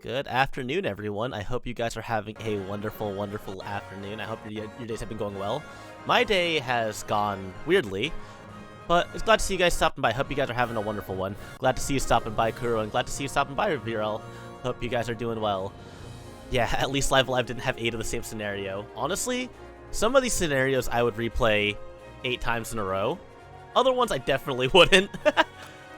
Good afternoon, everyone. I hope you guys are having a wonderful, wonderful afternoon. I hope your days have been going well. My day has gone weirdly, but it's glad to see you guys stopping by. Hope you guys are having a wonderful one. Glad to see you stopping by, Kuro, and glad to see you stopping by, Virel. Hope you guys are doing well. Yeah, at least Live Alive didn't have 8 of the same scenario. Honestly, some of these scenarios I would replay 8 times in a row. Other ones I definitely wouldn't.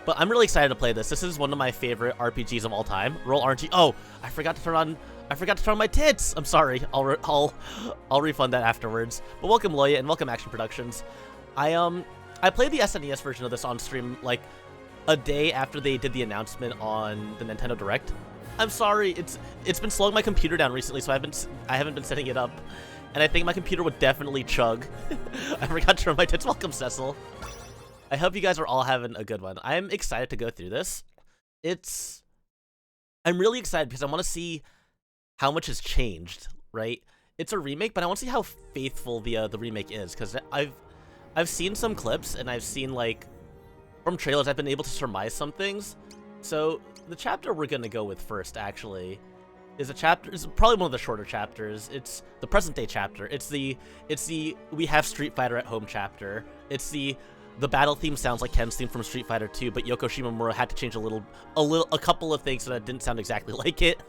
But I'm really excited to play this. This is one of my favorite RPGs of all time. Roll RNG. Oh, I forgot to turn on my tits. I'm sorry. I'll refund that afterwards. But welcome Loya and welcome Action Productions. I played the SNES version of this on stream like a day after they did the announcement on the Nintendo Direct. I'm sorry. It's been slowing my computer down recently, so I haven't been setting it up. And I think my computer would definitely chug. I forgot to turn on my tits. Welcome Cecil. I hope you guys are all having a good one. I'm excited to go through this. I'm really excited because I want to see how much has changed, right? It's a remake, but I want to see how faithful the remake is, because I've seen some clips and I've seen, like, from trailers, I've been able to surmise some things. So the chapter we're gonna go with first, actually, is probably one of the shorter chapters. It's the present day chapter. It's the we have Street Fighter at home chapter. It's the battle theme sounds like Ken's theme from Street Fighter 2, but Yoko Shimomura had to change a couple of things so that it didn't sound exactly like it.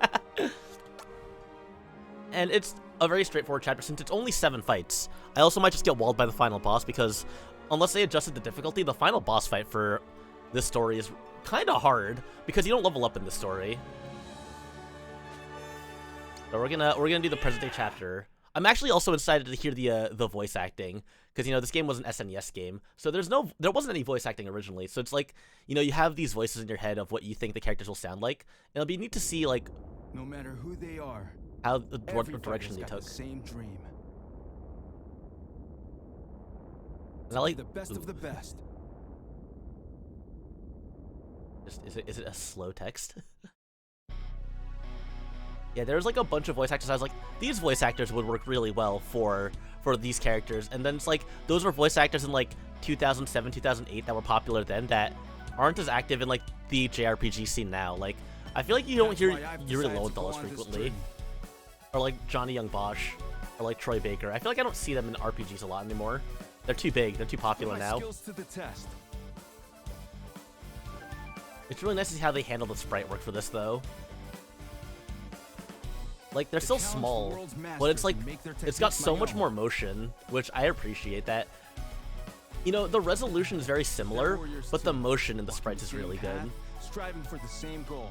And it's a very straightforward chapter since it's only 7 fights. I also might just get walled by the final boss because unless they adjusted the difficulty, the final boss fight for this story is kind of hard because you don't level up in this story. So we're gonna do the present day chapter. I'm actually also excited to hear the voice acting because, you know, this game was an SNES game, so there wasn't any voice acting originally. So it's like, you know, you have these voices in your head of what you think the characters will sound like, and it'll be neat to see, like, no matter who they are, what direction they took. The same dream. Is that like the best of the best? Is it a slow text? Yeah, there's like a bunch of voice actors. I was like, these voice actors would work really well for these characters. And then it's like, those were voice actors in like 2007, 2008 that were popular then that aren't as active in like the JRPG scene now. Like, I feel like you don't hear Yuri Lowenthal as frequently. Or like Johnny Young Bosch. Or like Troy Baker. I feel like I don't see them in RPGs a lot anymore. They're too big. They're too popular now. It's really nice to see how they handle the sprite work for this though. Like, they're still small, but it's like, it's got so much more motion, which I appreciate that. You know, the resolution is very similar, but the motion in the sprites is really good. Striving for the same goal.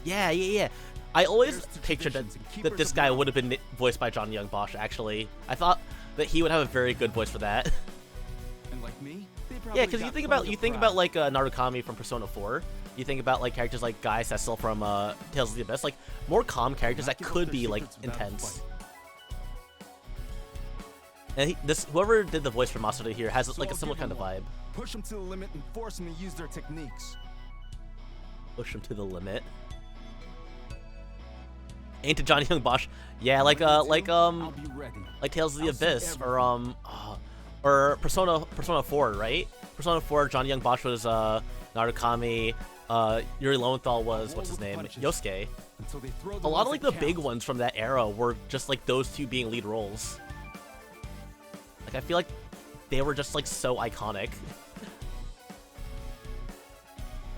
Yeah. I always pictured that this guy would have been voiced by Johnny Young Bosch, actually. I thought that he would have a very good voice for that. And like me, yeah, because you think about like Narukami from Persona 4. You think about like characters like Guy Cecil from Tales of the Abyss, like more calm characters that could be like intense. And whoever did the voice for Masato here has like a similar kind of vibe. Push them to the limit and force them to use their techniques. Push them to the limit. Ain't to Johnny Young Bosch. Yeah, like Tales of the Abyss or Persona 4, right? Persona 4, Johnny Young Bosch was Narukami. Yuri Lowenthal was, what's his name? Yosuke. A lot of like the big ones from that era were just like those two being lead roles. Like, I feel like they were just like so iconic.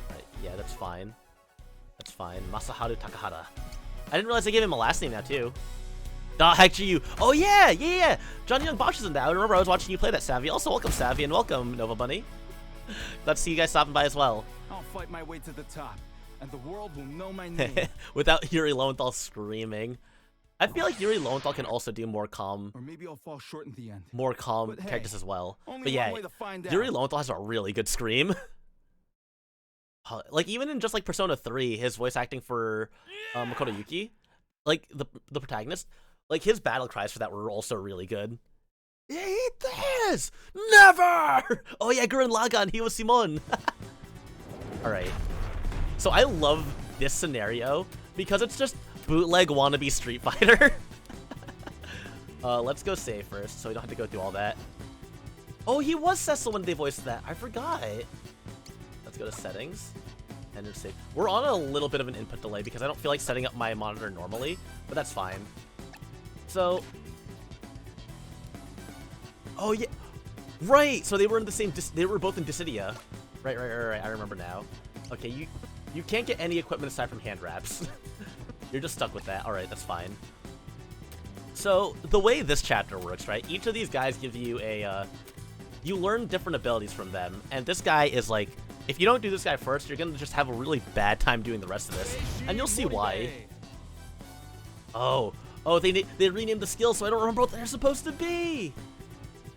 Right, yeah, that's fine. That's fine. Masaharu Takahata. I didn't realize they gave him a last name now too. Heck you. Oh yeah. Johnny Young Bosch is in that. I remember I was watching you play that, Savvy. Also, welcome Savvy and welcome Nova Bunny. Glad to see you guys stopping by as well. I'll fight my way to the top, and the world will know my name. Without Yuri Lowenthal screaming. I feel like Yuri Lowenthal can also do more calm. Or maybe I'll fall short in the end. More calm characters as well. But yeah, Yuri Lowenthal has a really good scream. Like, even in just like Persona 3, his voice acting for Makoto Yuki, like the protagonist, like his battle cries for that were also really good. Eat this! Never! Oh yeah, Gurren Lagann, he was Simon. Alright. So I love this scenario because it's just bootleg wannabe Street Fighter. Let's go save first so we don't have to go through all that. Oh, he was Cecil when they voiced that. I forgot. Let's go to settings. Enter save. We're on a little bit of an input delay because I don't feel like setting up my monitor normally, but that's fine. So, oh yeah, right. So they were in the same. They were both in Dissidia. Right. I remember now. Okay, you can't get any equipment aside from hand wraps. You're just stuck with that. All right, that's fine. So the way this chapter works, right? Each of these guys give you a. You learn different abilities from them, and this guy is like. If you don't do this guy first, you're gonna just have a really bad time doing the rest of this, and you'll see why. Oh, they renamed the skills, so I don't remember what they're supposed to be.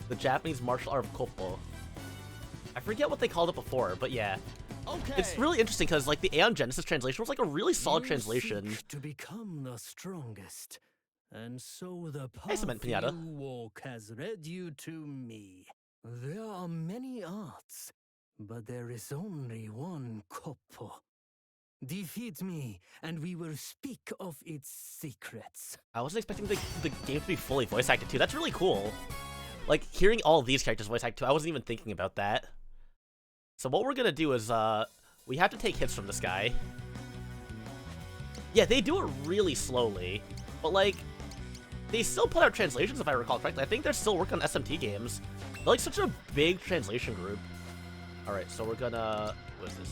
The Japanese martial art of Koppo. I forget what they called it before, but yeah. Okay. It's really interesting because like the Aeon Genesis translation was like a really solid translation. To become the strongest, and so the path Pinata. you walk has led you to me. There are many arts. But there is only one Koppo. Defeat me, and we will speak of its secrets. I wasn't expecting the game to be fully voice acted too. That's really cool. Like, hearing all these characters voice acted too, I wasn't even thinking about that. So what we're gonna do is, we have to take hits from this guy. Yeah, they do it really slowly, but like, they still put out translations if I recall correctly. I think they're still working on SMT games. They're like such a big translation group. Alright, so we're gonna... What is this?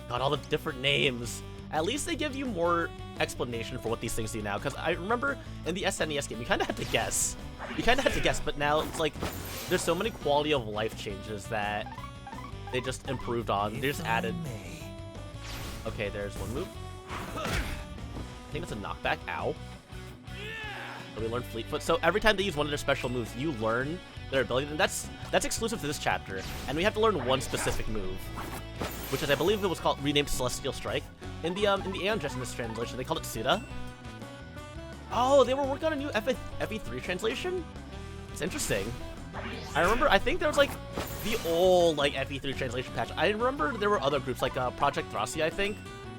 God, all the different names. At least they give you more explanation for what these things do now, because I remember in the SNES game, you kind of had to guess. You kind of had to guess, but now it's like, there's so many quality of life changes that they just improved on. They just added... Okay, there's one move. I think it's a knockback. Ow. So we learn Fleet Foot. So every time they use one of their special moves, you learn their ability, and that's exclusive to this chapter. And we have to learn one specific move, which is, I believe it was called renamed Celestial Strike. In the Aeon Genesis translation, they called it Suda. Oh, they were working on a new FE3 translation? It's interesting. I think there was like the old like FE3 translation patch. I remember there were other groups like Project Thracia, I think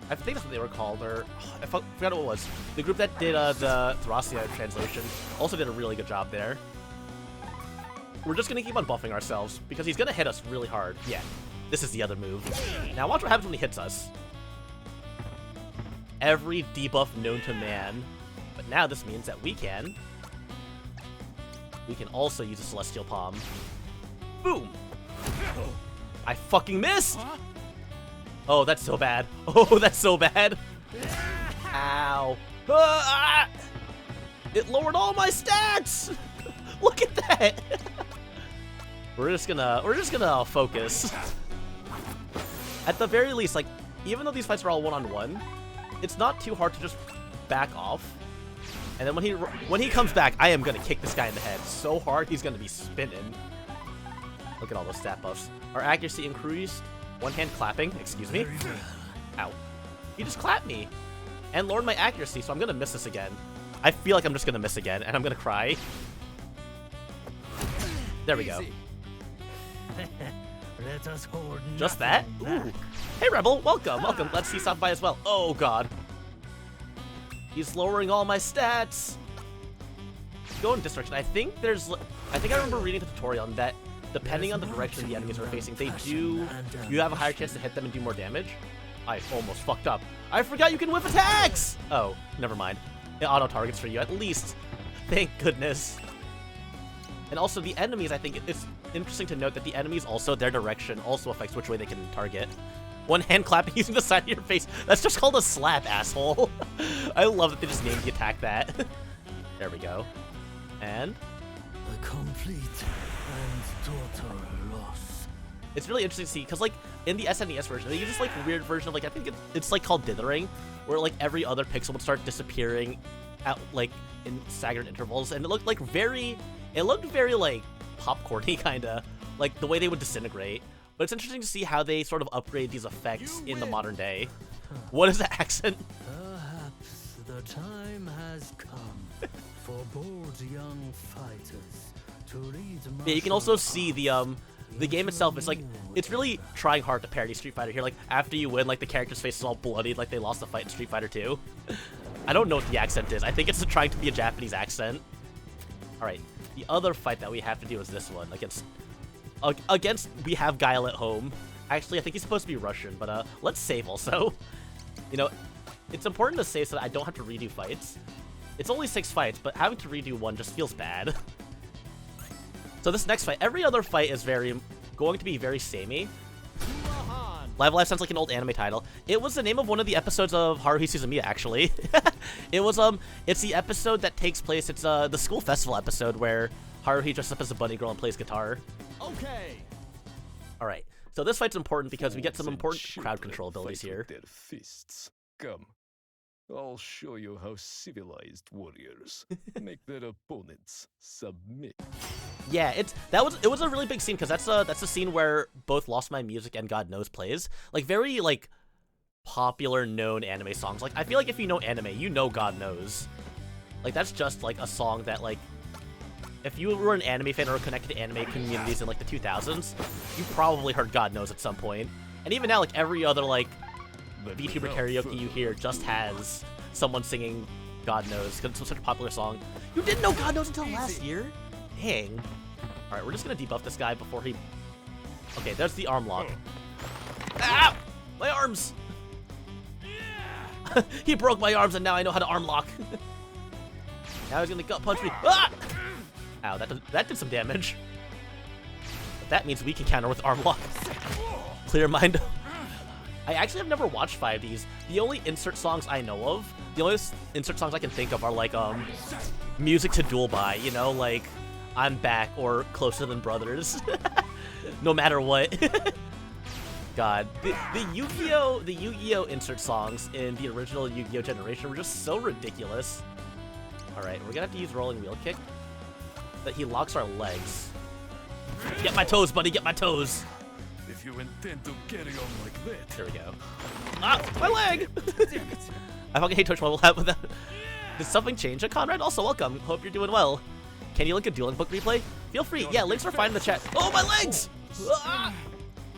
that's what they were called, or I forgot what it was. The group that did the Thracia translation also did a really good job there. We're just gonna keep on buffing ourselves because he's gonna hit us really hard. Yeah, this is the other move. Now watch what happens when he hits us. Every debuff known to man. But now this means that we can also use a Celestial Palm. Boom! I fucking missed! Oh, that's so bad. Oh, that's so bad. Ow. Ah! It lowered all my stats! Look at that! We're just gonna focus. At the very least, like, even though these fights are all one-on-one, it's not too hard to just back off. And then when he comes back, I am gonna kick this guy in the head so hard he's gonna be spinning. Look at all those stat buffs. Our accuracy increased. One-hand clapping, excuse me. Ow. He just clapped me. And lowered my accuracy, so I'm gonna miss this again. I feel like I'm just gonna miss again, and I'm gonna cry. There we go. Let us hold just that? Ooh. Hey, Rebel, welcome, welcome. Let's see stop by as well. Oh, God. He's lowering all my stats. Go in this direction. I think I remember reading the tutorial on that. Depending on the direction the enemies are facing, you have a higher chance to hit them and do more damage. I almost fucked up. I forgot you can whip attacks! Oh, never mind. It auto-targets for you, at least. Thank goodness. And also, the enemies, I think it's interesting to note that the enemies also, their direction also affects which way they can target. One hand clapping using the side of your face. That's just called a slap, asshole. I love that they just named the attack that. There we go. And? A complete and total loss. It's really interesting to see, because, like, in the SNES version, they use this, like, weird version of, like, I think it's like, called dithering, where, like, every other pixel would start disappearing at, like, in staggered intervals, and it looked, like, very, like, popcorny, kinda, like, the way they would disintegrate. But it's interesting to see how they sort of upgrade these effects in the modern day. What is the accent? Perhaps the time has come for bold young fighters to lead. Yeah, you can also see the game itself is like, it's really trying hard to parody Street Fighter here. Like, after you win, like, the character's face is all bloodied, like they lost the fight in Street Fighter 2. I don't know what the accent is. I think it's trying to be a Japanese accent. Alright, the other fight that we have to do is this one, against we have Guile at home. Actually, I think he's supposed to be Russian, but let's save also. You know, it's important to save so that I don't have to redo fights. It's only 6 fights, but having to redo one just feels bad. So this next fight, every other fight is going to be very samey. Live Live sounds like an old anime title. It was the name of one of the episodes of Haruhi Suzumiya, actually. It's the episode that takes place, it's the school festival episode where Haruhi dresses up as a bunny girl and plays guitar. Okay. Alright, so this fight's important because we get some important crowd control abilities here. Their fists. Come, I'll show you how civilized warriors make their opponents submit. Yeah, it was a really big scene because that's the scene where both Lost My Music and God Knows plays. Like very like popular known anime songs. Like I feel like if you know anime, you know God Knows. Like that's just like a song that like if you were an anime fan or connected to anime communities in like the 2000s, you probably heard God Knows at some point. And even now, like every other like VTuber karaoke you hear just has someone singing God Knows because it's such a popular song. You didn't know God Knows until last year? Dang. Alright, we're just gonna debuff this guy before he... Okay, there's the arm lock. Ah! My arms! He broke my arms and now I know how to arm lock. Now he's gonna gut punch me. Ah! Ow, that did some damage. But that means we can counter with arm lock. Clear mind. I actually have never watched 5Ds. The only insert songs I know of, the only insert songs I can think of are like music to duel by, you know, like I'm Back or Closer Than Brothers. No matter what. God, the Yu-Gi-Oh insert songs in the original Yu-Gi-Oh generation were just so ridiculous. All right, we're gonna have to use rolling wheel kick. That he locks our legs. Get my toes, buddy. Get my toes. If you intend to carry on like that, There we go. Ah, my leg! I fucking hate Twitch Mobile app with that. Did something change? Conrad, also welcome. Hope you're doing well. Can you link a dueling book replay? Feel free. Yeah, links are fine in the chat. Oh, my legs! Ah,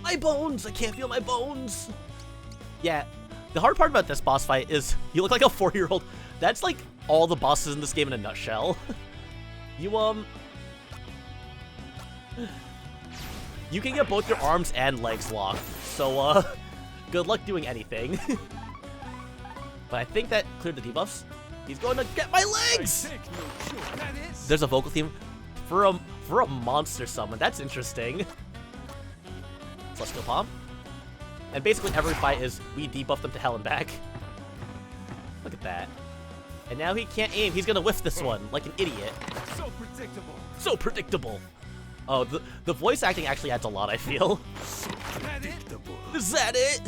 my bones! I can't feel my bones. Yeah, the hard part about this boss fight is you look like a 4-year-old. That's like all the bosses in this game in a nutshell. You can get both your arms and legs locked, so good luck doing anything. But I think that cleared the debuffs. He's going to get my legs! There's a vocal theme for a monster summon. That's interesting. Celestial Palm. And basically every fight is we debuff them to hell and back. Look at that. And now he can't aim. He's gonna whiff this one like an idiot. So predictable. So predictable. Oh, the voice acting actually adds a lot, I feel. Is that it?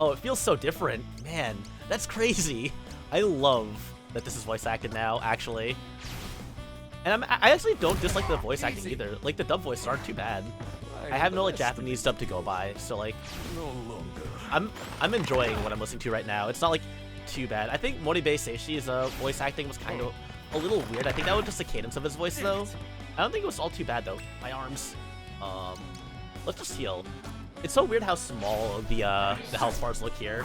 Oh, it feels so different. Man, that's crazy. I love that this is voice acted now, actually. And I actually don't dislike the voice acting either. Like, the dub voices aren't too bad. I have no, like, Japanese dub to go by, so, like, I'm enjoying what I'm listening to right now. It's not, like, too bad. I think Moribe Seishi's voice acting was kind of a little weird. I think that was just the cadence of his voice, though. I don't think it was all too bad, though. My arms. Let's just heal. It's so weird how small the health bars look here.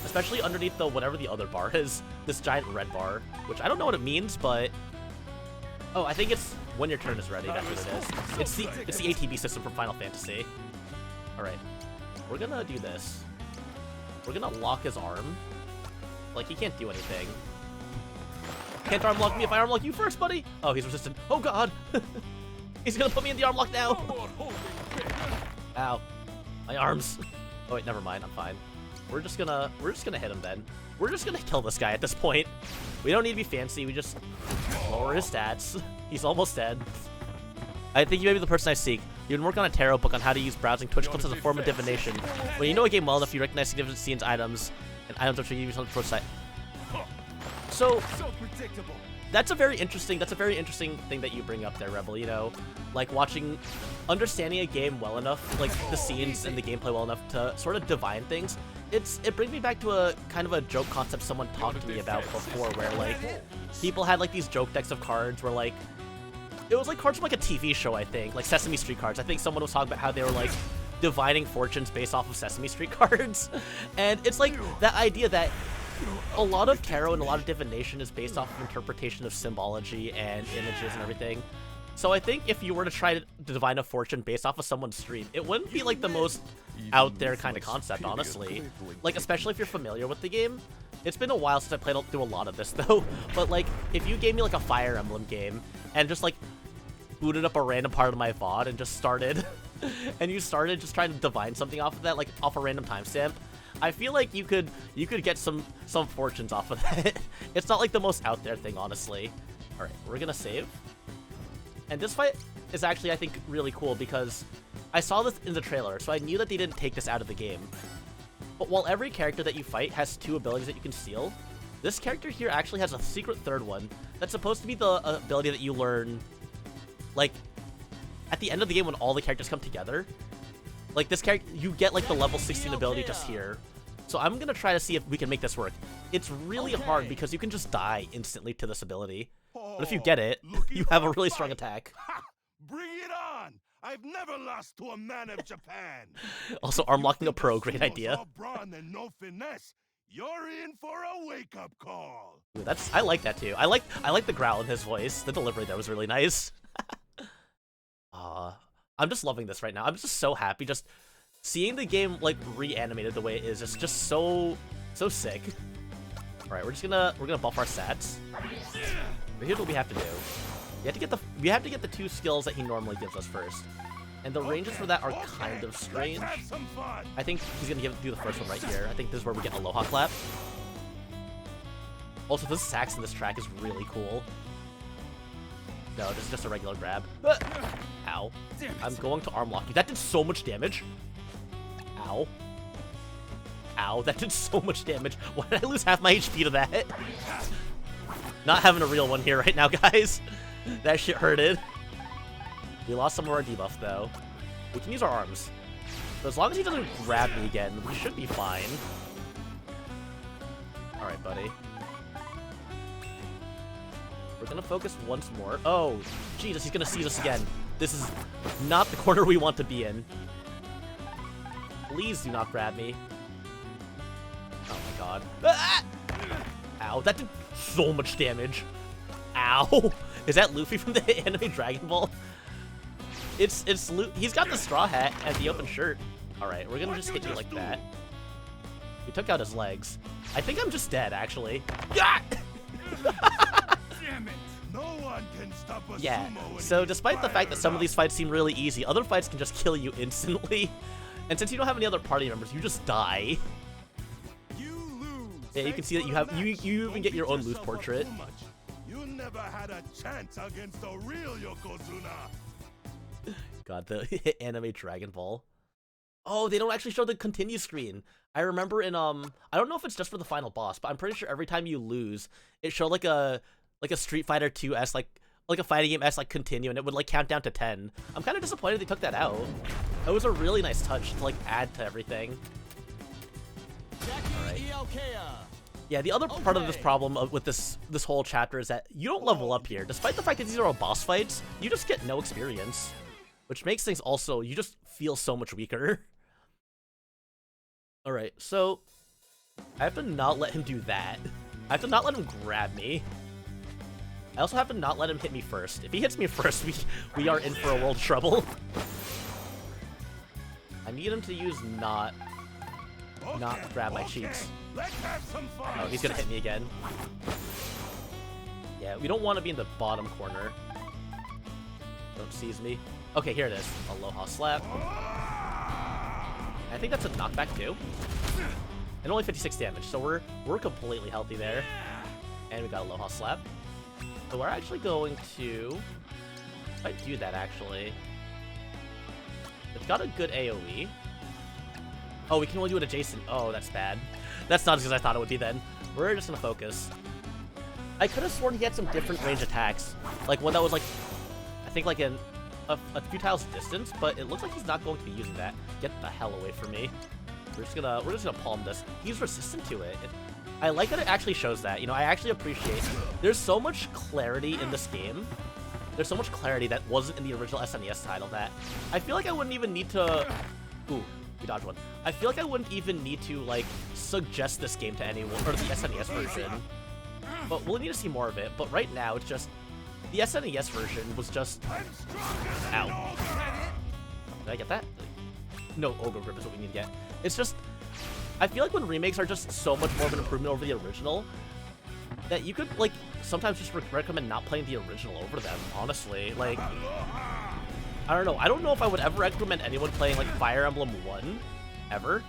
Especially underneath the whatever the other bar is. This giant red bar. Which I don't know what it means, but... Oh, I think it's when your turn is ready, that's what it is. It's the ATB system from Final Fantasy. Alright. We're gonna do this. We're gonna lock his arm. Like, he can't do anything. Can't arm lock me if I arm lock you first, buddy! Oh, he's resistant. Oh, God! He's gonna put me in the arm lock now! Ow. My arms. Oh, wait, never mind. I'm fine. We're just gonna hit him then. We're just gonna kill this guy at this point. We don't need to be fancy. We just lower his stats. He's almost dead. I think you may be the person I seek. You've been working on a tarot book on how to use browsing Twitch clips as a form of divination. When you know a game well enough, you recognize significant scenes, items, and items which will give you something to approach site. So predictable. That's a very interesting thing that you bring up there, Rebel, you know? Like, understanding a game well enough, like, the scenes and the gameplay well enough to sort of divine things. It brings me back to a kind of a joke concept someone talked to me about before, where, like, people had, like, these joke decks of cards where, like, it was, like, cards from, like, a TV show, I think, like Sesame Street cards. I think someone was talking about how they were, like, divining fortunes based off of Sesame Street cards. And it's, like, that idea that a lot of tarot and a lot of divination is based off of interpretation of symbology and images and everything. So I think if you were to try to divine a fortune based off of someone's stream, it wouldn't be like the most out there kind of concept, honestly. Like, especially if you're familiar with the game. It's been a while since I played through a lot of this, though. But, like, if you gave me, like, a Fire Emblem game and just, like, booted up a random part of my VOD and just started... and you started just trying to divine something off of that, like, off a random timestamp, I feel like you could get some fortunes off of that. It's not, like, the most out there thing, honestly. Alright, we're gonna save. And this fight is actually, I think, really cool because I saw this in the trailer, so I knew that they didn't take this out of the game. But while every character that you fight has 2 abilities that you can steal, this character here actually has a secret third one that's supposed to be the ability that you learn, like, at the end of the game when all the characters come together. Like, this character, you get, like, the level 16 ability just here. So I'm gonna try to see if we can make this work. It's really hard because you can just die instantly to this ability. But if you get it, you have a really strong attack. Ha! Bring it on! I've never lost to a man of Japan. Also, arm locking a pro, great idea. All brawn and no finesse. You're in for a wake-up call. Ooh, I like that too. I like the growl in his voice. The delivery there was really nice. I'm just loving this right now. I'm just so happy. Just seeing the game like reanimated the way it is just so sick. All right, we're gonna buff our stats. But here's what we have to do. We have to get the 2 skills that he normally gives us first. And the ranges for that are kind of strange. I think he's gonna do the first one right here. I think this is where we get Aloha Clap. Also, the sax in this track is really cool. No, this is just a regular grab. Ow. I'm going to arm lock you. That did so much damage. Ow. Ow, that did so much damage. Why did I lose half my HP to that? Not having a real one here right now, guys. That shit hurted. We lost some of our debuff, though. We can use our arms. But as long as he doesn't grab me again, we should be fine. Alright, buddy. We're gonna focus once more. Oh, Jesus, he's gonna seize us again. This is not the corner we want to be in. Please do not grab me. Oh my god. Ah! Ow, that did so much damage. Ow! Is that Luffy from the anime Dragon Ball? It's he's got the straw hat and the open shirt. Alright, we're gonna just hit you like that. We took out his legs. I think I'm just dead, actually. Ah! Damn it! No one can stop a Yeah, sumo so when despite he's the fact that some of fired these fights seem really easy, other fights can just kill you instantly. And since you don't have any other party members, you just die. up. You lose. Yeah, you can Thanks see that for you the have match. you even Don't get your beat own loose yourself up portrait. too much. You never had a chance against a real Yokozuna. God, the anime Dragon Ball. Oh, they don't actually show the continue screen. I remember in I don't know if it's just for the final boss, but I'm pretty sure every time you lose, it showed like a Street Fighter 2S like a fighting game S like continue, and it would like count down to 10. I'm kind of disappointed they took that out. It was a really nice touch to like add to everything. Alright. Yeah, the other part of this problem with this whole chapter is that you don't level up here. Despite the fact that these are all boss fights, you just get no experience. Which makes things also, you just feel so much weaker. Alright, so I have to not let him do that. I have to not let him grab me. I also have to not let him hit me first. If he hits me first, we are in for a world of trouble. I need him to use not grab my cheeks. Let's have some fun. Oh, he's gonna hit me again. Yeah, we don't want to be in the bottom corner. Don't seize me. Okay, here it is. Aloha Slap. I think that's a knockback too. And only 56 damage, so we're completely healthy there. And we got Aloha Slap. So we're actually going to... I might do that, actually. It's got a good AoE. Oh, we can only do it adjacent. Oh, that's bad. That's not as good as I thought it would be then. We're just gonna focus. I could have sworn he had some different range attacks. Like one that was like... I think like a few tiles distance, but it looks like he's not going to be using that. Get the hell away from me. We're just gonna palm this. He's resistant to it. I like that it actually shows that. You know, I actually appreciate. There's so much clarity in this game. There's so much clarity that wasn't in the original SNES title that I feel like I wouldn't even need to. Ooh, we dodged one. I feel like I wouldn't even need to like suggest this game to anyone or the SNES version. But we'll need to see more of it. But right now, it's just The SNES version was just... Ow. Did I get that? No, Ogre Grip is what we need to get. It's just... I feel like when remakes are just so much more of an improvement over the original, that you could, like, sometimes just recommend not playing the original over them, honestly. Like, I don't know. I don't know if I would ever recommend anyone playing, like, Fire Emblem 1, ever.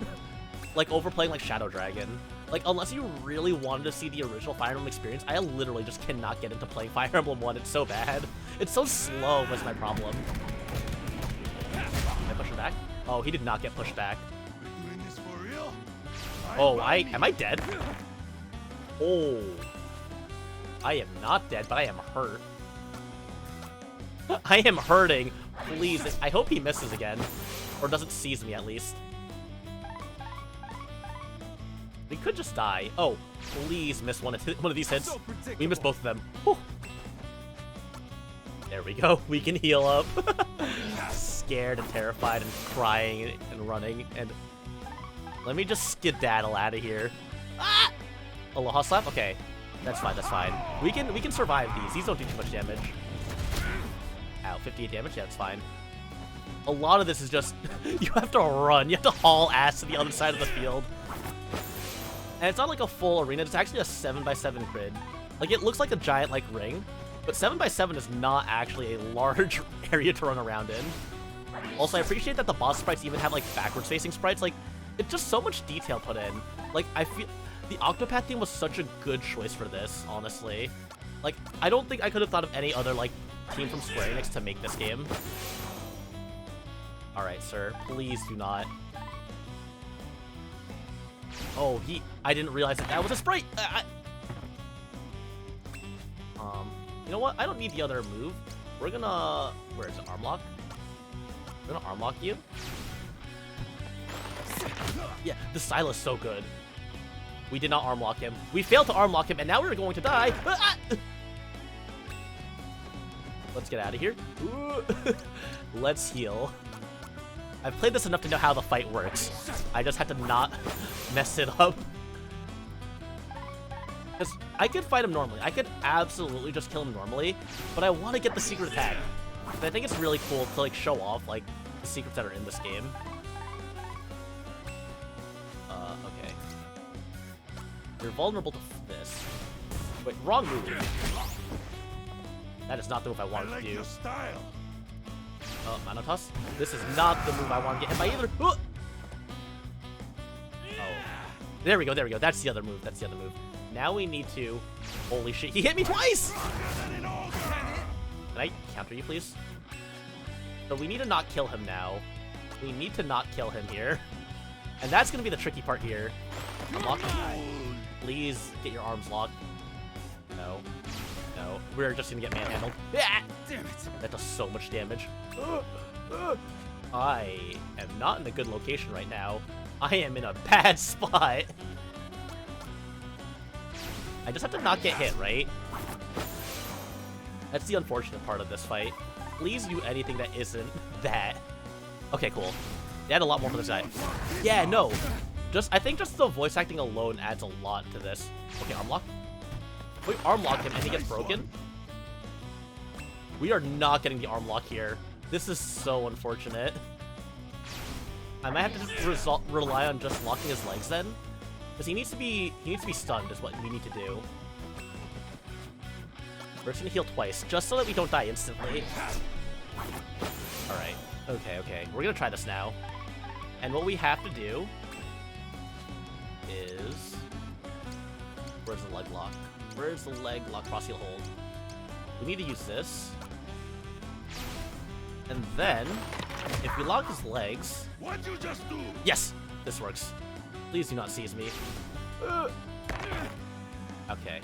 Like, over playing, like, Shadow Dragon. Like, unless you really wanted to see the original Fire Emblem experience, I literally just cannot get into playing Fire Emblem 1. It's so bad. It's so slow, was my problem. Did I push him back? Oh, he did not get pushed back. Doing this for real? Oh, am I dead? Oh. I am not dead, but I am hurt. I am hurting. Please, I hope he misses again. Or doesn't seize me, at least. We could just die. Oh, please miss one of these hits. We missed both of them. Whew. There we go. We can heal up. Scared and terrified and crying and running. And let me just skedaddle out of here. Ah! Aloha slap? Okay. That's fine, that's fine. We can survive these. These don't do too much damage. Ow, 58 damage? Yeah, that's fine. A lot of this is just... you have to run. You have to haul ass to the other side of the field. And it's not like a full arena. It's actually a 7x7 grid. Like, it looks like a giant, like, ring. But 7x7 is not actually a large area to run around in. Also, I appreciate that the boss sprites even have, like, backwards-facing sprites. Like, it's just so much detail put in. Like, I feel... The Octopath team was such a good choice for this, honestly. Like, I don't think I could have thought of any other, like, team from Square Enix to make this game. Alright, sir. Please do not. Oh, I didn't realize that was a sprite! You know what? I don't need the other move. We're gonna... Where is it? Arm lock? We're gonna arm lock you. Yeah, the style is so good. We did not arm lock him. We failed to arm lock him, and now we're going to die. Let's get out of here. Let's heal. I've played this enough to know how the fight works. I just had to not mess it up. Because I could fight him normally. I could absolutely just kill him normally, but I want to get the secret attack. And I think it's really cool to, like, show off, like, the secrets that are in this game. Okay. You're vulnerable to this. Wait, wrong move. That is not the move I wanted to do. Your style. Mana Toss? This is not the move I want to get hit by either. Oh! There we go, there we go. That's the other move, that's the other move. Now we need to... Holy shit, he hit me twice! Can I counter you, please? So we need to not kill him now. We need to not kill him here. And that's going to be the tricky part here. Unlock him. Please get your arms locked. No. No. We're just going to get manhandled. Ah! Damn it. That does so much damage. I am not in a good location right now. I am in a bad spot. I just have to not get hit, right? That's the unfortunate part of this fight. Please do anything that isn't that. Okay, cool. They add a lot more for this guy. Yeah, no. I think just the voice acting alone adds a lot to this. Okay, arm lock. We arm lock him and he gets broken. We are not getting the arm lock here. This is so unfortunate. I might have to just rely on just locking his legs then, because he needs to be stunned is what we need to do. We're just gonna heal twice, just so that we don't die instantly. All right. Okay. Okay. We're gonna try this now, and what we have to do is where's the leg lock? Where's the leg lock cross heel hold? We need to use this. And then, if we lock his legs... What'd you just do? Yes! This works. Please do not seize me. Okay.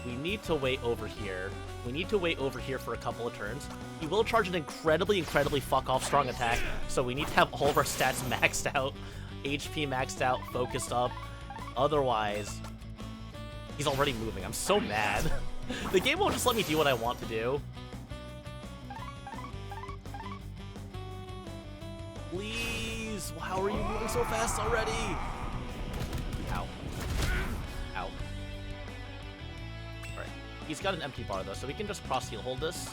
We need to wait over here. We need to wait over here for a couple of turns. He will charge an incredibly fuck-off strong attack, so we need to have all of our stats maxed out. HP maxed out, focused up. Otherwise, he's already moving. I'm so mad. The game won't just let me do what I want to do. Please! How are you moving so fast already? Ow. Ow. Alright. He's got an empty bar though, so we can just cross heal hold this.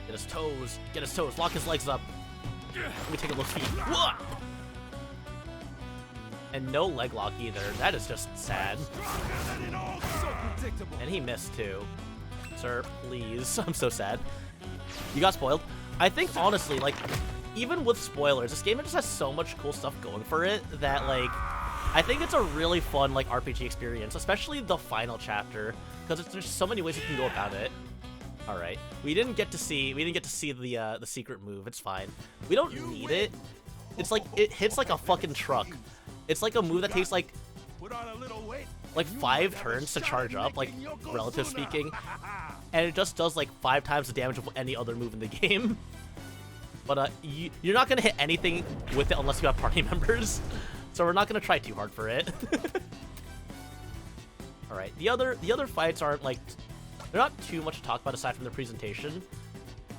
Get his toes. Get his toes. Lock his legs up. Let me take a look feet. Whoa! And no leg lock either. That is just sad. And he missed too. Sir, please. I'm so sad. You got spoiled. I think honestly, like, even with spoilers, this game just has so much cool stuff going for it that, like, I think it's a really fun, like, RPG experience, especially the final chapter, because there's so many ways you can go about it. All right, we didn't get to see the secret move. It's fine. We don't need it. It's like it hits like a fucking truck. It's like a move that takes like 5 turns to charge up, like, relative speaking, and it just does like 5 times the damage of any other move in the game. But you're not gonna hit anything with it unless you have party members, so we're not gonna try too hard for it. All right, the other fights aren't like, they're not too much to talk about aside from the presentation.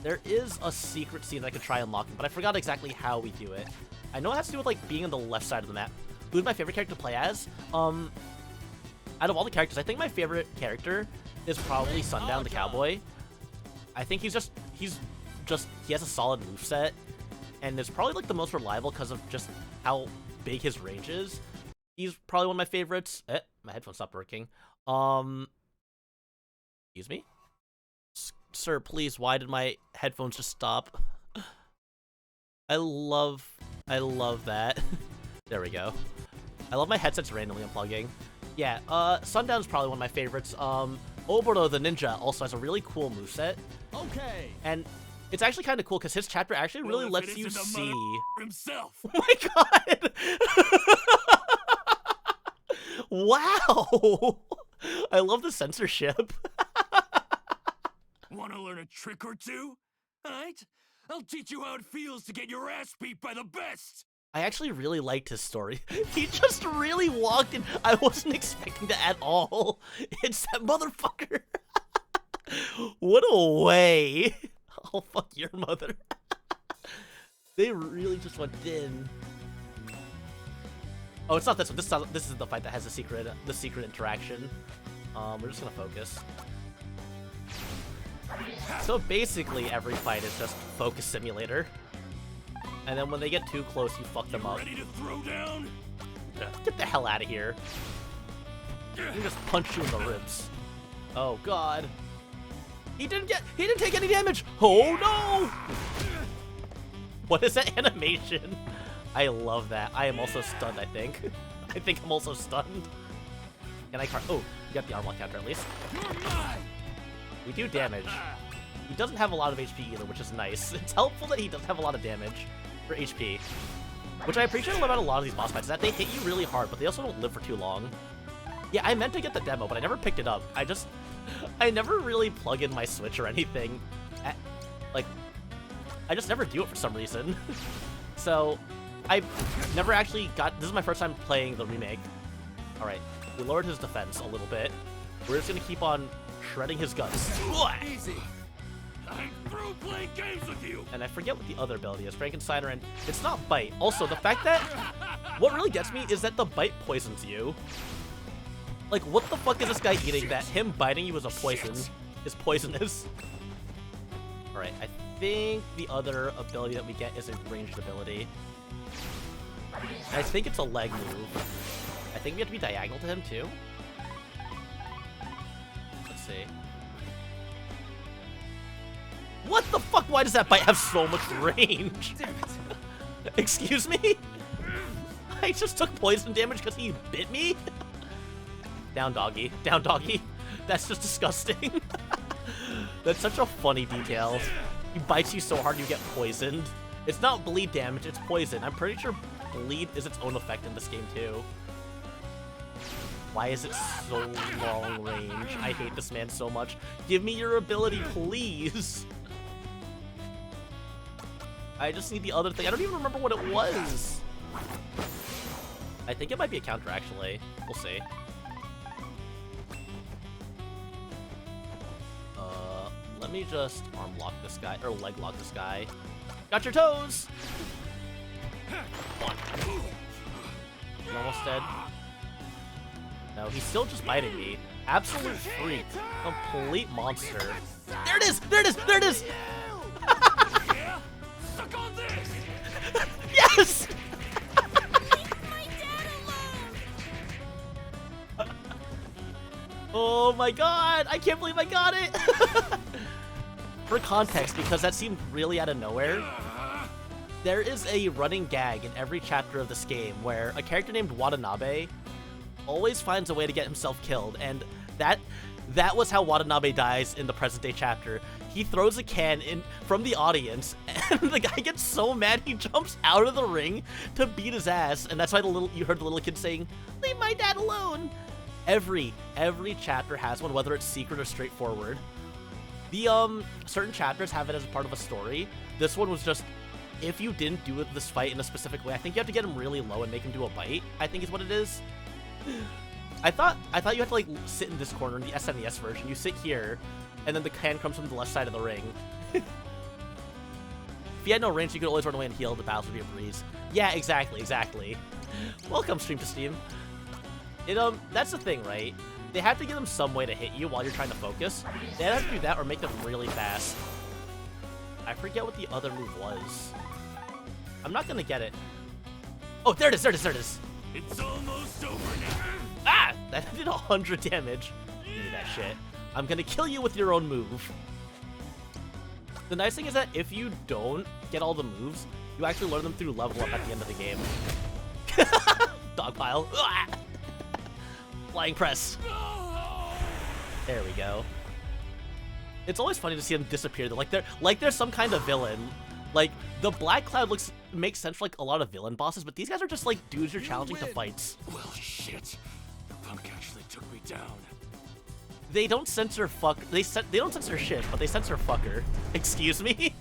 There is a secret scene that I could try unlocking, but I forgot exactly how we do it. I know it has to do with like being on the left side of the map. Who's my favorite character to play as? Out of all the characters, I think my favorite character is probably Sundown the Cowboy. I think he has a solid moveset, and is probably like the most reliable because of just how big his range is. He's probably one of my favorites. My headphones stopped working. Excuse me? Sir, please, why did my headphones just stop? I love that. There we go. I love my headsets randomly unplugging. Yeah, Sundown's probably one of my favorites. Oboro the Ninja also has a really cool moveset. Okay. And it's actually kind of cool because his chapter actually really lets you see himself. Oh my god! Wow! I love the censorship. Want to learn a trick or two? Alright? I'll teach you how it feels to get your ass beat by the best! I actually really liked his story. He just really walked in. I wasn't expecting that at all. It's that motherfucker. What a way. Oh, fuck your mother. They really just went in. Oh, it's not this one. This is the fight that has the secret interaction. We're just gonna focus. So basically, every fight is just focus simulator. And then when they get too close, you fuck them up. Ready to throw down? Get the hell out of here. He just punch you in the ribs. Oh god. He didn't take any damage. Oh no! What is that animation? I love that. I am also stunned, I think. I think I'm also stunned. Can I oh, you got the arm lock counter at least. We do damage. He doesn't have a lot of HP either, which is nice. It's helpful that he doesn't have a lot of damage for HP. Which I appreciate about a lot of these boss fights, is that they hit you really hard, but they also don't live for too long. Yeah, I meant to get the demo, but I never picked it up. I never really plug in my Switch or anything. I just never do it for some reason. So, I never actually this is my first time playing the remake. Alright, we lowered his defense a little bit. We're just gonna keep on shredding his guts. Easy. I'm through playing games with you. And I forget what the other ability is, Frankensteiner, and it's not bite. Also, the fact that what really gets me is that the bite poisons you. Like, what the fuck is this guy eating that him biting you is poisonous? Alright, I think the other ability that we get is a ranged ability. I think it's a leg move. I think we have to be diagonal to him too. Let's see. What the fuck? Why does that bite have so much range? Damn it. Excuse me? I just took poison damage because he bit me? Down doggy. Down doggy. That's just disgusting. That's such a funny detail. He bites you so hard you get poisoned. It's not bleed damage, it's poison. I'm pretty sure bleed is its own effect in this game too. Why is it so long range? I hate this man so much. Give me your ability, please. I just need the other thing. I don't even remember what it was. I think it might be a counter, actually. We'll see. Let me just arm lock this guy, or leg lock this guy. Got your toes! One. I'm almost dead. No, he's still just biting me. Absolute freak. Complete monster. There it is! There it is! There it is! Suck on this! Yes! My dad alone! Oh my god! I can't believe I got it! For context, because that seemed really out of nowhere, there is a running gag in every chapter of this game where a character named Watanabe always finds a way to get himself killed, and that was how Watanabe dies in the present day chapter. He throws a can in from the audience, and the guy gets so mad he jumps out of the ring to beat his ass, and that's why you heard the little kid saying, "Leave my dad alone." Every chapter has one, whether it's secret or straightforward. The certain chapters have it as a part of a story. This one was just, if you didn't do this fight in a specific way, I think you have to get him really low and make him do a bite, I think is what it is. I thought you had to like sit in this corner in the SNES version. You sit here, and then the can comes from the left side of the ring. If you had no range, you could always run away and heal. The battles would be a breeze. Yeah, exactly. Welcome, Stream to Steam. That's the thing, right? They have to give them some way to hit you while you're trying to focus. They have to do that or make them really fast. I forget what the other move was. I'm not gonna get it. Oh, there it is. It's almost over now. Ah! That did 100 damage. Give me that shit. I'm gonna kill you with your own move. The nice thing is that if you don't get all the moves, you actually learn them through level up at the end of the game. Dogpile. Ah! Flying press. There we go. It's always funny to see them disappear. They're some kind of villain. Like, the Black Cloud makes sense for like a lot of villain bosses, but these guys are just like dudes you're challenging to fights. Well, shit. The punk actually took me down. They don't censor they don't censor shit, but they censor fucker. Excuse me?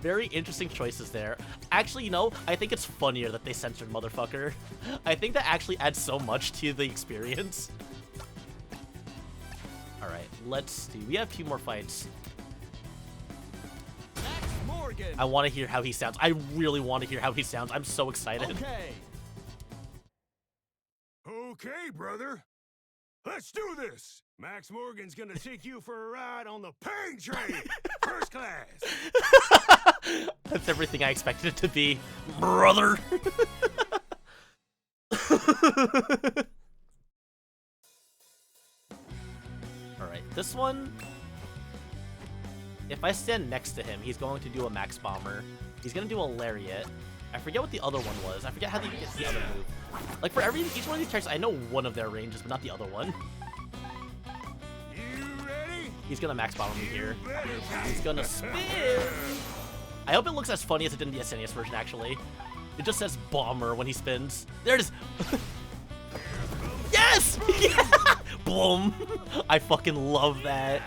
Very interesting choices there. Actually, you know, I think it's funnier that they censored motherfucker. I think that actually adds so much to the experience. Alright, let's see. We have a few more fights. Max Morgan. I want to hear how he sounds. I really want to hear how he sounds. I'm so excited. Okay. Okay, brother. Let's do this. Max Morgan's gonna take you for a ride on the pain train. First class. That's everything I expected it to be, brother. Alright, this one, if I stand next to him, he's going to do a Max Bomber. He's going to do a Lariat. I forget what the other one was. I forget how he gets the other move. Like, for each one of these characters, I know one of their ranges, but not the other one. You ready? He's going to Max Bomber me here. Better He's going to spin. I hope it looks as funny as it did in the SNES version, actually. It just says Bomber when he spins. There it is. Yes! Yeah! Boom! I fucking love that.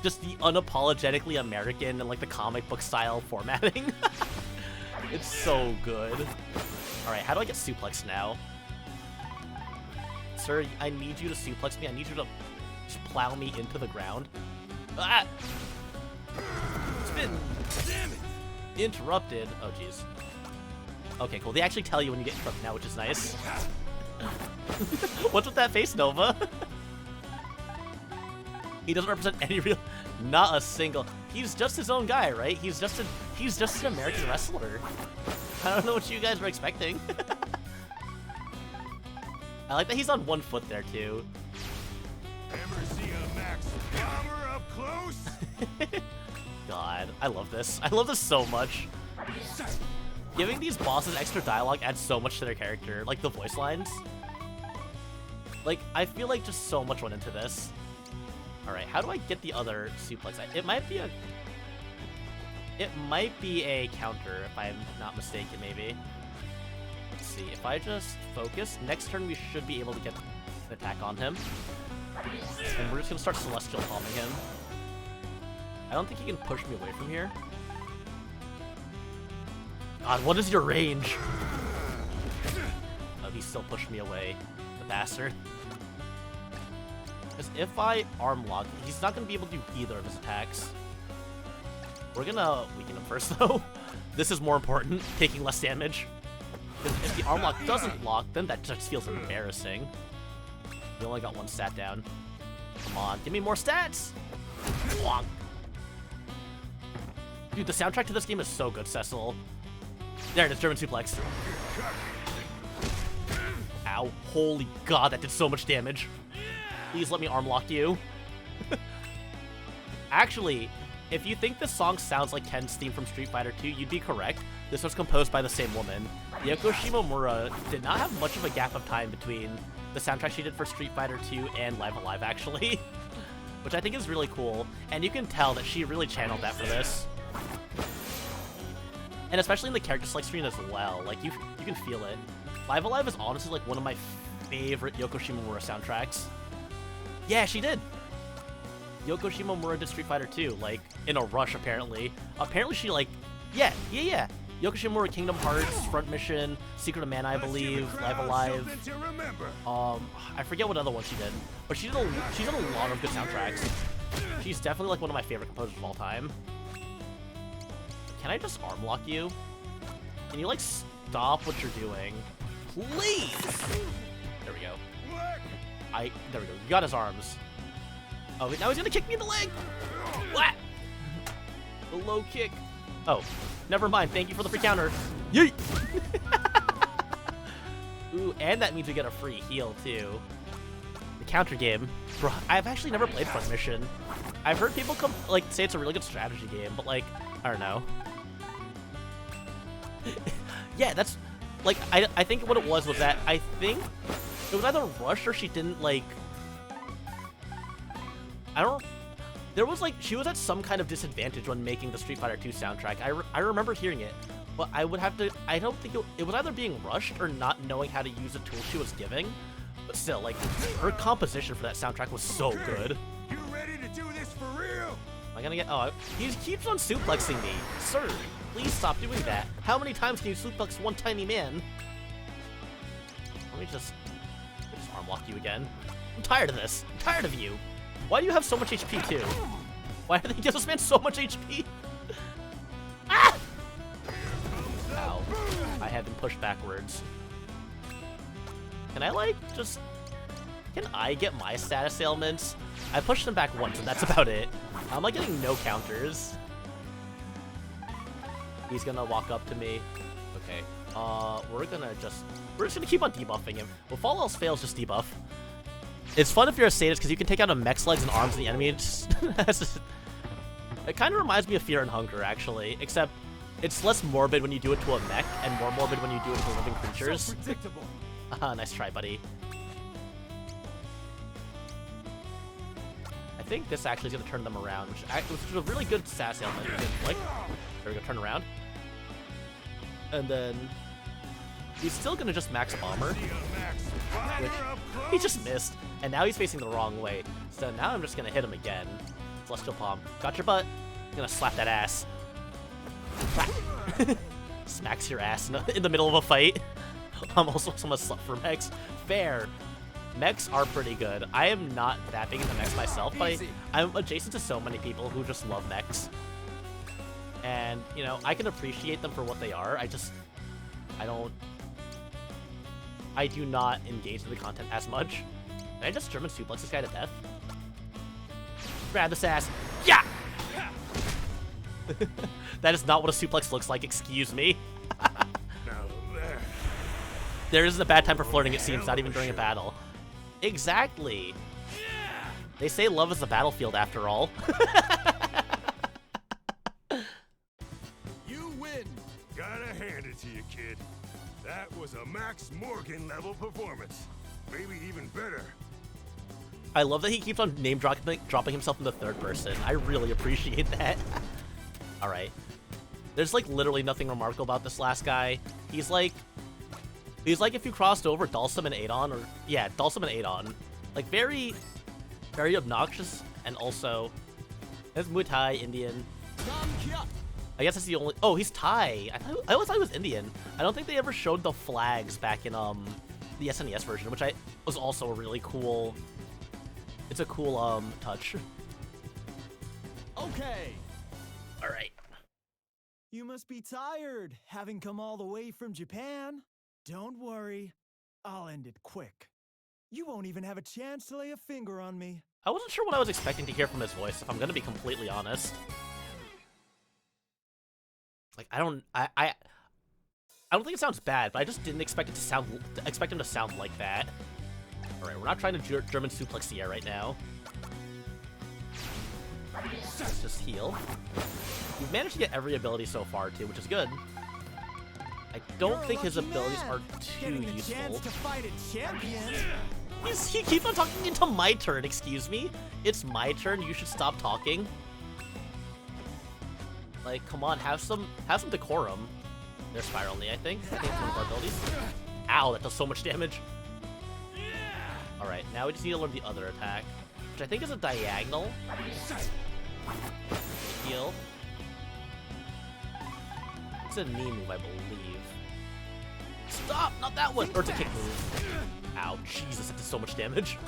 Just the unapologetically American and like the comic book style formatting. It's so good. Alright, how do I get suplex now? Sir, I need you to suplex me. I need you to just plow me into the ground. Ah! Spin! Damn it! Interrupted. Oh, jeez. Okay, cool. They actually tell you when you get interrupted now, which is nice. What's with that face, Nova? He doesn't represent any real... Not a single... He's just his own guy, right? He's just an American wrestler. I don't know what you guys were expecting. I like that he's on one foot there, too. Ever see a Max Bomber up close? God, I love this. I love this so much. Giving these bosses extra dialogue adds so much to their character. Like, the voice lines. Like, I feel like just so much went into this. Alright, how do I get the other suplex? It might be a counter, if I'm not mistaken, maybe. Let's see, if I just focus, next turn we should be able to get an attack on him. And we're just gonna start Celestial Palming him. I don't think he can push me away from here. God, what is your range? Oh, he still pushed me away, the bastard. Because if I arm lock, he's not going to be able to do either of his attacks. We're going to weaken him first, though. This is more important, taking less damage. Because if the arm lock doesn't lock, then that just feels embarrassing. You only got one stat down. Come on, give me more stats! Wonk. Dude, the soundtrack to this game is so good, Cecil. There it is, German suplex. Ow. Holy god, that did so much damage. Please let me arm lock you. Actually, if you think this song sounds like Ken's theme from Street Fighter 2, you'd be correct. This was composed by the same woman. Yoko Shimomura did not have much of a gap of time between the soundtrack she did for Street Fighter 2 and Live Alive, actually. Which I think is really cool, and you can tell that she really channeled that for this. And especially in the character select screen as well, like, you can feel it. Live Alive is honestly, like, one of my favorite Yoko Shimomura soundtracks. Yeah, she did! Yoko Shimomura did Street Fighter 2, like, in a rush, apparently. Apparently she, like, yeah. Yoko Shimomura, Kingdom Hearts, Front Mission, Secret of Mana, I believe, Live Alive. I forget what other one she did, but she's done a lot of good soundtracks. She's definitely, like, one of my favorite composers of all time. Can I just arm lock you? Can you, like, stop what you're doing? Please! There we go. There we go. You got his arms. Oh, now he's gonna kick me in the leg! What? The low kick. Oh, never mind. Thank you for the free counter. Yeet! Ooh, and that means we get a free heal, too. The counter game. Bro, I've actually never played Front Mission. I've heard people say it's a really good strategy game, but, like, I don't know. Yeah, that's, like, I think what it was that I think it was either rushed or she didn't, like, there was, like, she was at some kind of disadvantage when making the Street Fighter 2 soundtrack. I remember hearing it, but I don't think it was either being rushed or not knowing how to use the tool she was giving, but still, like, her composition for that soundtrack was so good. You ready to do this for real? Am I gonna get, oh, he keeps on suplexing me. Sir, please stop doing that. How many times can you suplex one tiny man? Let me just arm lock you again. I'm tired of this. I'm tired of you. Why do you have so much HP, too? Why do they give this man so much HP? Ah! Ow. I have been pushed backwards. Can I, like, just... Can I get my status ailments? I pushed them back once, and that's about it. I'm, like, getting no counters. He's gonna walk up to me. Okay. We're just gonna keep on debuffing him. Well, if all else fails, just debuff. It's fun if you're a sadist because you can take out a mech's legs and arms of the enemy. It kind of reminds me of Fear and Hunger, actually, except it's less morbid when you do it to a mech and more morbid when you do it to living creatures. So predictable. Nice try, buddy. I think this actually is going to turn them around, which is a really good sass element. Like, there we go, turn around. And then he's still going to just max bomber, which he just missed. And now he's facing the wrong way. So now I'm just going to hit him again. Celestial Palm. Got your butt. I'm going to slap that ass. Smacks your ass in the middle of a fight. I'm also going to slap for mechs. Fair. Mechs are pretty good. I am not that big into mechs myself, but I'm adjacent to so many people who just love mechs. And, you know, I can appreciate them for what they are. I do not engage in the content as much. Can I just German suplex this guy to death? Grab this ass. Yeah! That is not what a suplex looks like, excuse me. There isn't a bad time for flirting, it seems, not even during a battle. Exactly. They say love is the battlefield, after all. You win! Gotta hand it to you, kid. That was a Max Morgan level performance. Maybe even better. I love that he keeps on dropping himself in the third person. I really appreciate that. Alright. There's, like, literally nothing remarkable about this last guy. He's like if you crossed over Dalsum and Adon, or... Yeah, Dalsum and Adon. Like, very, very obnoxious, and also... That's Muay Thai, Indian. I guess that's the only... Oh, he's Thai. I always thought he was Indian. I don't think they ever showed the flags back in, the SNES version, which was also a really cool... It's a cool, touch. Okay. Alright. You must be tired, having come all the way from Japan. Don't worry, I'll end it quick. You won't even have a chance to lay a finger on me. I wasn't sure what I was expecting to hear from his voice, if I'm gonna be completely honest. Like, I don't think it sounds bad, but I just didn't expect him to sound like that. Alright, we're not trying to German suplex the air right now. Let's just heal. We've managed to get every ability so far, too, which is good. I don't think his abilities are too useful. Chance to fight a champion. He keeps on talking into my turn, excuse me? It's my turn, you should stop talking. Like, come on, have some decorum. There's Spiral Knee, I think. I think it's one of our abilities. Ow, that does so much damage. Alright, now we just need to learn the other attack, which I think is a diagonal. Heal. It's a knee move, I believe. Stop! Not that one! Or it's a kick move. Ow, Jesus, it does so much damage.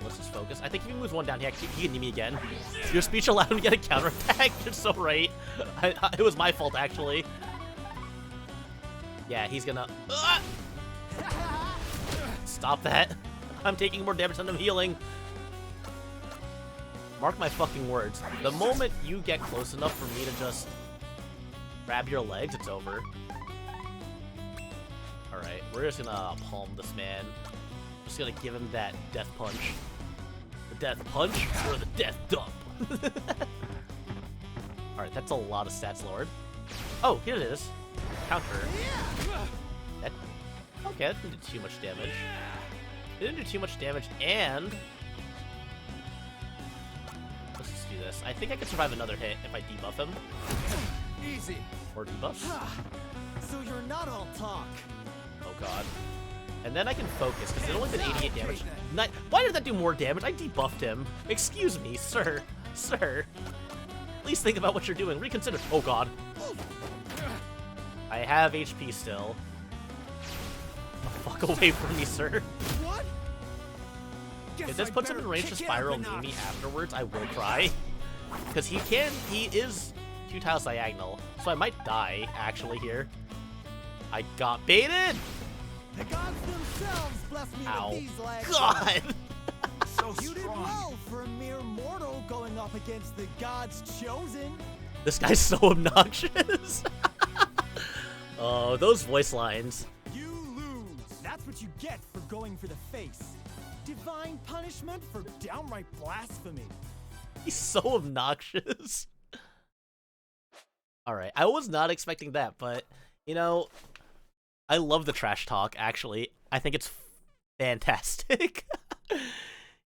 Let's just focus. I think if he moves one down, he can knee me again. Your speech allowed him to get a counterattack. You're so right. It was my fault, actually. Yeah, he's gonna... Stop that. I'm taking more damage than I'm healing. Mark my fucking words. The moment you get close enough for me to just grab your legs, it's over. Alright, we're just gonna palm this man. Just gonna give him that death punch. The death punch or the death dump. Alright, that's a lot of stats lowered. Oh, here it is. Counter. That, okay, that didn't do too much damage. It didn't do too much damage, and... Let's just do this. I think I can survive another hit if I debuff him. Easy. Or debuffs. So you're not all talk. Oh god. And then I can focus, because it only did 88 damage. Why did that do more damage? I debuffed him. Excuse me, sir. Sir. Please think about what you're doing. Reconsider. Oh god. I have HP still. Oh, fuck away from me, sir. What? If this puts him in range to Spiral Knee me afterwards, I will cry. Because he is 2 tiles diagonal. So I might die, actually, here. I got baited! The gods themselves bless me Ow. with these legs. God! So You did well for a mere mortal going up against the gods chosen. This guy's so obnoxious. Oh, those voice lines. You lose. That's what you get for going for the face. Divine punishment for downright blasphemy. He's so obnoxious. Alright, I was not expecting that, but, you know, I love the trash talk, actually. I think it's fantastic.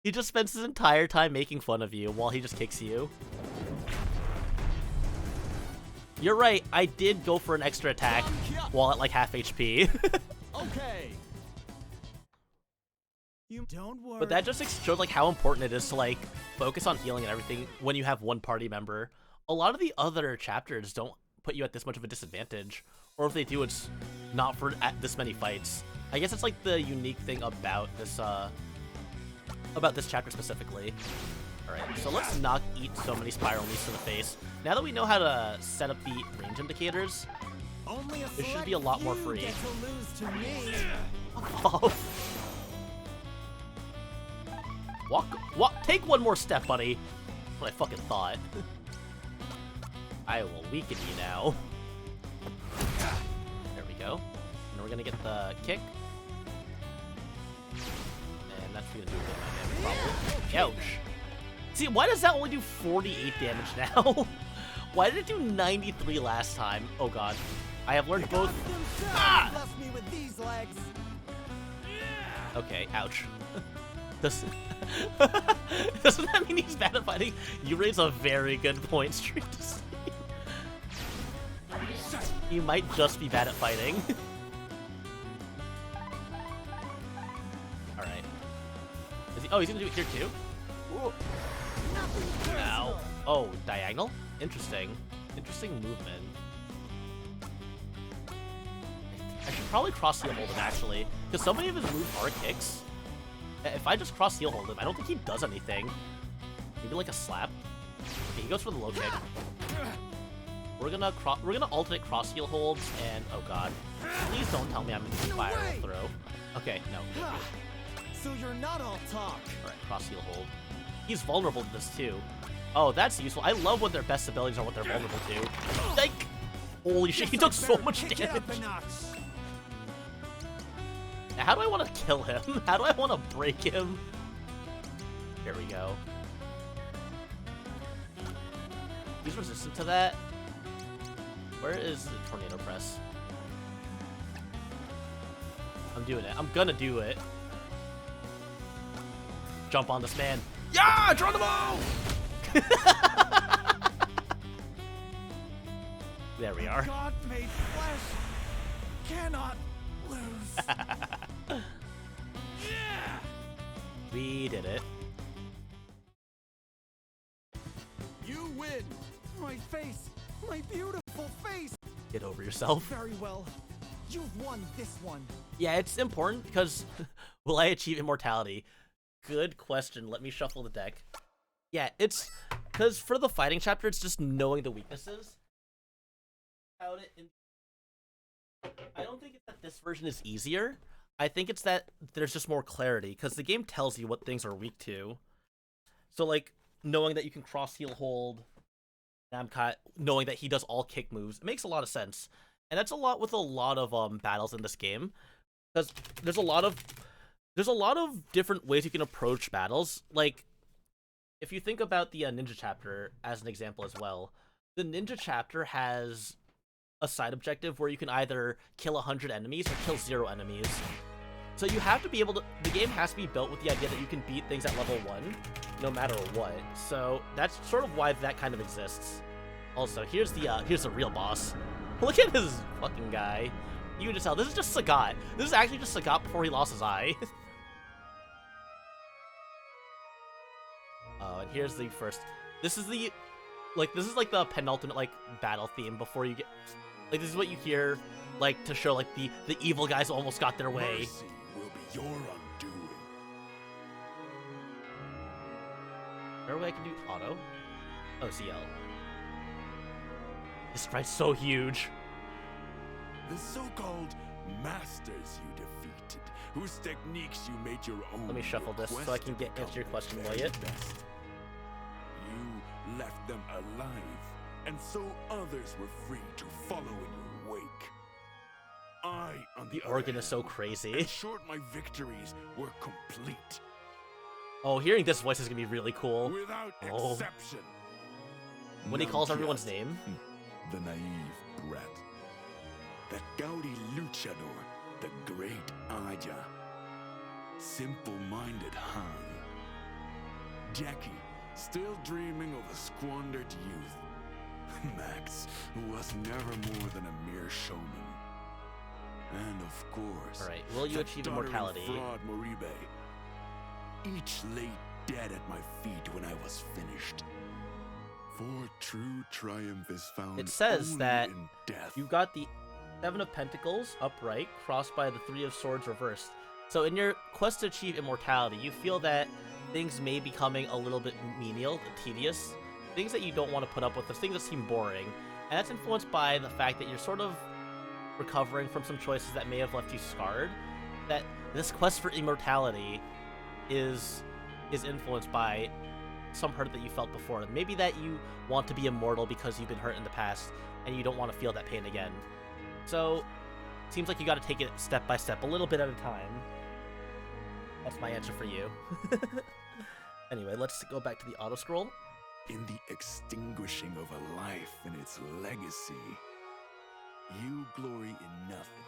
He just spends his entire time making fun of you while he just kicks you. You're right, I did go for an extra attack while at like half HP. Okay. You don't worry. But that just showed like how important it is to like focus on healing and everything when you have one party member. A lot of the other chapters don't put you at this much of a disadvantage, or if they do, it's not for this many fights. I guess it's like the unique thing about this chapter specifically. Alright, so let's not eat so many Spiral Knees to the face. Now that we know how to set up the range indicators, Only a it should be select a lot more few free. get to lose to me. Oh. Take one more step, buddy. That's what I fucking thought. I will weaken you now. There we go. And we're gonna get the kick. And that's gonna do a bit of my damage, probably. Ouch. See, why does that only do 48 damage now? Why did it do 93 last time? Oh god. I have learned both. Ah! Bless me with these legs. Okay, ouch. Doesn't that mean he's bad at fighting? You raise a very good point, Street to see. You might just be bad at fighting. Alright. Oh, he's gonna do it here too? Ooh. Ow. Oh, diagonal? Interesting. Interesting movement. I should probably cross heel hold him actually, because so many of his moves are kicks. If I just cross heel hold him, I don't think he does anything. Maybe like a slap. Okay, he goes for the low kick. We're gonna alternate cross heel holds, and oh god, please don't tell me I'm gonna fire throw. Okay, no. Good, Ah, good. so you're not all talk. Alright, cross heel hold. He's vulnerable to this too. Oh, that's useful. I love when their best abilities are what they're vulnerable to. Like, holy shit, he took so much Pick it damage. up a notch. How do I want to kill him? How do I want to break him? Here we go. He's resistant to that. Where is the tornado press? I'm doing it. I'm gonna do it. Jump on this man. Yeah! Draw the ball! There we are. God made flesh cannot lose. Yeah! We did it. You win. My face. My beautiful face. Get over yourself. Very well. You've won this one. Yeah, it's important because will I achieve immortality? Good question. Let me shuffle the deck. Yeah, it's because for the fighting chapter, it's just knowing the weaknesses. I don't think it's that this version is easier. I think it's that there's just more clarity because the game tells you what things are weak to. So like knowing that you can cross heel hold, Namcot, knowing that he does all kick moves, it makes a lot of sense. And that's a lot with a lot of battles in this game, because there's a lot of different ways you can approach battles. Like, if you think about the ninja chapter as an example as well, the ninja chapter has a side objective where you can either kill 100 enemies or kill 0 enemies. So you have to be able to. The game has to be built with the idea that you can beat things at level 1, no matter what. So that's sort of why that kind of exists. Also, here's the real boss. Look at this fucking guy. You can just tell, this is just Sagat. This is actually just Sagat before he lost his eye. Oh, and here's the first. This is the, this is like the penultimate, battle theme before you get, this is what you hear, to show, the evil guys almost got their way. Mercy will be your undoing. Is there a way I can do auto? Oh, CL. This sprite's so huge. The so-called masters you defeated, whose techniques you made your own. Let me shuffle this so I can answer your question, William. You left them alive, and so others were free to follow in your wake. I, on The other organ is so hand, crazy. ensured my victories were complete, Oh, hearing this voice is gonna be really cool. without Oh. exception. When he None calls everyone's just name. The naive brat. That gaudy luchador, the great Aya. Simple-minded Han. Jackie, still dreaming of a squandered youth. Max, who was never more than a mere showman. And of course, Alright, will you that achieve doddering immortality? fraud Moribe. Each lay dead at my feet when I was finished. For true triumph is found It says only that in death. You got the 7 of Pentacles upright, crossed by the 3 of Swords reversed. So in your quest to achieve immortality, you feel that things may be becoming a little bit menial, tedious, things that you don't want to put up with, things that seem boring, and that's influenced by the fact that you're sort of recovering from some choices that may have left you scarred. That this quest for immortality is influenced by some hurt that you felt before. Maybe that you want to be immortal because you've been hurt in the past and you don't want to feel that pain again. So, seems like you got to take it step by step, a little bit at a time. That's my answer for you. Anyway, let's go back to the auto scroll. In the extinguishing of a life and its legacy, you glory in nothing.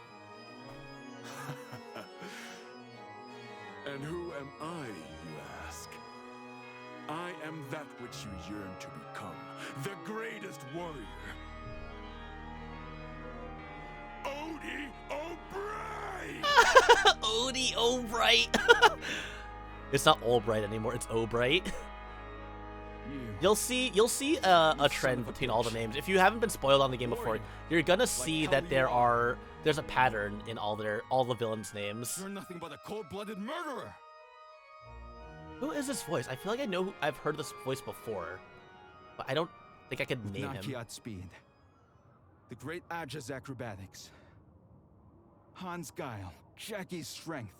And who am I, you ask? I am that which you yearn to become, the greatest warrior. Odie O'Brien! Odie Albright. It's not Albright anymore, it's O'Bright. You'll see a trend between all the names. If you haven't been spoiled on the game before, you're gonna see that there's a pattern in all the villains' names. You're nothing but a cold-blooded murderer. Who is this voice? I feel like I've heard this voice before, but I don't think I could name him. Nakiat speed. The great Aja's acrobatics. Hans Guile, Jackie's strength,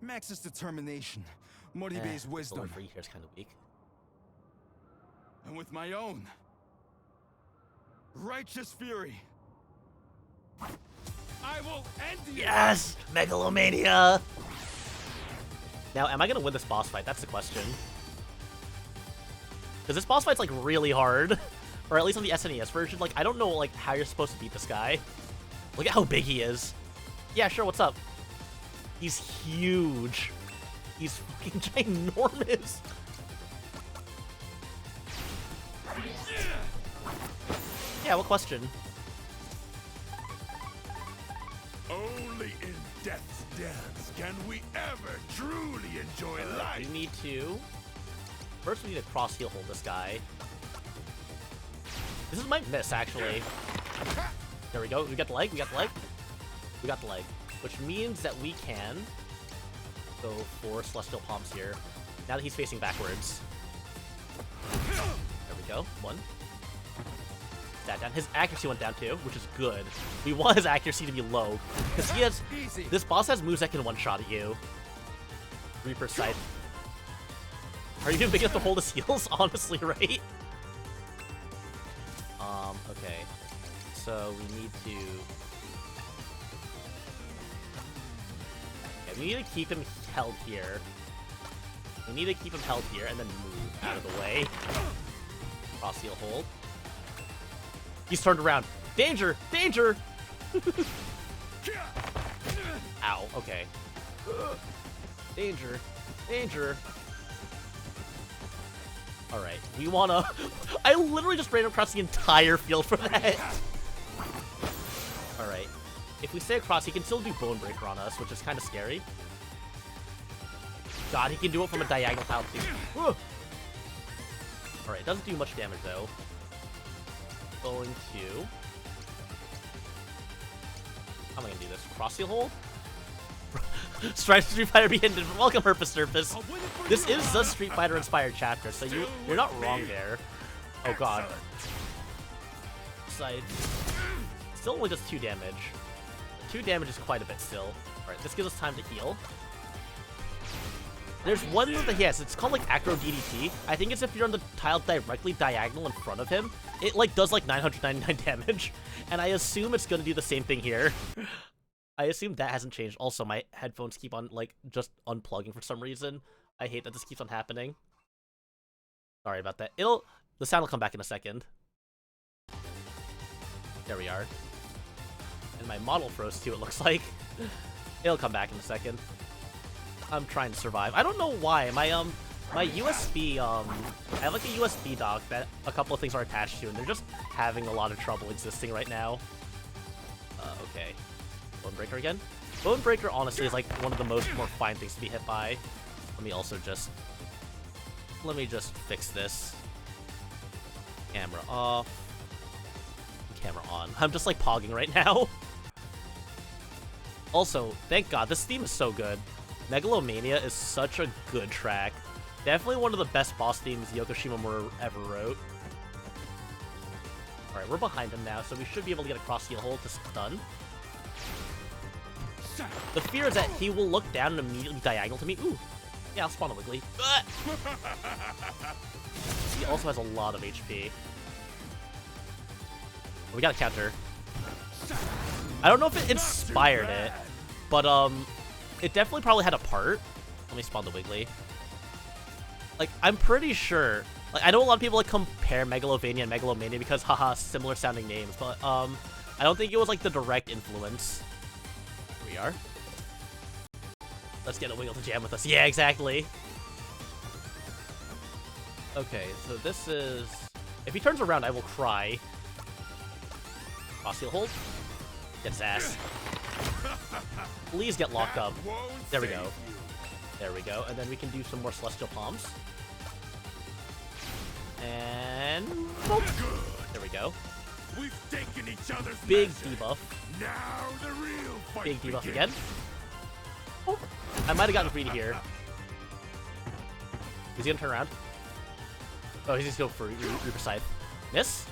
Max's determination, Moribe's The wisdom, one for you here is kind of weak. and with my own righteous fury, I will end you! Yes! Megalomania! Now, am I gonna win this boss fight? That's the question. Because this boss fight's, like, really hard. Or at least on the SNES version. Like, I don't know, like, how you're supposed to beat this guy. Look at how big he is. Yeah, sure, what's up? He's huge. He's fucking ginormous. Yeah, what question? Only in death's dance can we ever truly enjoy We life. need to... First, we need to cross-heel hold this guy. This is my miss, actually. There we go. We got the leg. We got the leg. We got the leg. Which means that we can go for Celestial Palms here. Now that he's facing backwards. There we go. One. That down. His accuracy went down too, which is good. We want his accuracy to be low. Because he has... This boss has moves that can one-shot at you. Reaper Scythe. Are you even big enough to hold his heals? Honestly, right? Okay. So we need to... Okay, we need to keep him held here. We need to keep him held here and then move out of the way. Cross heel hold. He's turned around. Danger! Danger! Ow, okay. Danger. Danger. Alright, we wanna... I literally just ran across the entire field for that! Alright. If we stay across, he can still do Bone Breaker on us, which is kind of scary. God, he can do it from a diagonal path too. Alright, doesn't do much damage though. Going to... How am I gonna do this? Cross heel hold? Strike Street Fighter be ended. Welcome, Purpose Surface. This is the Street Fighter inspired chapter, so you're not wrong there. Oh god. Side. Still only does 2 damage. 2 damage is quite a bit still. Alright, this gives us time to heal. There's one move that he has. It's called like Acro DDT. I think it's if you're on the tile directly diagonal in front of him. It like does like 999 damage. And I assume it's gonna do the same thing here. I assume that hasn't changed. Also, my headphones keep on, like, just unplugging for some reason. I hate that this keeps on happening. Sorry about that. The sound will come back in a second. There we are. And my model froze too, it looks like. It'll come back in a second. I'm trying to survive. I don't know why. My USB, I have like a USB dock that a couple of things are attached to, and they're just having a lot of trouble existing right now. Okay. Bone Breaker again? Bone Breaker, honestly, is like one of the more fine things to be hit by. Let me just fix this. Camera off. Camera on. I'm just like pogging right now. Also, thank God, this theme is so good. Megalomania is such a good track. Definitely one of the best boss themes Yoko Shimomura ever wrote. Alright, we're behind him now, so we should be able to get a cross heel hold to stun. The fear is that he will look down and immediately diagonal to me. Ooh. Yeah, I'll spawn a Wiggly. He also has a lot of HP. We got a counter. I don't know if it inspired it, but it definitely probably had a part. Let me spawn the Wiggly. Like, I'm pretty sure. Like, I know a lot of people like compare Megalovania and Megalomania because haha, similar sounding names, but I don't think it was like the direct influence. Here we are. Let's get a Wiggle to jam with us. Yeah, exactly. Okay, so this is... If he turns around, I will cry. Cross heel hold. Get his ass. Please get locked up. There we go. There we go. And then we can do some more Celestial Palms. And... Boop. There we go. We've taken each other's Big measure. debuff. Now the real fight Big debuff begins. again. Oh, I might have gotten greedy here. Is he gonna turn around? Oh, he's just going for Reaper Scythe. Miss?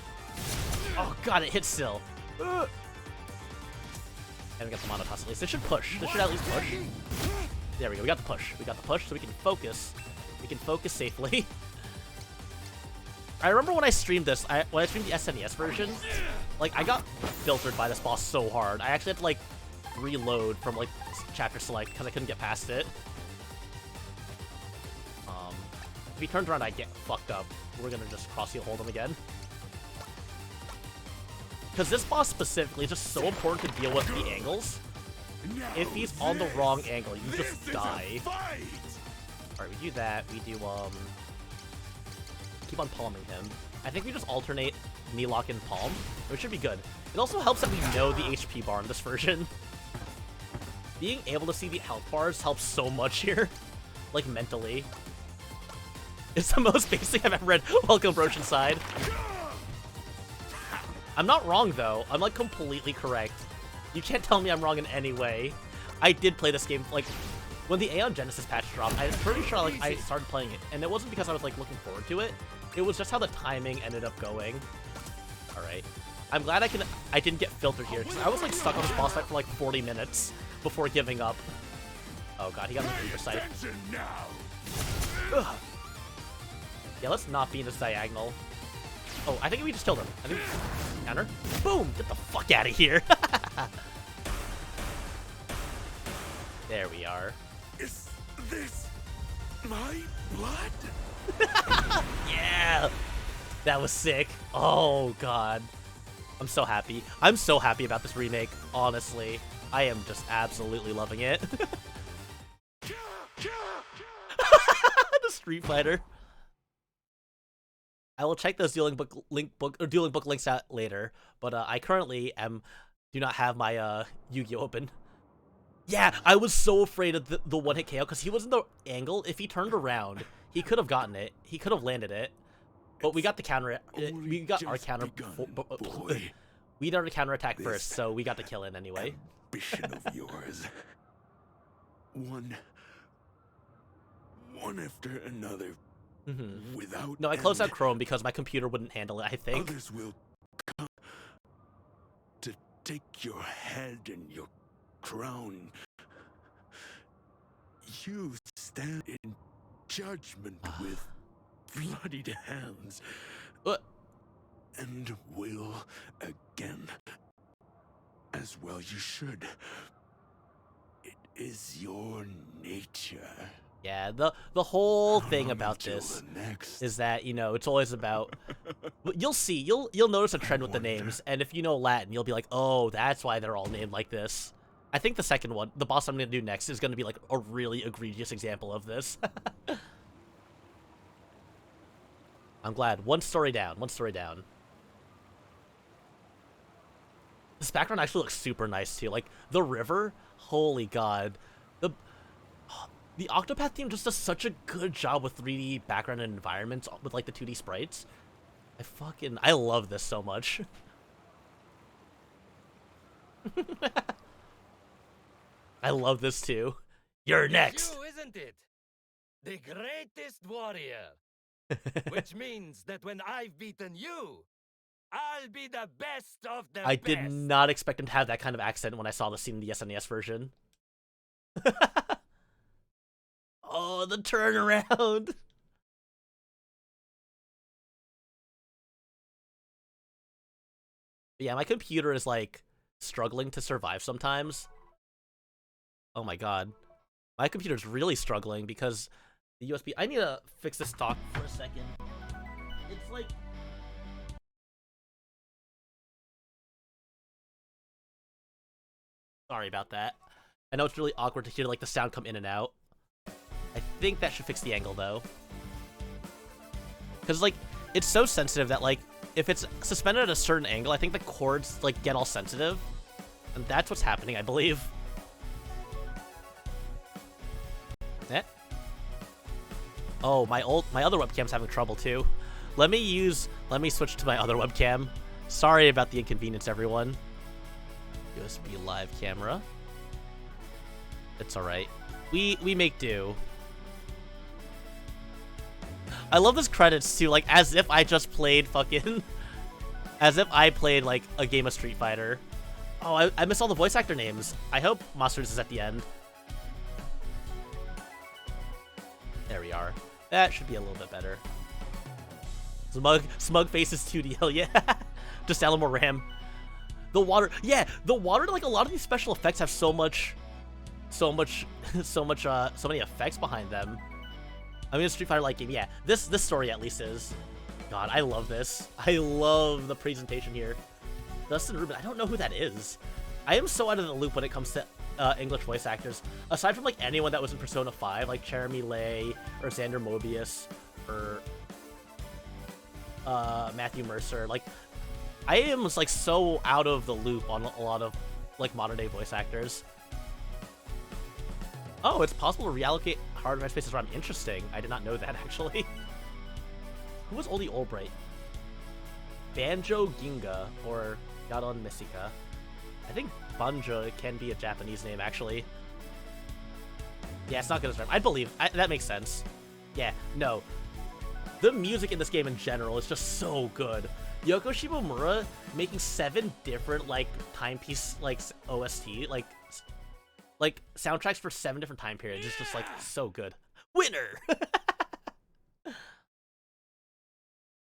Oh god, it hit still. And we got the monotoss at least. It should push. This should at least push. There we go. We got the push. We got the push, so we can focus. We can focus safely. I remember when I streamed this, when I streamed the SNES version, like, I got filtered by this boss so hard. I actually had to, like, reload from, like, chapter select because I couldn't get past it. If he turns around, I get fucked up. We're gonna just cross-heel hold him again. Because this boss specifically is just so important to deal with the angles. If he's on the wrong angle, you just die. Alright, we do that. We do, keep on palming him. I think we just alternate knee lock and palm, which should be good. It also helps that we know the HP bar in this version. Being able to see the health bars helps so much here. Like, mentally. It's the most basic I've ever read. Welcome, Oceanside. I'm not wrong, though. I'm, like, completely correct. You can't tell me I'm wrong in any way. I did play this game, like, when the Aeon Genesis patch dropped, I'm pretty sure, like, I started playing it. And it wasn't because I was, like, looking forward to it. It was just how the timing ended up going. Alright. I'm glad I didn't get filtered here, because I was, like, stuck on this boss fight for, like, 40 minutes before giving up. Oh god, he got the Reaper sight. Ugh. Yeah, let's not be in this diagonal. Oh, I think we just killed him. I think counter. Boom! Get the fuck out of here. There we are. Is this my blood? Yeah! That was sick. Oh god. I'm so happy. I'm so happy about this remake, honestly. I am just absolutely loving it. The Street Fighter. I will check those dueling book links out later, but I currently do not have my Yu-Gi-Oh open. Yeah, I was so afraid of the one-hit KO because he was in the angle. If he turned around, he could have gotten it. He could have landed it. But we got the counter. We got our counter. We did our counter attack first, so we got the kill in anyway. Ambition of yours. One after another. Without No, I closed out end. Chrome because my computer wouldn't handle it, I think. Others will come to take your head and your crown. You stand in judgment with bloodied hands. What? And will again. As well you should. It is your nature. Yeah, the whole thing about Until this the next. is that, you know, it's always about... You'll see, you'll notice a trend with the names, and if you know Latin, you'll be like, oh, that's why they're all named like this. I think the second one, the boss I'm going to do next, is going to be like a really egregious example of this. I'm glad. One story down, one story down. This background actually looks super nice, too. Like, the river, holy god. The Octopath team just does such a good job with 3D background and environments with, like, the 2D sprites. I love this so much. I love this, too. You're next! You, isn't it? The greatest warrior. Which means that when I've beaten you, I'll be the best of the best. I did not expect him to have that kind of accent when I saw the scene in the SNES version. Oh, the turnaround! Yeah, my computer is, like, struggling to survive sometimes. Oh my god. My computer's really struggling because the USB... I need to fix this dock for a second. It's like... Sorry about that. I know it's really awkward to hear, like, the sound come in and out. I think that should fix the angle, though. Because, like, it's so sensitive that, like, if it's suspended at a certain angle, I think the cords, like, get all sensitive. And that's what's happening, I believe. Eh? Oh, my other webcam's having trouble, too. Let me switch to my other webcam. Sorry about the inconvenience, everyone. USB live camera. It's alright. We make do. I love this credits too, like, as if I just played fucking... as if I played, like, a game of Street Fighter. Oh, I missed all the voice actor names. I hope Monsters is at the end. There we are. That should be a little bit better. Smug faces 2D, hell yeah. Just add a little more RAM. The water, yeah, the water, like a lot of these special effects have so many effects behind them. I mean, a Street Fighter like game, yeah. This story at least is. God, I love this. I love the presentation here. Dustin Rubin, I don't know who that is. I am so out of the loop when it comes to English voice actors. Aside from like anyone that was in Persona 5, like Jeremy Lay or Xander Mobius or Matthew Mercer, like I am just, like so out of the loop on a lot of like modern day voice actors. Oh, it's possible to reallocate hard drive spaces around. Interesting. I did not know that actually. Who was Oldie Albright? Banjo Ginga or Garon Mesika. I think Banjo can be a Japanese name actually. Yeah, it's not good as I believe. That makes sense. Yeah, no. The music in this game in general is just so good. Yoko Shimomura making 7 different like timepiece like OST like soundtracks for 7 different time periods is just like so good. Winner.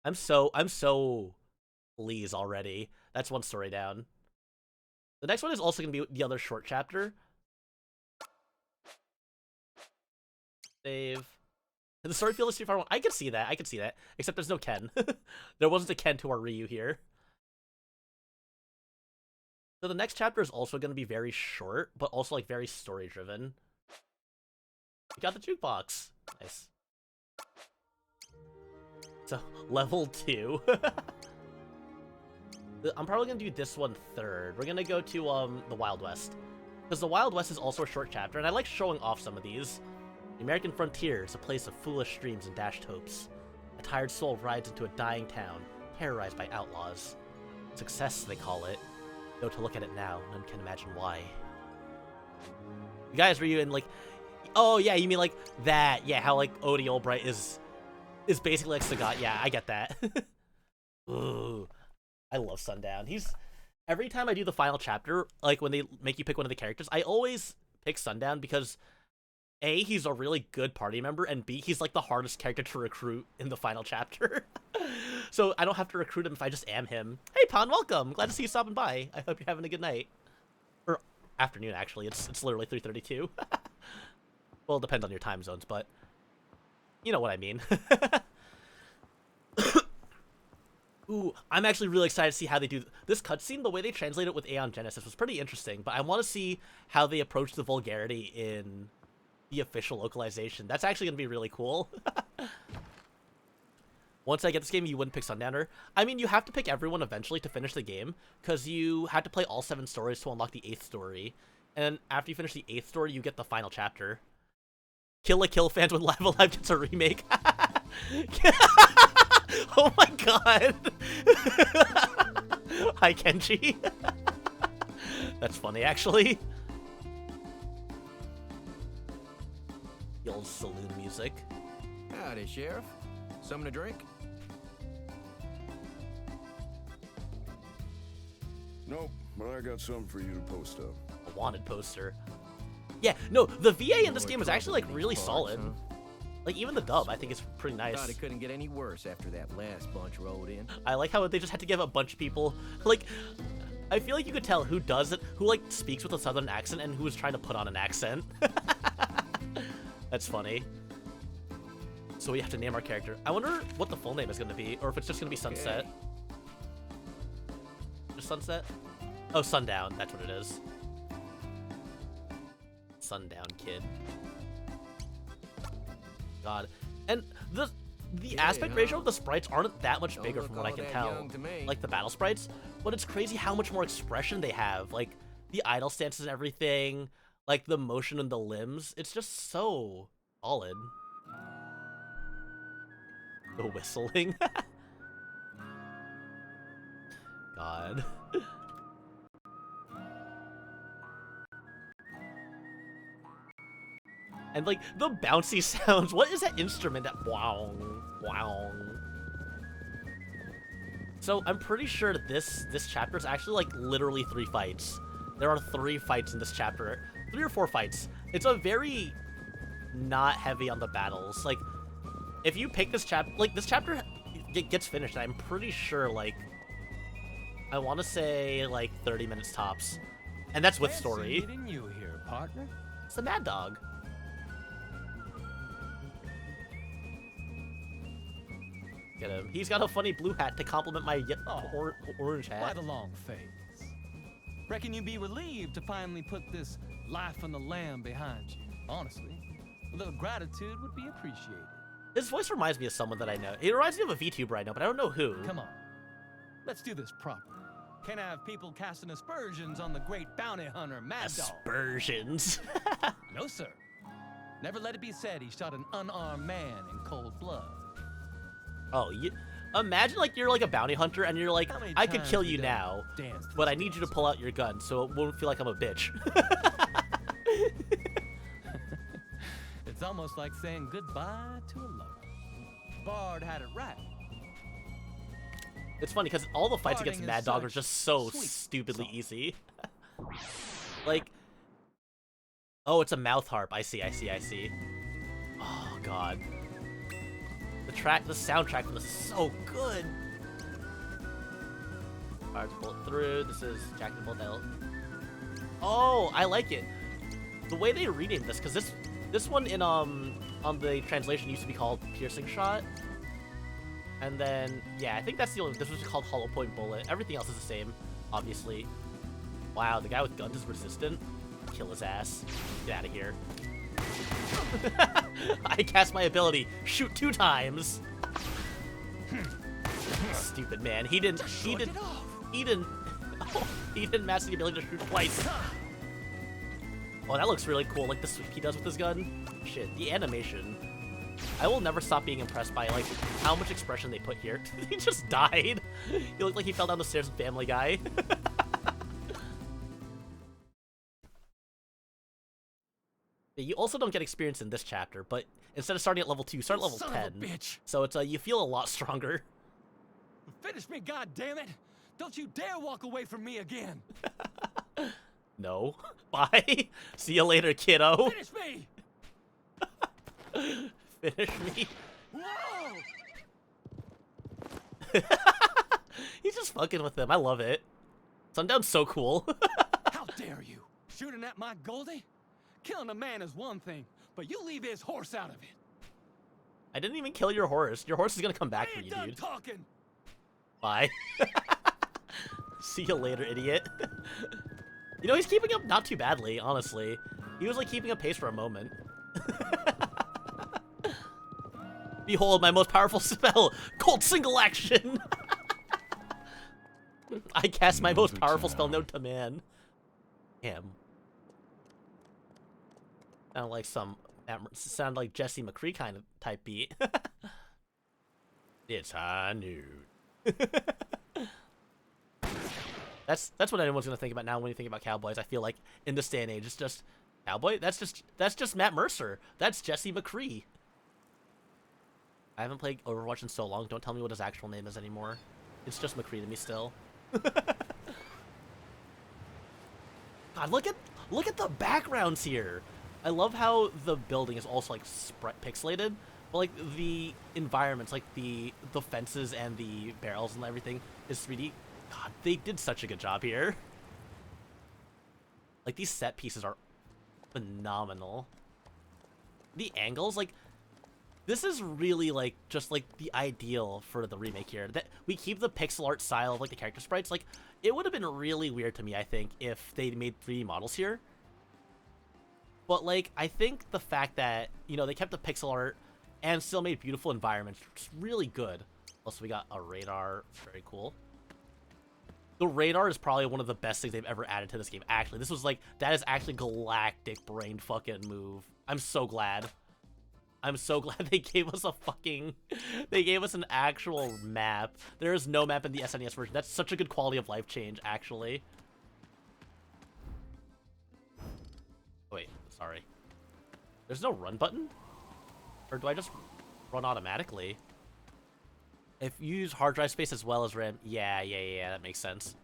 I'm so pleased already. That's one story down. The next one is also gonna be the other short chapter. Save. The story feels Street Fighter 1. I can see that. Except there's no Ken. There wasn't a Ken to our Ryu here. So the next chapter is also going to be very short, but also like very story driven. We got the jukebox. Nice. So level 2. I'm probably going to do this one third. We're going to go to the Wild West. Because the Wild West is also a short chapter, and I like showing off some of these. The American frontier is a place of foolish dreams and dashed hopes. A tired soul rides into a dying town, terrorized by outlaws. Success, they call it. Though to look at it now, none can imagine why. You guys, were you in like... Oh, yeah, you mean like that. Yeah, how like Odie Albright is basically like Sagat. Yeah, I get that. Ooh, I love Sundown. Every time I do the final chapter, like when they make you pick one of the characters, I always pick Sundown because A, he's a really good party member, and B, he's like the hardest character to recruit in the final chapter. So I don't have to recruit him if I just am him. Hey, Pon, welcome. Glad to see you stopping by. I hope you're having a good night. Or afternoon, actually. It's literally 3:32. Well, it depends on your time zones, but you know what I mean. Ooh, I'm actually really excited to see how they do this cutscene. The way they translate it with Aeon Genesis was pretty interesting, but I want to see how they approach the vulgarity in the official localization. That's actually going to be really cool. Once I get this game, you wouldn't pick Sundowner. I mean, you have to pick everyone eventually to finish the game, because you have to play all 7 stories to unlock the 8th story. And after you finish the 8th story, you get the final chapter. Kill la Kill fans when Live Alive gets a remake. Oh my god. Hi, Kenji. That's funny, actually. The old saloon music. Howdy, Sheriff. Something to drink? Nope, but I got something for you to post up. A wanted poster. Yeah, no, the VA in this game is actually like really solid. Like even the dub, I think is pretty nice. Thought it couldn't get any worse after that last bunch rolled in. I like how they just had to give a bunch of people like. I feel like you could tell who does it, who like speaks with a southern accent, and who is trying to put on an accent. That's funny. So we have to name our character. I wonder what the full name is going to be, or if it's just going to be Sunset. Okay. Just Sunset? Oh, Sundown. That's what it is. Sundown Kid. God. And the aspect ratio of the sprites aren't that much bigger from what I can tell. Like the battle sprites. But it's crazy how much more expression they have. Like the idle stances and everything. Like the motion and the limbs. It's just so solid. The whistling. God. And like the bouncy sounds. What is that instrument? That wow, wow. So I'm pretty sure this chapter is actually like literally 3 fights. There are 3 fights in this chapter. 3 or 4 fights. It's a very not heavy on the battles. Like, if you pick this chapter, like, this chapter gets finished, I'm pretty sure, like, I want to say, like, 30 minutes tops. And that's with story. Fancy meeting you here, partner. It's the Mad Dog. Get him. He's got a funny blue hat to complement my orange hat. Quite a long face. Reckon you'd be relieved to finally put this life on the lam behind you. Honestly, a little gratitude would be appreciated. His voice reminds me of someone that I know. He reminds me of a VTuber I know, but I don't know who. Come on, let's do this properly. Can't have people casting aspersions on the great bounty hunter Mad Dog. Aspersions. No, sir. Never let it be said he shot an unarmed man in cold blood. Oh, imagine like you're like a bounty hunter and you're like, I could kill you now, but I need you to pull out your gun so it won't feel like I'm a bitch. It's almost like saying goodbye to a lover. Bard had it right. It's funny because all the fights Barding against is Mad Dog are such just so sweet stupidly song. easy. Like, oh, it's a mouth harp. I see. Oh god, the soundtrack for this is so good. Hard to pull it through. This is Jack and Bull Belt. Oh, I like it. The way they renamed this, because this one in on the translation used to be called Piercing Shot. And then, yeah, I think that's the only, this was called Hollow Point Bullet. Everything else is the same, obviously. Wow, the guy with guns is resistant. Kill his ass. Get out of here. I cast my ability. Shoot 2 times. Stupid man. He didn't master the ability to shoot twice. Oh, that looks really cool, like the sweep he does with his gun. Shit, the animation. I will never stop being impressed by, like, how much expression they put here. He just died. He looked like he fell down the stairs with Family Guy. You also don't get experience in this chapter, but instead of starting at level 2, you start at level 10. Bitch. So it's you feel a lot stronger. Finish me, goddammit! Don't you dare walk away from me again! No. Bye. See you later, kiddo. Finish me! Finish me. Whoa! He's just fucking with them. I love it. Sundown's so cool. How dare you! Shooting at my Goldie? Killing a man is one thing, but you leave his horse out of it. I didn't even kill your horse. Your horse is gonna come back I for ain't you, done dude. talking. Bye. See you later, idiot. You know, he's keeping up not too badly, honestly. He was like keeping up pace for a moment. Behold my most powerful spell, Cold Single Action. I cast my most powerful spell known to man. Damn. Sound like Jesse McCree kind of type beat. It's high noon. That's what anyone's gonna think about now when you think about cowboys. I feel like in this day and age, it's just cowboy. That's just Matt Mercer. That's Jesse McCree. I haven't played Overwatch in so long. Don't tell me what his actual name is anymore. It's just McCree to me still. God, look at the backgrounds here. I love how the building is also like pixelated, but like the environments, like the fences and the barrels and everything is 3D. God, they did such a good job here. Like these set pieces are phenomenal. The angles, like this is really like just like the ideal for the remake here. That we keep the pixel art style of like the character sprites. Like it would have been really weird to me, I think, if they made 3D models here. But, like, I think the fact that, you know, they kept the pixel art and still made beautiful environments is really good. Also, we got a radar. Very cool. The radar is probably one of the best things they've ever added to this game. Actually, this was, like, that is actually galactic brain fucking move. I'm so glad. I'm so glad they gave us a fucking... They gave us an actual map. There is no map in the SNES version. That's such a good quality of life change, actually. Wait. Sorry. There's no run button? Or do I just run automatically? If you use hard drive space as well as RAM, yeah, that makes sense.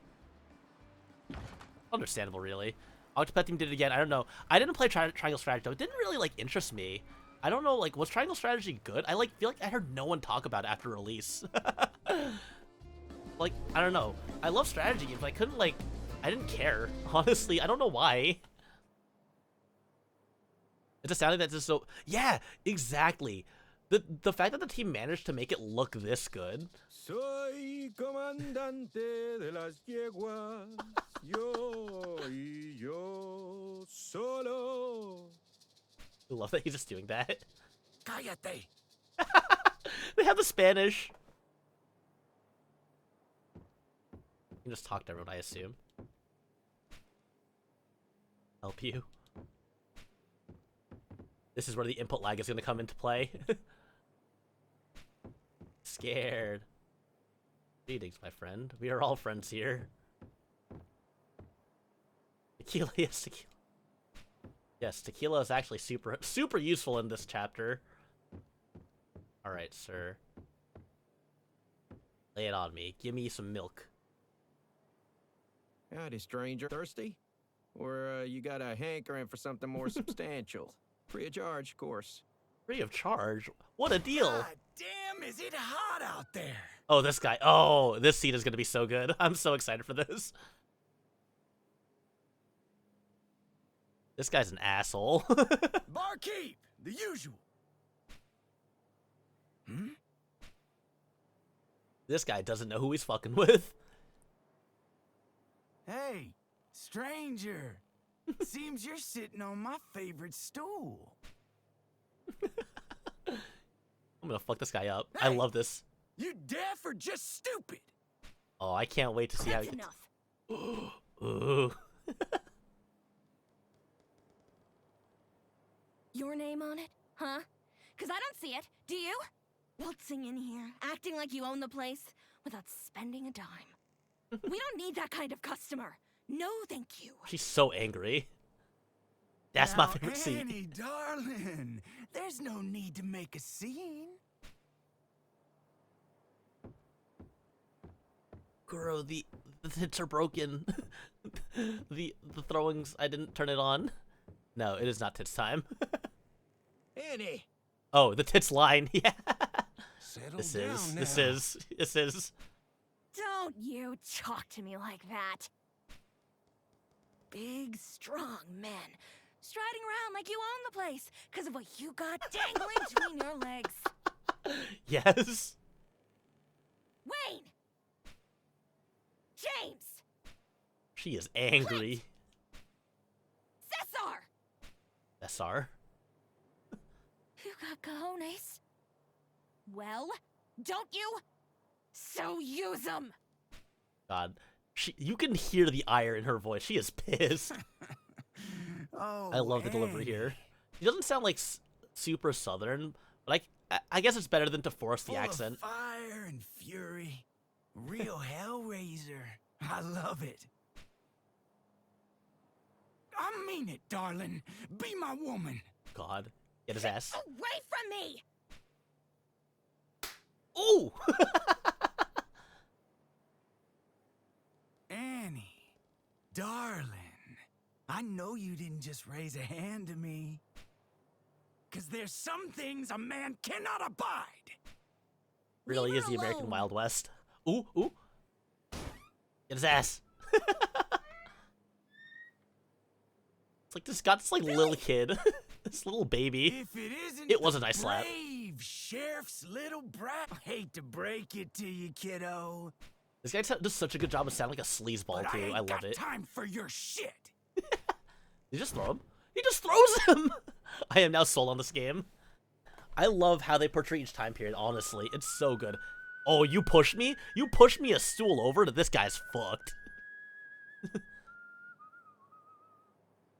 Understandable, really. Octopath Team did it again. I don't know. I didn't play Triangle Strategy though. It didn't really like interest me. I don't know. Like, was Triangle Strategy good? I feel like I heard no one talk about it after release. Like, I don't know. I love strategy games, but I couldn't like. I didn't care. Honestly, I don't know why. It's a sounding that's just so. Yeah, exactly. The fact that the team managed to make it look this good. Soy comandante de las yeguas, yo y yo solo. I love that he's just doing that. Cállate. They have the Spanish. You can just talk to everyone, I assume. Help you. This is where the input lag is going to come into play. Scared. Greetings, my friend. We are all friends here. Tequila, yes, tequila. Yes, tequila is actually super useful in this chapter. Alright, sir. Lay it on me. Give me some milk. Howdy, stranger. Thirsty? Or you got a hankering for something more substantial? Free of charge, of course. Free of charge? What a deal! God damn, is it hot out there? Oh, this guy. Oh, this scene is going to be so good. I'm so excited for this. This guy's an asshole. Barkeep, the usual. Hmm? This guy doesn't know who he's fucking with. Hey, stranger. Seems you're sitting on my favorite stool. I'm gonna fuck this guy up. Hey, I love this. You deaf or just stupid? Oh, I can't wait to see how he That's gets... enough. Ooh. Your name on it? Huh? Cause I don't see it. Do you? Waltzing in here, acting like you own the place, without spending a dime. We don't need that kind of customer. No, thank you. She's so angry. That's my favorite scene. Annie, darling, there's no need to make a scene. Girl, the tits are broken. the throwings, I didn't turn it on. No, it is not tits time. Annie! Oh, the tits line, yeah. Settle This down is. Don't you talk to me like that. Big, strong men, striding around like you own the place because of what you got dangling between your legs. Yes. Wayne! James! She is angry. Cesar! SR. You got cojones? Well, don't you? So use them! God. You can hear the ire in her voice. She is pissed. Oh, I love the delivery Annie. here. She doesn't sound like super southern, but I guess it's better than to force the Full of accent. fire and fury. Real Hellraiser. I love it. I mean it, darling. Be my woman. God. Get his ass. Away from me! Ooh! Annie, darling, I know you didn't just raise a hand to me. 'Cause there's some things a man cannot abide. Really Leave is her the American alone. Wild West. Ooh, ooh. Get his ass. It's like this got this like little kid. This little baby. If it isn't It was the a nice slap. brave sheriff's little brat. I hate to break it to you, kiddo. This guy does such a good job of sounding like a sleazeball But too. I I ain't love got it. time for your shit. You just throw him? He just throws him! I am now sold on this game. I love how they portray each time period, honestly. It's so good. Oh, you pushed me? You pushed me a stool over to this guy's fucked.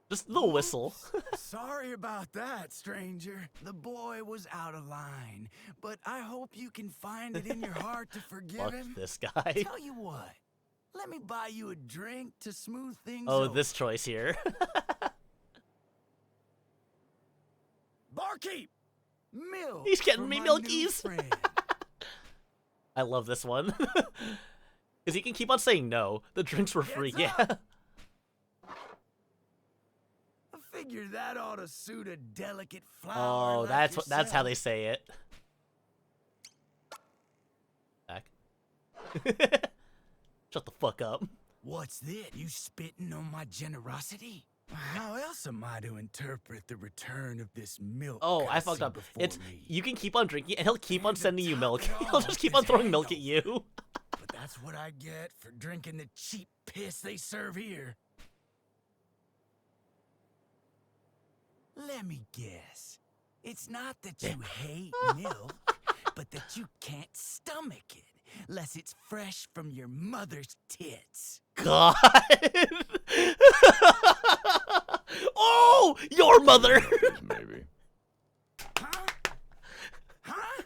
Just the whistle. Sorry about that, stranger. The boy was out of line, but I hope you can find it in your heart to forgive Fuck him. this guy. Tell you what, let me buy you a drink to smooth things Oh, over. this choice here. Barkeep, milk. He's getting for me my new milkies. friend. I love this one. Because he can keep on saying no. The drinks were free, yeah. I figure that ought to suit a delicate flower. Oh, like that's how yourself. they say it. Back. Shut the fuck up. What's this? You spitting on my generosity? How else am I to interpret the return of this milk? Oh, I fucked cussing up. before It's me? you can keep on drinking, and he'll keep on And to sending you top milk. it He'll off, just keep his on throwing milk at handle. you. But that's what I get for drinking the cheap piss they serve here. Let me guess. It's not that you hate milk, but that you can't stomach it, unless it's fresh from your mother's tits. God. Oh, your mother. Maybe. Huh? Huh?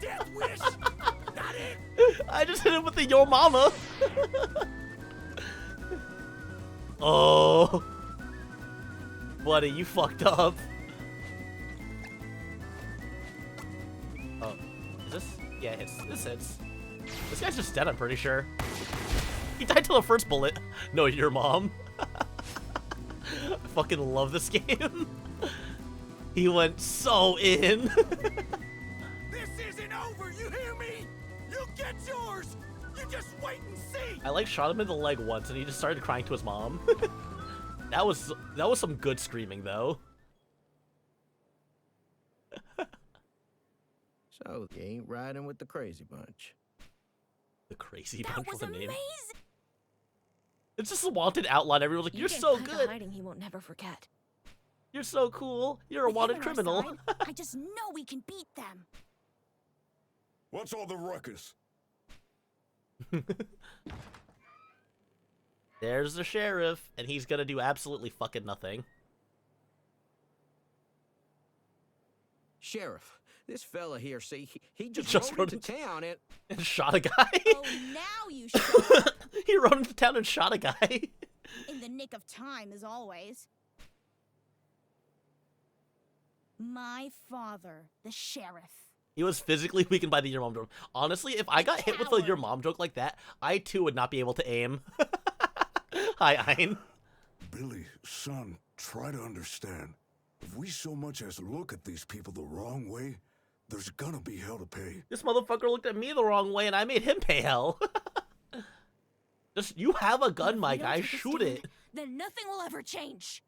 Death wish? Not it. I just hit him with the your mama. Oh. Buddy, you fucked up. Oh. Is this? Yeah, this hits. This guy's just dead, I'm pretty sure. He died to the first bullet. No, your mom. I fucking love this game. He went so in. This isn't over, you hear me? You get yours! You just wait and see! I like shot him in the leg once and he just started crying to his mom. That was some good screaming though. So, you ain't riding with the crazy bunch. The crazy That bunch was with a name. amazing. It's just a wanted outline. Everyone's like, You "You're gave so Panda good. Hiding he won't never forget. You're so cool. You're a With wanted him on our criminal." side, I just know we can beat them. What's all the ruckus? There's the sheriff, and he's gonna do absolutely fucking nothing. Sheriff, this fella here, see, he Just just rode rode into town and... And shot a guy. Oh, now you show up. He rode into town and shot a guy. In the nick of time, as always. My father, the sheriff. He was physically weakened by the your mom joke. Honestly, if I got hit with a your Coward. mom joke like that, I too would not be able to aim. Hi, Ein. Billy, son, try to understand. If we so much as look at these people the wrong way, there's gonna be hell to pay. This motherfucker looked at me the wrong way and I made him pay hell. Just, you have a gun, If my we don't guy, take a shoot stand, it. Then nothing will ever change.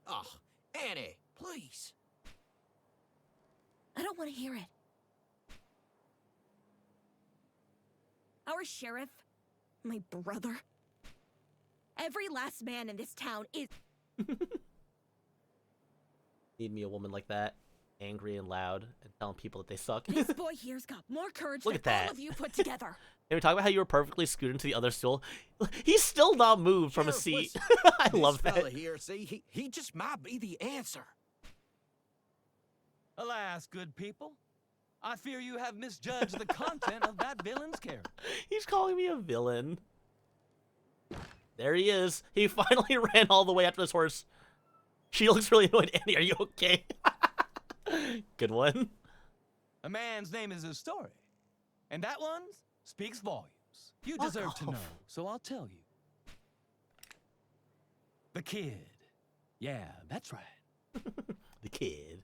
Oh, Annie, please. I don't want to hear it. Our sheriff, my brother, every last man in this town is... Need me a woman like that, angry and loud, and telling people that they suck. This boy here's got more courage Look than at that. all of you put together. Can we talk about how you were perfectly scooted into the other stool? He's still not moved from a Sheriff, seat. listen, I love this fella that. here, see, he just might be the answer. Alas, good people, I fear you have misjudged the content of that villain's character. He's calling me a villain. There he is. He finally ran all the way after this horse. She looks really annoyed. Annie, are you okay? Good one. A man's name is his story, and that one speaks volumes. You deserve to know, so I'll tell you. The kid. Yeah, that's right. The kid.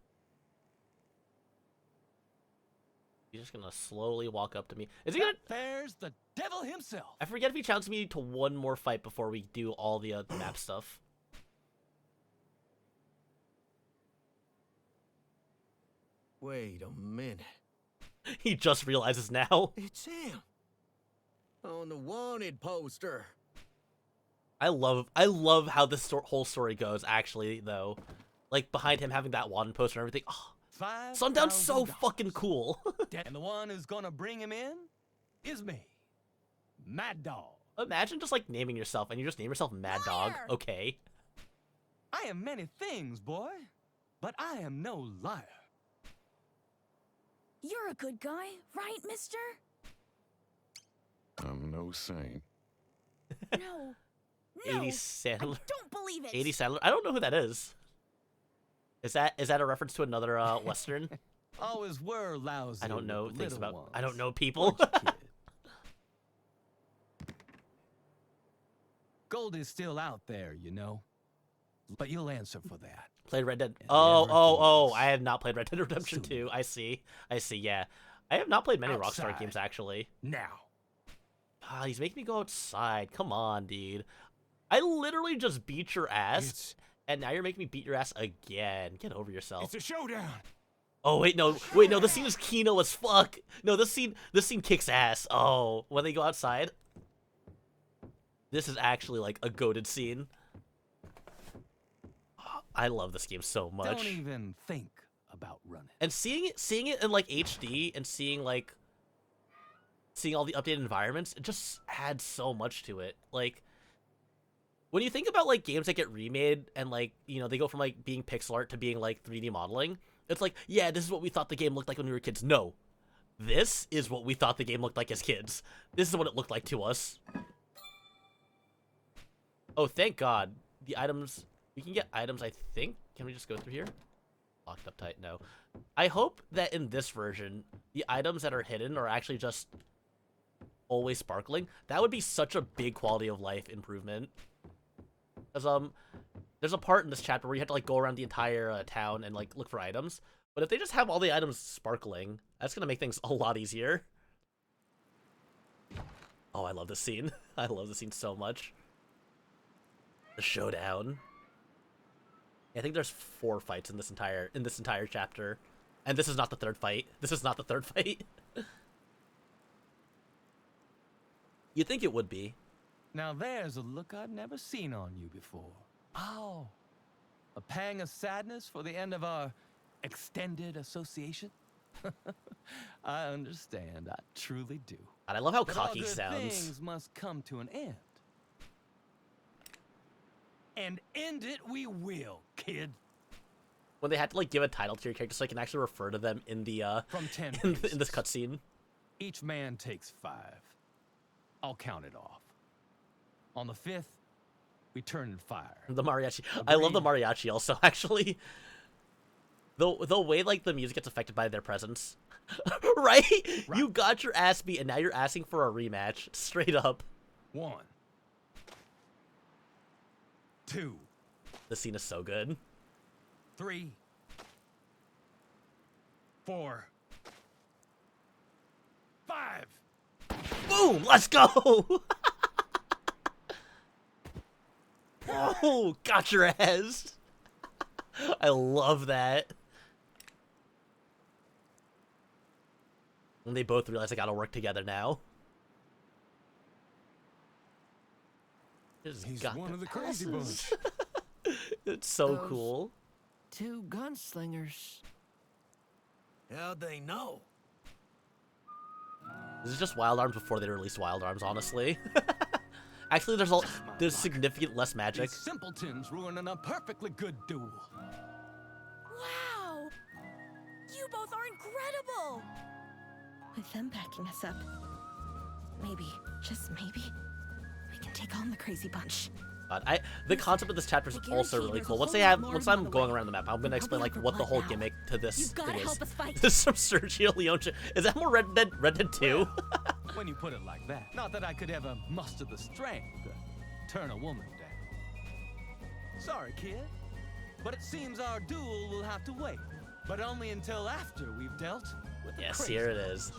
He's just gonna slowly walk up to me. Is he gonna... There's the devil himself. I forget if he challenges me to one more fight before we do all the map stuff. Wait a minute. He just realizes now. It's him. On the wanted poster. I love how this whole story goes, actually, though. Like, behind him having that wanted poster and everything. Oh, Sundown's so $5,000. fucking cool. And the one who's gonna bring him in is me, Mad Dog. Imagine just, like, naming yourself, and you just name yourself Mad Dog. Liar! Okay. I am many things, boy, but I am no liar. You're a good guy, right, mister? I'm no saint. No. No. 80 Sandler. I don't believe it. 80 Sandler. I don't know who that is. Is that a reference to another Western? Always were lousy. I don't know with the things little about. ones. I don't know people. Weren't you, kid? Goldie's still out there, you know. But you'll answer for that. Played Red Dead. And Oh, everything oh, oh! else. I have not played Red Dead Redemption Soon. 2. I see. Yeah, I have not played many Rockstar Outside. games actually. Now. Ah, he's making me go outside. Come on, dude. I literally just beat your ass, and now you're making me beat your ass again. Get over yourself. It's a showdown. Oh wait, no. This scene is Kino as fuck. No, this scene kicks ass. Oh, when they go outside. This is actually like a goated scene. I love this game so much. Don't even think about running. And seeing it in like HD and seeing all the updated environments, it just adds so much to it. Like when you think about like games that get remade and like, you know, they go from like being pixel art to being like 3D modeling, it's like, yeah, this is what we thought the game looked like when we were kids. No. This is what we thought the game looked like as kids. This is what it looked like to us. Oh, thank God. The items, we can get items, I think. Can we just go through here? Locked up tight, no. I hope that in this version, the items that are hidden are actually just always sparkling. That would be such a big quality of life improvement. Because, there's a part in this chapter where you have to, like, go around the entire town and, like, look for items. But if they just have all the items sparkling, that's gonna make things a lot easier. Oh, I love this scene. I love this scene so much. The showdown. I think there's 4 fights in this entire chapter, and this is not the third fight. This is not the third fight. You'd think it would be. Now there's a look I'd never seen on you before. Oh, a pang of sadness for the end of our extended association? I understand, I truly do. And I love how But all cocky he good sounds. things must come to an end. And end it we will, kid. When they had to like give a title to your character so I can actually refer to them in the From 10 in this paces. cutscene. Each man takes 5. I'll count it off. On the 5th, we turn and fire. The mariachi. I love the Agreed. mariachi also, actually. The way like the music gets affected by their presence. Right? You got your ass beat and now you're asking for a rematch. Straight up. 1, 2, This scene is so good. 3, 4, 5. Boom! Let's go! Oh, got your ass. I love that. And they both realize they gotta work together now. Just He's got one their of the crazy asses. bunch. It's so Those- cool. 2 gunslingers. How'd they know? This is just Wild Arms before they released Wild Arms, honestly. Actually, there's significant less magic. These simpletons ruining a perfectly good duel. Wow! You both are incredible! With them backing us up, maybe, just maybe, we can take on the crazy bunch. But the concept of this chapter is I also guarantee really there's cool. a Once whole lot more I'm on the going way. around the map, I'm gonna I'll explain be like on what the right whole now. gimmick to this You've gotta thing is. help us fight. This is some Sergio Leone shit. Is that more Red Dead 2? When you put it like that. Not that I could ever muster the strength to turn a woman down. Sorry, kid. But it seems our duel will have to wait. But only until after we've dealt with the Yes, crazy here it is.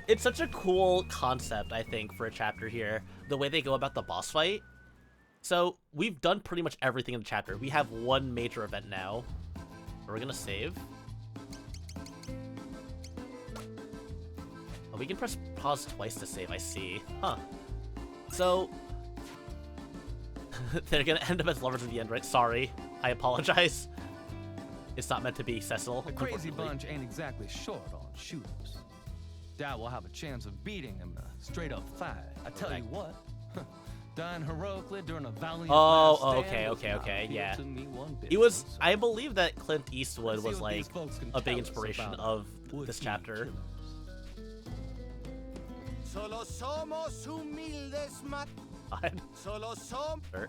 It's such a cool concept, I think, for a chapter here. The way they go about the boss fight. So, we've done pretty much everything in the chapter. We have one major event now. Are we gonna save? Oh, we can press pause twice to save, I see. Huh. So, they're gonna end up as lovers in the end, right? Sorry. I apologize. It's not meant to be, Cecil. The crazy unfortunately. bunch ain't exactly short on shooters. Doubt we'll have a chance of beating him in a straight-up fight. I tell Right. you what, dying heroically during a valiant Oh, last stand okay, does not appeal yeah. to me one bit, It was, son. I believe that Clint Eastwood Let's see was what these like folks can a big tell us inspiration about of would-be this chapter. killers. Solo somos humildes God. Solo som. Sure.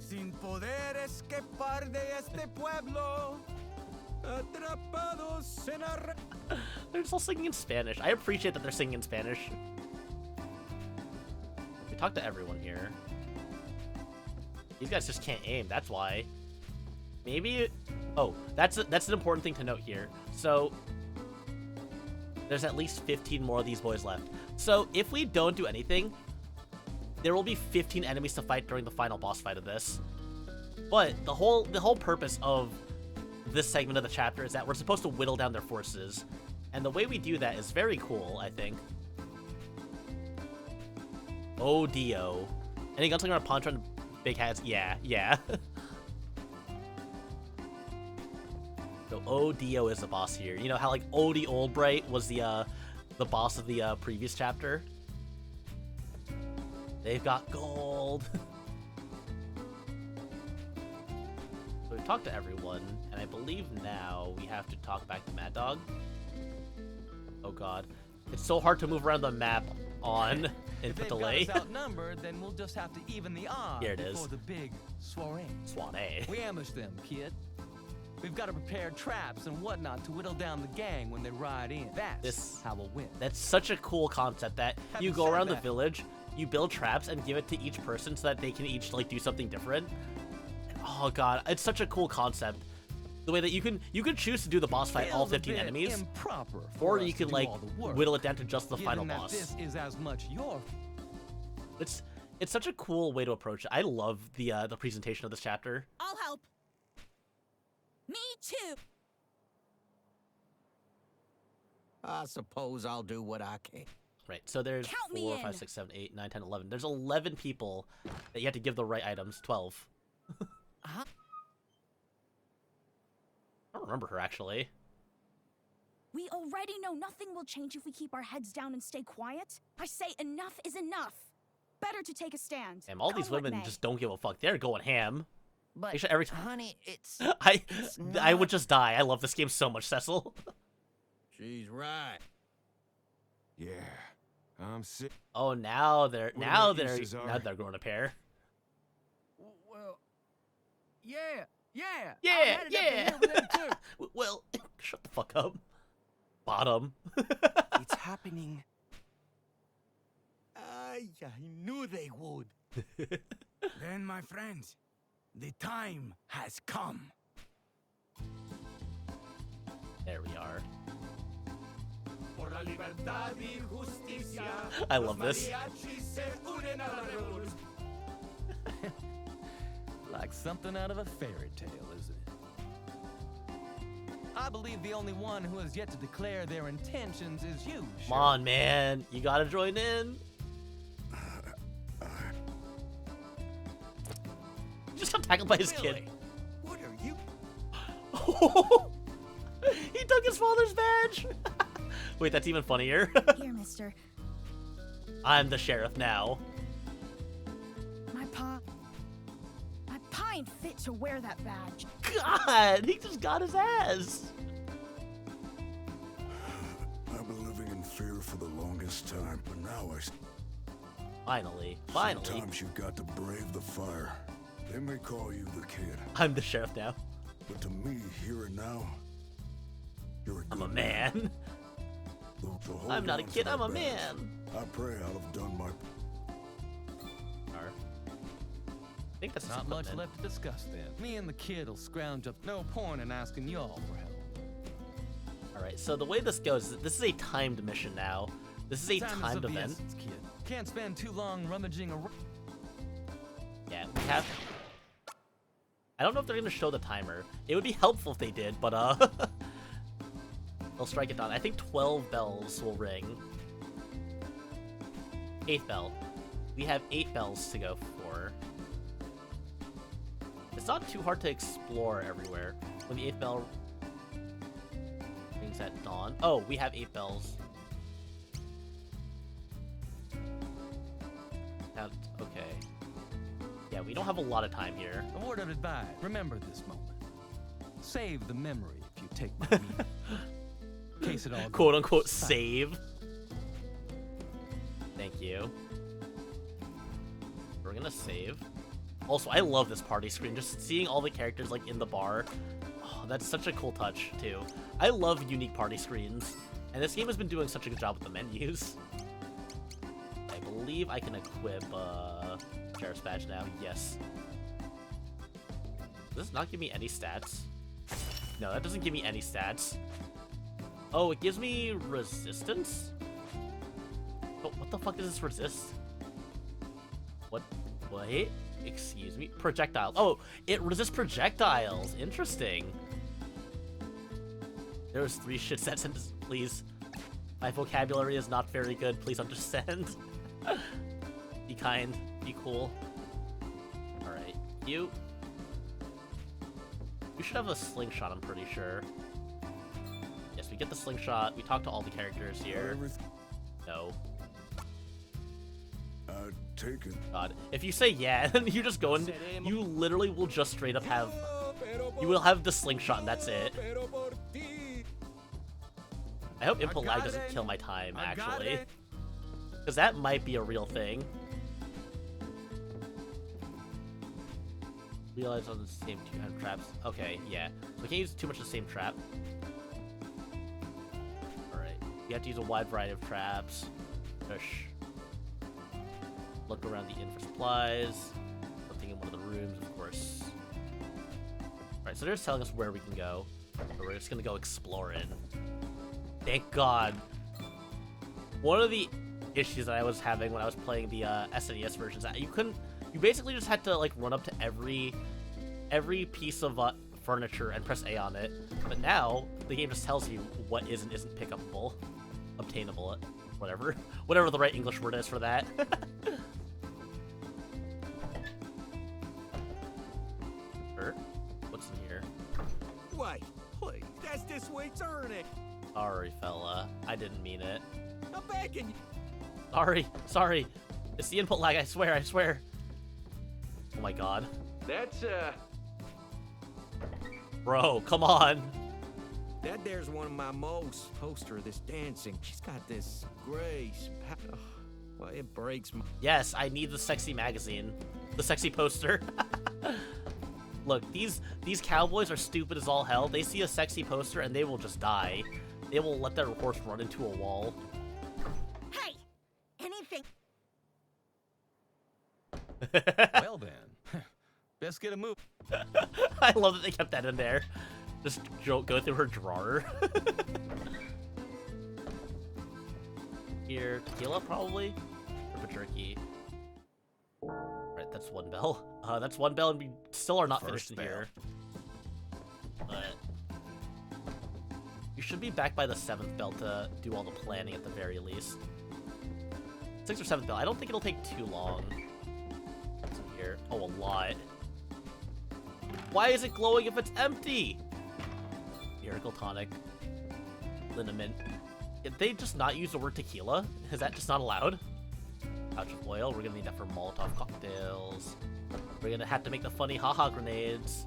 sin poder escapar de este pueblo, atrapados en a... They're just all singing in Spanish. I appreciate that they're singing in Spanish. We talk to everyone here. These guys just can't aim, that's why. Maybe... Oh, that's an important thing to note here. So, there's at least 15 more of these boys left. So, if we don't do anything, there will be 15 enemies to fight during the final boss fight of this. But the whole purpose of this segment of the chapter is that we're supposed to whittle down their forces. And the way we do that is very cool, I think. Oh, Dio. Any gunslinger on a poncho and big hats? Yeah. So Dio is the boss here. You know how like Odie Oldbright was the boss of the previous chapter? They've got gold. So we've talked to everyone, and I believe now we have to talk back to Mad Dog. Oh god. It's so hard to move around the map on input delay. If they've got us outnumbered, then we'll just have to even the odds Here it is. before the big soiree. Soiree. We ambush them, kid. We've got to prepare traps and whatnot to whittle down the gang when they ride in. That's how we'll win. That's such a cool concept that you Having go said around the that- village, you build traps and give it to each person so that they can each like do something different. Oh god, it's such a cool concept. The way that you can choose to do the boss fight all Feels a 15 bit enemies, improper for or us you to can do like all the work, whittle it down to just the given final that boss. This is as much your. It's such a cool way to approach it. I love the presentation of this chapter. I'll help. Me too. I suppose I'll do what I can. Right, so there's Count me 4, in. 5, 6, 7, 8, 9, 10, 11. There's 11 people that you have to give the right items. 12. Uh-huh. I don't remember her, actually. We already know nothing will change if we keep our heads down and stay quiet. I say enough is enough. Better to take a stand. Damn, all Come these what women may. just don't give a fuck. They're going ham. But, Actually, every time honey, it's I not- would just die. I love this game so much, Cecil. She's right. Yeah, I'm sick. Oh, now they're about you, Cesar? growing a pair. Well, yeah. Yeah, I'm headed up the yeah. hill with them too. Well, shut the fuck up. Bottom. It's happening. I knew they would. Then, my friends, the time has come. There we are. I love this. Like something out of a fairy tale, is it? I believe the only one who has yet to declare their intentions is you, Come on, man. You gotta join in. He just got tackled by his kid. What are you? He took his father's badge. Wait, that's even funnier. Here, mister. I'm the sheriff now. My pa ain't fit to wear that badge. God, he just got his ass. I've been living in fear for the longest time, but now Finally. sometimes you got to brave the fire. They may call you the kid, I'm the sheriff now. but to me, here and now, you're a I'm a good man. So hold I'm not a on to kid, that I'm a badge. man. I pray I'll have done my... I think that's his Not much equipment. left to discuss then. Me and the kid will scrounge up. No point in asking y'all for help. Alright, so the way this goes, this is a timed mission now. This is a Time is timed of the event. essence, kid. Can't spend too long rummaging around. Yeah, we have... I don't know if they're gonna show the timer. It would be helpful if they did, but they'll strike it down. I think 12 bells will ring. 8th bell. We have 8 bells to go for. It's not too hard to explore everywhere. When the 8th bell rings at dawn. Oh, we have 8 bells. That's okay. Yeah, we don't have a lot of time here. A word of advice. Remember this moment. Save the memory if you take my meaning. In case it all Quote goes unquote south. save. Thank you. We're gonna save. Also, I love this party screen. Just seeing all the characters like in the bar. Oh, that's such a cool touch too. I love unique party screens, and this game has been doing such a good job with the menus. I believe I can equip Sheriff's Badge now. Yes. Does this not give me any stats? No, that doesn't give me any stats. Oh, it gives me resistance? Oh, what the fuck does this resist? What? Wait? Excuse me? Projectiles. Oh, it resists projectiles. Interesting. There's 3 shit sentences, please. My vocabulary is not very good. Please understand. Be kind. Be cool. Alright. You should have a slingshot, I'm pretty sure. Yes, we get the slingshot. We talk to all the characters here. No. Take it. God. If you say yeah, then you just go and you literally will just straight up have... You will have the slingshot and that's it. I hope input lag doesn't kill my time, actually. Because that might be a real thing. Realize on the same 2 kind of traps. Okay, yeah. So we can't use too much of the same trap. Alright. You have to use a wide variety of traps. Push. Look around the inn for supplies. Something in one of the rooms, of course. Alright, so they're just telling us where we can go. But we're just gonna go exploring. Thank God. One of the issues that I was having when I was playing the SNES versions, that you basically just had to like run up to every piece of furniture and press A on it. But now the game just tells you what is and isn't pickupable, obtainable, whatever the right English word is for that. What's in here? Wait, please, that's this week's earning. Sorry, fella. I didn't mean it. I'm begging you. Sorry. It's the input lag, I swear. Oh my god. That's, Bro, come on. that there's one of my moles poster of this dancing. She's got this grace. Well, it breaks my... Yes, I need the sexy magazine. The sexy poster. Look, these cowboys are stupid as all hell. They see a sexy poster and they will just die. They will let their horse run into a wall. Hey! Anything... Well then, best get a move. I love that they kept that in there. Just go through her drawer. Here, tequila probably? Or jerky. Alright, that's 1 bell. That's 1 bell and we still are not finished in here. But you should be back by the 7th bell to do all the planning at the very least. 6th or 7th bell. I don't think it'll take too long. What's in here? Oh, a lot. Why is it glowing if it's empty? Miracle tonic. Liniment. Did they just not use the word tequila? Is that just not allowed? Pouch of oil. We're gonna need that for Molotov cocktails. We're gonna have to make the funny haha grenades.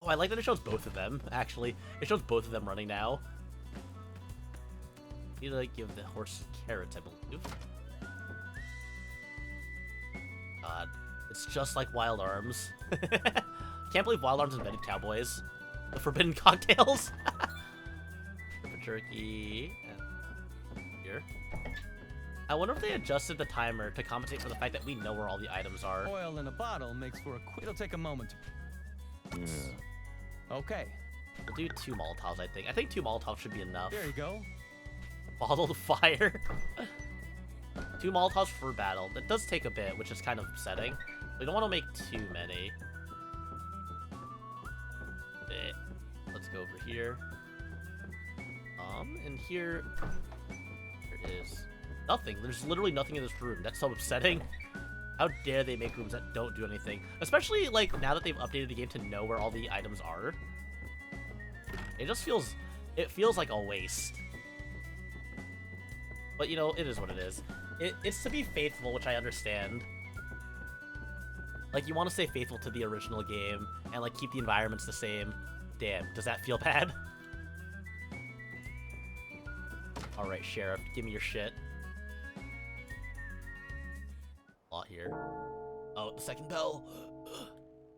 Oh, I like that it shows both of them, actually. It shows both of them running now. Need to like, give the horse carrots, I believe. God, it's just like Wild Arms. Can't believe Wild Arms invented cowboys. The forbidden cocktails. Jerky. And here. I wonder if they adjusted the timer to compensate for the fact that we know where all the items are. Oil in a bottle makes for a quick... It'll take a moment. Yeah. Okay. We'll do 2 Molotovs, I think. I think 2 Molotovs should be enough. There you go. Bottled fire. 2 Molotovs for battle. That does take a bit, which is kind of upsetting. We don't want to make too many. Okay. Let's go over here. And here... There is nothing. There's literally nothing in this room. That's so upsetting. How dare they make rooms that don't do anything? Especially, like, now that they've updated the game to know where all the items are. It just feels... It feels like a waste. But, you know, it is what it is. It's to be faithful, which I understand. Like, you want to stay faithful to the original game and, like, keep the environments the same. Damn, does that feel bad? Alright, Sheriff, give me your shit. here? Oh, the second bell.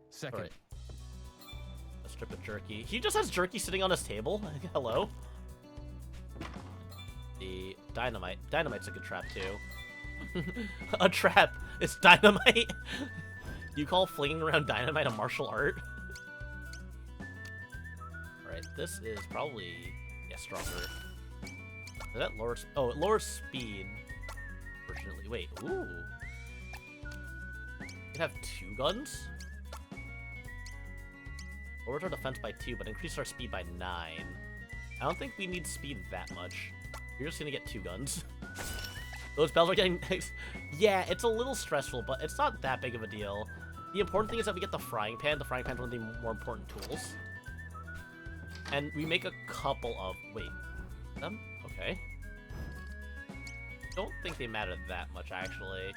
Second. Alright. A strip of jerky. He just has jerky sitting on his table? Hello? The dynamite. Dynamite's a good trap, too. A trap! It's dynamite! You call flinging around dynamite a martial art? Alright, this is probably... yeah, stronger. Is that lower... oh, it lowers speed. Fortunately. Wait, ooh. You can have 2 guns? Lowers our defense by 2, but increases our speed by 9. I don't think we need speed that much. You're just gonna get 2 guns. Those bells are getting... yeah, it's a little stressful, but it's not that big of a deal. The important thing is that we get the frying pan. The frying pan's one of the more important tools. And we make a couple of... wait. Them? Okay. Don't think they matter that much, actually.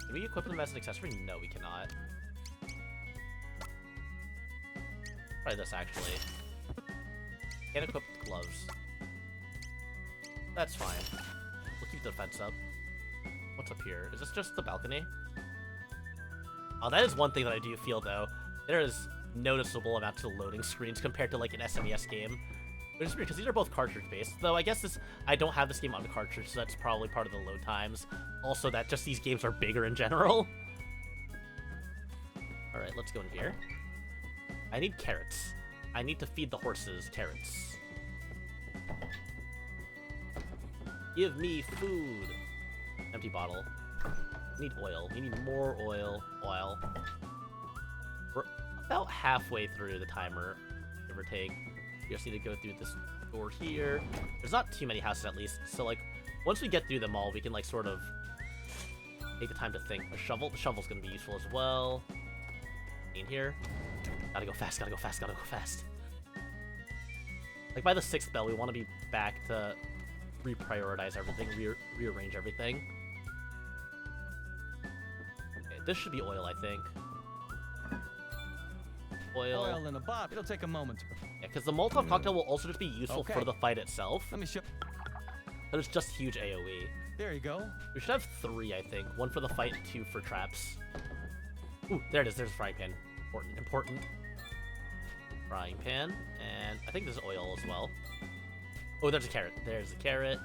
Can we equip them as an accessory? No, we cannot. Try this, actually. Can't equip gloves. That's fine. We'll keep the defense up. What's up here? Is this just the balcony? Oh, that is one thing that I do feel, though. There is noticeable amounts of loading screens compared to, like, an SNES game. Which is weird, because these are both cartridge-based. Though, I guess I don't have this game on the cartridge, so that's probably part of the load times. Also, that just these games are bigger in general. Alright, let's go in here. I need carrots. I need to feed the horses carrots. Give me food. Empty bottle. Need oil. We need more oil. Oil. We're about halfway through the timer, give or take. We just need to go through this door here. There's not too many houses, at least. So, like, once we get through them all, we can, like, sort of take the time to think. A shovel. The shovel's gonna be useful as well. In here. Gotta go fast, gotta go fast, gotta go fast. Like, by the 6th bell, we want to be back to reprioritize everything, rearrange everything. Okay, this should be oil, I think. Oil in a bottle. It'll take a moment to... yeah, because the Molotov cocktail will also just be useful for the fight itself. Let me show... but it's just huge AoE. There you go. We should have 3, I think. 1 for the fight, 2 for traps. Ooh, there it is. There's a frying pan. Important, important. Frying pan. And I think there's oil as well. Oh, there's a carrot. There's a carrot.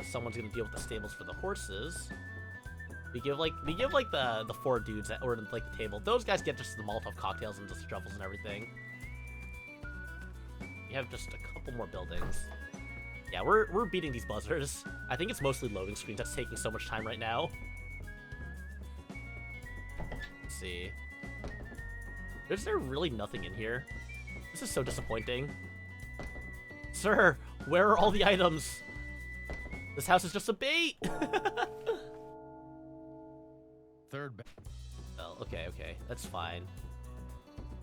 Someone's gonna deal with the stables for the horses. We give like the 4 dudes that ordered like the table. Those guys get just the Molotov cocktails and just shovels and everything. We have just a couple more buildings. Yeah, we're beating these buzzers. I think it's mostly loading screens that's taking so much time right now. Let's see. Is there really nothing in here? This is so disappointing. Sir, where are all the items? This house is just a bait! 3rd bell. Oh, okay, okay. That's fine.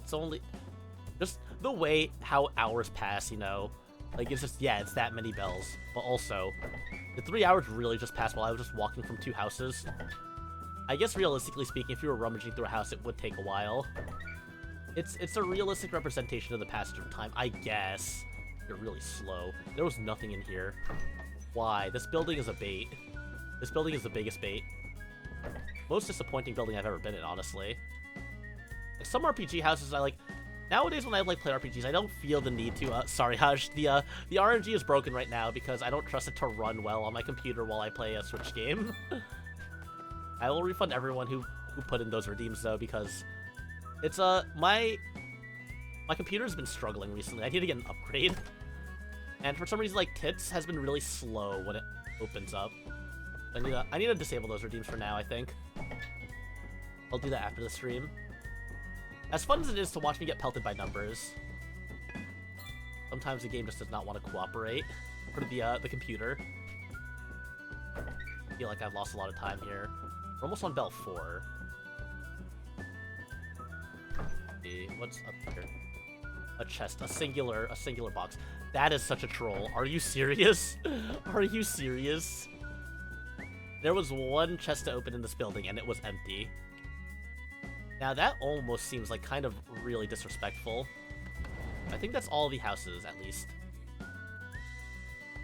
It's only... just the way how hours pass, you know? Like, it's just, yeah, it's that many bells. But also, the 3 hours really just passed while I was just walking from 2 houses. I guess realistically speaking, if you were rummaging through a house, it would take a while. It's a realistic representation of the passage of time, I guess. You're really slow. There was nothing in here. Why? This building is a bait. This building is the biggest bait. Most disappointing building I've ever been in, honestly. Like, some RPG houses I like... nowadays when I like play RPGs, I don't feel the need to... sorry, Hush. The RNG is broken right now because I don't trust it to run well on my computer while I play a Switch game. I will refund everyone who put in those redeems, though, because... it's, my computer's been struggling recently. I need to get an upgrade. And for some reason, like, Tits has been really slow when it opens up. I need to disable those redeems for now, I think. I'll do that after the stream. As fun as it is to watch me get pelted by numbers, sometimes the game just does not want to cooperate for the computer. I feel like I've lost a lot of time here. We're almost on bell 4. What's up here? A chest, a singular box. That is such a troll. Are you serious? Are you serious? There was 1 chest to open in this building and it was empty. Now that almost seems like kind of really disrespectful. I think that's all the houses, at least.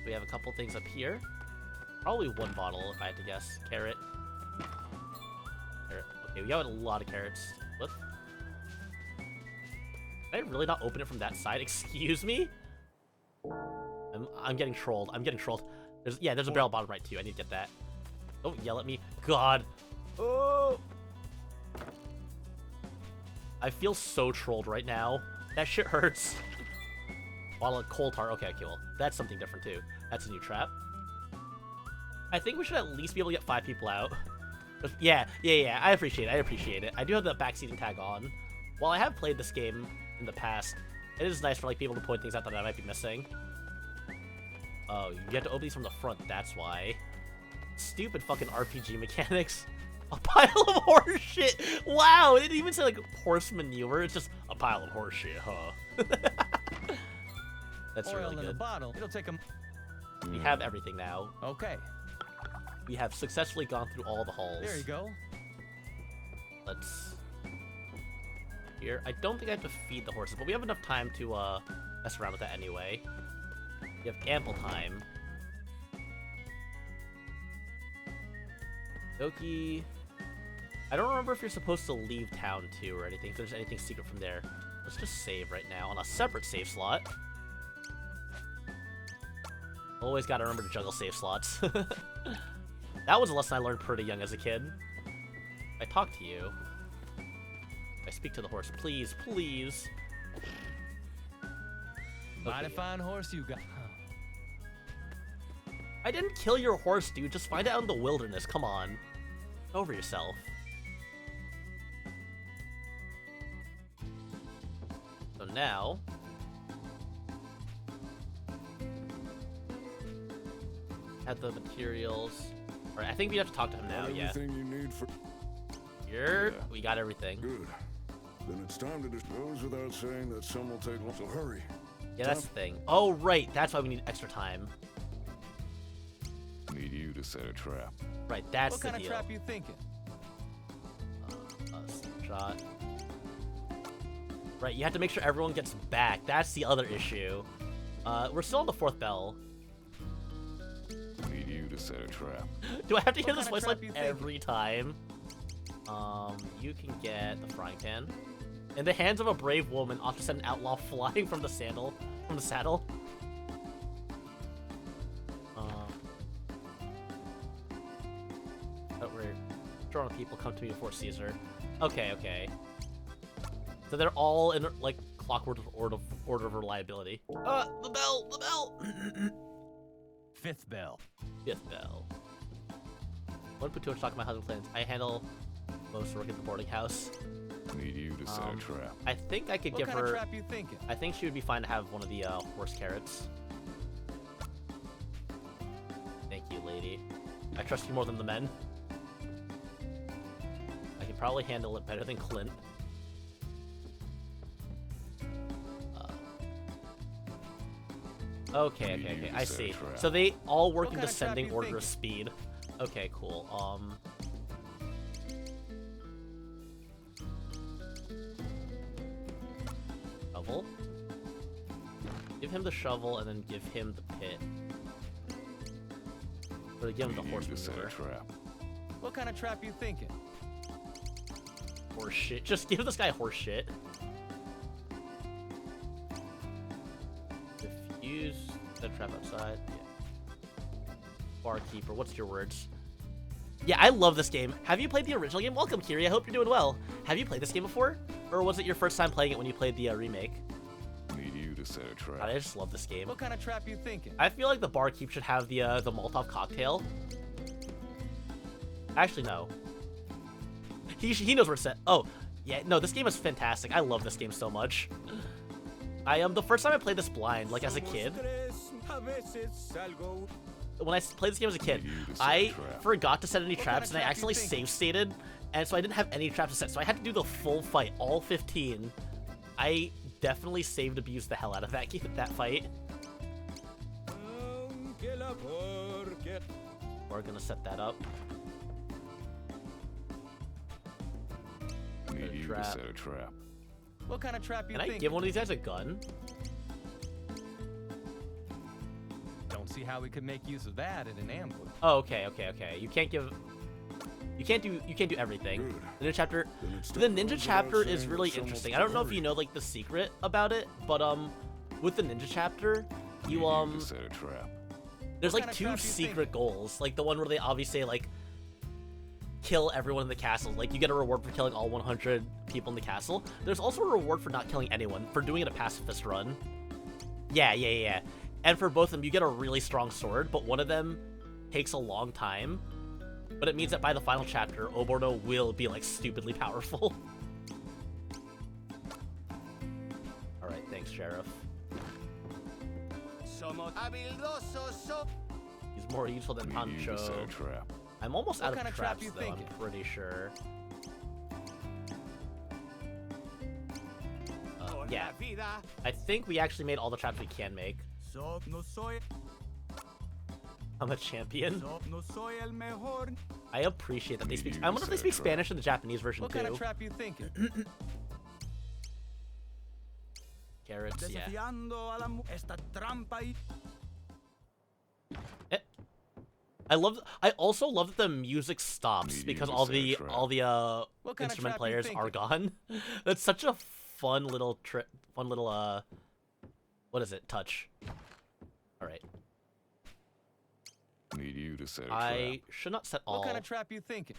We have a couple things up here. Probably 1 bottle, if I had to guess. Carrot. Okay, we got a lot of carrots. What? Did I really not open it from that side? Excuse me? I'm getting trolled. I'm getting trolled. There's a barrel bottom right too. I need to get that. Don't yell at me. God. Oh. I feel so trolled right now. That shit hurts. Bottle of coal tar. Okay, well, that's something different too. That's a new trap. I think we should at least be able to get 5 people out. Yeah. I appreciate it. I do have the backseating tag on. While I have played this game in the past, it is nice for like people to point things out that I might be missing. Oh, you have to open these from the front. That's why. Stupid fucking RPG mechanics. A pile of horse shit. Wow, it didn't even say like horse manure. It's just a pile of horse shit, huh? That's Oil really in a good. bottle. It'll take a... We have everything now. Okay. We have successfully gone through all the halls. There you go. Let's... Here. I don't think I have to feed the horses, but we have enough time to mess around with that anyway. We have ample time. Doki... I don't remember if you're supposed to leave town too or anything, if there's anything secret from there. Let's just save right now on a separate save slot. Always gotta remember to juggle save slots. That was a lesson I learned pretty young as a kid. I talk to you. I speak to the horse. Please, please. Mighty Okay. fine horse you got. I didn't kill your horse, dude. Just find it out in the wilderness. Come on. Get over yourself. So now... Have the materials. Alright, I think we have to talk to him now, yeah. Everything you need for... Here, we got everything. Good. Then it's time to dispose without saying that some will take long. So hurry. Yeah, that's the thing. Oh, right. That's why we need extra time. Need you to set a trap. Right, that's What the kind of deal. trap you thinking? Shot. Right, you have to make sure everyone gets back. That's the other issue. We're still on the 4th bell. Need you to set a trap. Do I have to hear What this kind of voice trap line you thinking? every time? You can get the frying pan. In the hands of a brave woman, ought to send an outlaw flying from the saddle. Oh, we're drawing people come to me before Caesar. Okay. So they're all in like clockwork order of reliability. The bell. 5th bell. 5th bell. One put too much talk about husband plans. I handle most work at the boarding house. Need you to set a trap. I think I could What give kind her. of trap you thinking? I think she would be fine to have one of the horse carrots. Thank you, lady. I trust you more than the men. I can probably handle it better than Clint. Okay. I see. So they all work What in kind of trap descending you order thinking? of speed. Okay, cool. Shovel. Give him the shovel and then give him the pit. Or give him the Need horse you to set a manure. trap. What kind of trap you thinking? Horse shit. Just give this guy horse shit. Diffuse the trap outside. Yeah. Barkeeper, what's your words? Yeah, I love this game. Have you played the original game? Welcome, Kiri. I hope you're doing well. Have you played this game before? Or was it your first time playing it when you played the remake? Need you to set a trap. God, I just love this game. What kind of trap you thinking? I feel like the barkeep should have the Molotov cocktail. Actually, no. He knows where it's set. Oh, yeah, no, this game is fantastic. I love this game so much. The first time I played this blind, like as a kid, when I played this game as a kid, I forgot to set any traps, and I accidentally save stated, and so I didn't have any traps to set, so I had to do the full fight, all 15. I definitely saved abused the hell out of that fight. We're gonna set that up. Need you to set a trap. What kind of trap you Can I thinking? give one of these guys a gun? Don't see how we could make use of that in an ambush. Oh, okay. You can't give... You can't do everything. Good. The ninja chapter, Then it's the still ninja goes chapter without is saying really it's almost interesting. a I don't know if hurry. you know like the secret about it, but with the ninja chapter, you need to set a trap. there's What like kind of 2 trap you secret goals. Like the one where they obviously say like kill everyone in the castle. Like you get a reward for killing all 100 people in the castle. There's also a reward for not killing anyone, for doing it a pacifist run. Yeah. And for both of them, you get a really strong sword, but one of them takes a long time. But it means that by the final chapter, Oborno will be like stupidly powerful. Alright, thanks, Sheriff. He's more useful than We need to set a Pancho. trap. I'm almost What out kind of of trap traps, you though, thinking? I'm pretty sure. Yeah. I think we actually made all the traps we can make. So no soy, I'm a champion. so no soy el mejor. I appreciate that they speak. You I wonder if they said speak trap. Spanish in the Japanese version What too. kind of trap you thinking? Carrots, yeah. Desafiando a la esta trampa y I also love that the music stops Need because you to all set a the trap. What kind of instrument trap you players are thinking? gone. That's such a fun little what is it? Touch. All right. Need you to set a I trap. should not set all. What kind of trap you thinking?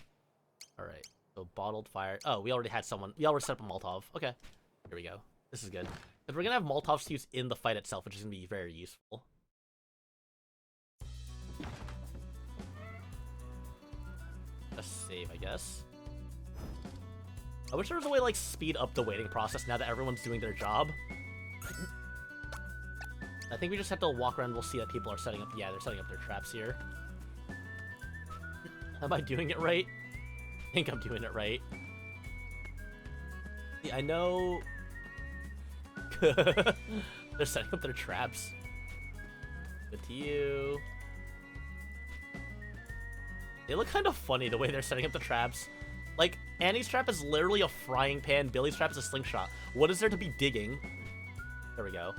All right. So bottled fire. Oh, we already had someone. We already set up a Molotov. Okay. Here we go. This is good. Because we're gonna have Molotovs to use in the fight itself, which is gonna be very useful. Let's save, I guess. I wish there was a way to like speed up the waiting process now that everyone's doing their job. I think we just have to walk around and we'll see that people are setting up. Yeah, they're setting up their traps here. Am I doing it right? I think I'm doing it right. Yeah, I know. They're setting up their traps. Good to you. They look kind of funny the way they're setting up the traps. Like, Annie's trap is literally a frying pan. Billy's trap is a slingshot. What is there to be digging? There we go.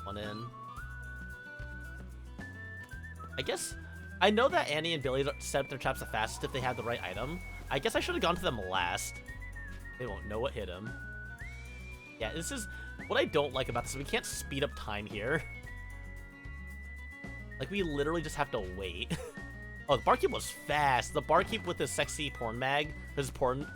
One in. I guess... I know that Annie and Billy set up their traps the fastest if they had the right item. I guess I should have gone to them last. They won't know what hit them. Yeah, this is... What I don't like about this is we can't speed up time here. Like, we literally just have to wait. Oh, the barkeep was fast. The barkeep with his sexy porn mag, his porn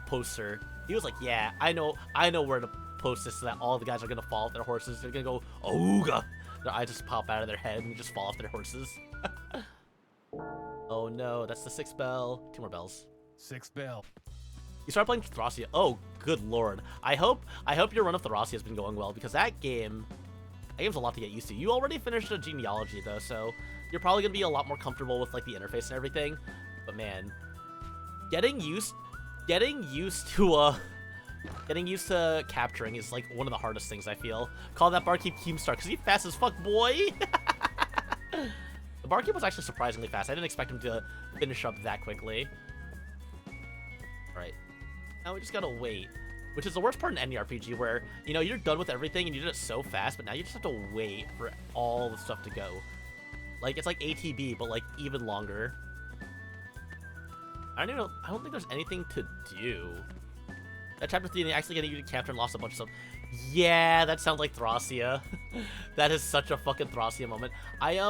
poster. He was like, yeah, I know where to post this so that all the guys are gonna fall off their horses. They're gonna go, ooga. Their eyes just pop out of their head and just fall off their horses. Oh no, that's the 6th bell. 2 more bells. 6th bell. You start playing Thracia. Oh, good lord. I hope your run of Thracia has been going well because that game's a lot to get used to. You already finished a genealogy though, so you're probably gonna be a lot more comfortable with like the interface and everything. But man, getting used to capturing is like one of the hardest things I feel. Call that barkeep Keemstar because he's fast as fuck, boy. The barkeep was actually surprisingly fast. I didn't expect him to finish up that quickly. All right, now we just gotta wait. Which is the worst part in any RPG where, you know, you're done with everything and you did it so fast, but now you just have to wait for all the stuff to go. Like, it's like ATB, but like even longer. I don't think there's anything to do. That chapter 3, they actually getting you to capture and lost a bunch of stuff. Yeah, that sounds like Thracia. That is such a fucking Thracia moment. I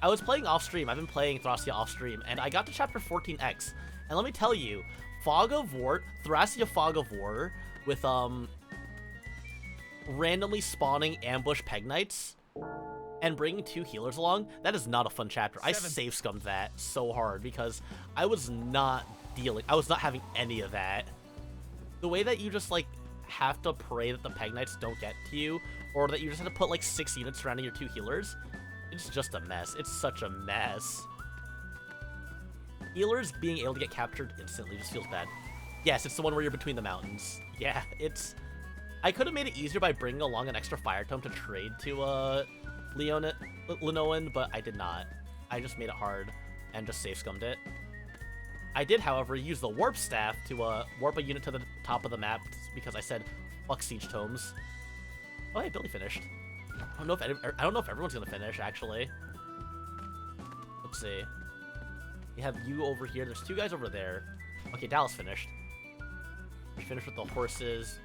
was playing off stream. I've been playing Thracia off stream, and I got to chapter 14X. And let me tell you, Thracia Fog of War, with randomly spawning ambush Peg Knights and bringing 2 healers along, that is not a fun chapter. I save scummed that so hard because I was not having any of that. The way that you just like have to pray that the Peg Knights don't get to you, or that you just have to put like 6 units surrounding your 2 healers, it's just a mess. It's such a mess. Healers being able to get captured instantly just feels bad. Yes, it's the one where you're between the mountains. Yeah, it's... I could have made it easier by bringing along an extra fire tome to trade to, Linoan, but I did not. I just made it hard and just safe scummed it. I did, however, use the warp staff to, warp a unit to the top of the map because I said, fuck siege tomes. Oh, hey, Billy finished. I don't know if everyone's gonna finish, actually. Let's see. We have you over here. There's 2 guys over there. Okay, Dallas finished. We finished with the horses.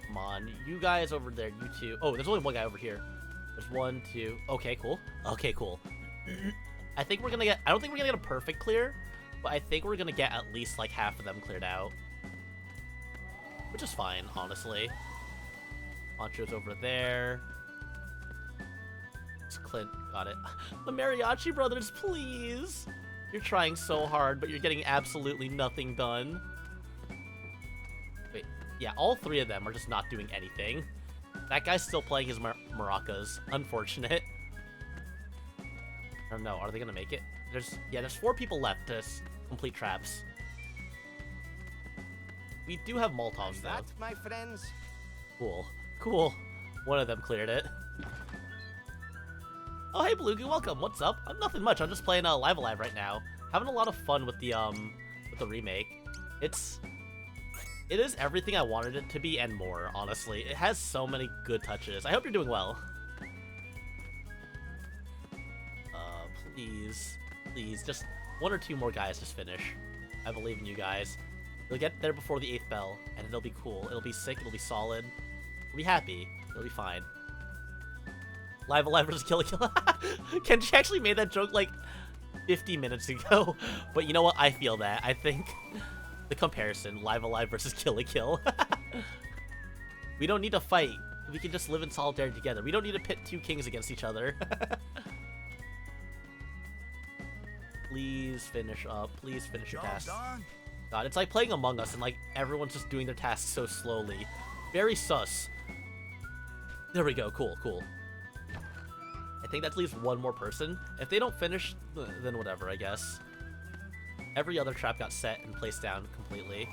Come on. You guys over there. You 2. Oh, there's only 1 guy over here. There's 1, 2. Okay, cool. Okay, cool. I think we're gonna get... I don't think we're gonna get a perfect clear, but I think we're gonna get at least, like, half of them cleared out. Which is fine, honestly. Poncho's over there. It's Clint. Got it. The Mariachi Brothers, please! You're trying so hard, but you're getting absolutely nothing done. Wait. Yeah, all 3 of them are just not doing anything. That guy's still playing his maracas. Unfortunate. I don't know. Are they gonna make it? There's 4 people left to complete traps. We do have Molotovs, though. That, my friends, Cool. Cool. One of them cleared it. Oh, hey, Beluga, welcome. What's up? Nothing much. I'm just playing Live Alive right now. Having a lot of fun with the remake. It is everything I wanted it to be and more, honestly. It has so many good touches. I hope you're doing well. Please, just 1 or 2 more guys just finish. I believe in you guys. You'll get there before the 8th bell, and it'll be cool. It'll be sick, it'll be solid. We'll be happy. It'll be fine. Live Alive versus Kill la Kill. Kenji actually made that joke like 50 minutes ago. But you know what? I feel that. I think the comparison, Live Alive versus Kill la Kill. We don't need to fight. We can just live in solidarity together. We don't need to pit 2 kings against each other. Please finish up. Please finish your tasks. God, it's like playing Among Us and like everyone's just doing their tasks so slowly. Very sus. There we go. Cool, cool. I think that leaves 1 more person. If they don't finish, then whatever, I guess. Every other trap got set and placed down completely.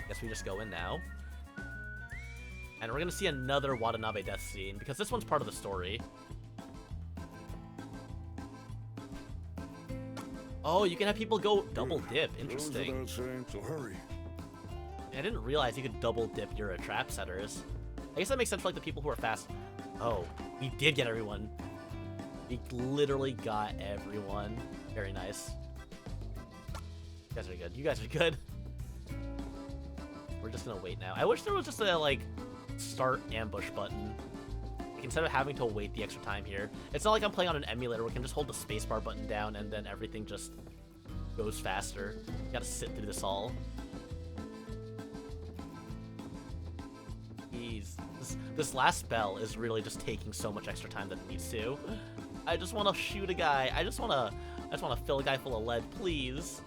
Guess we just go in now. And we're gonna see another Watanabe death scene, because this one's part of the story. Oh, you can have people go double dip. Interesting. So hurry. I didn't realize you could double dip your trap setters. I guess that makes sense for like the people who are fast. Oh, we did get everyone. We literally got everyone. Very nice. You guys are good. You guys are good. We're just gonna wait now. I wish there was just a like start ambush button. Like, instead of having to wait the extra time here. It's not like I'm playing on an emulator where we can just hold the spacebar button down and then everything just goes faster. You gotta sit through this all. Jeez. This last spell is really just taking so much extra time than it needs to. I just want to shoot a guy. I just want to fill a guy full of lead, please.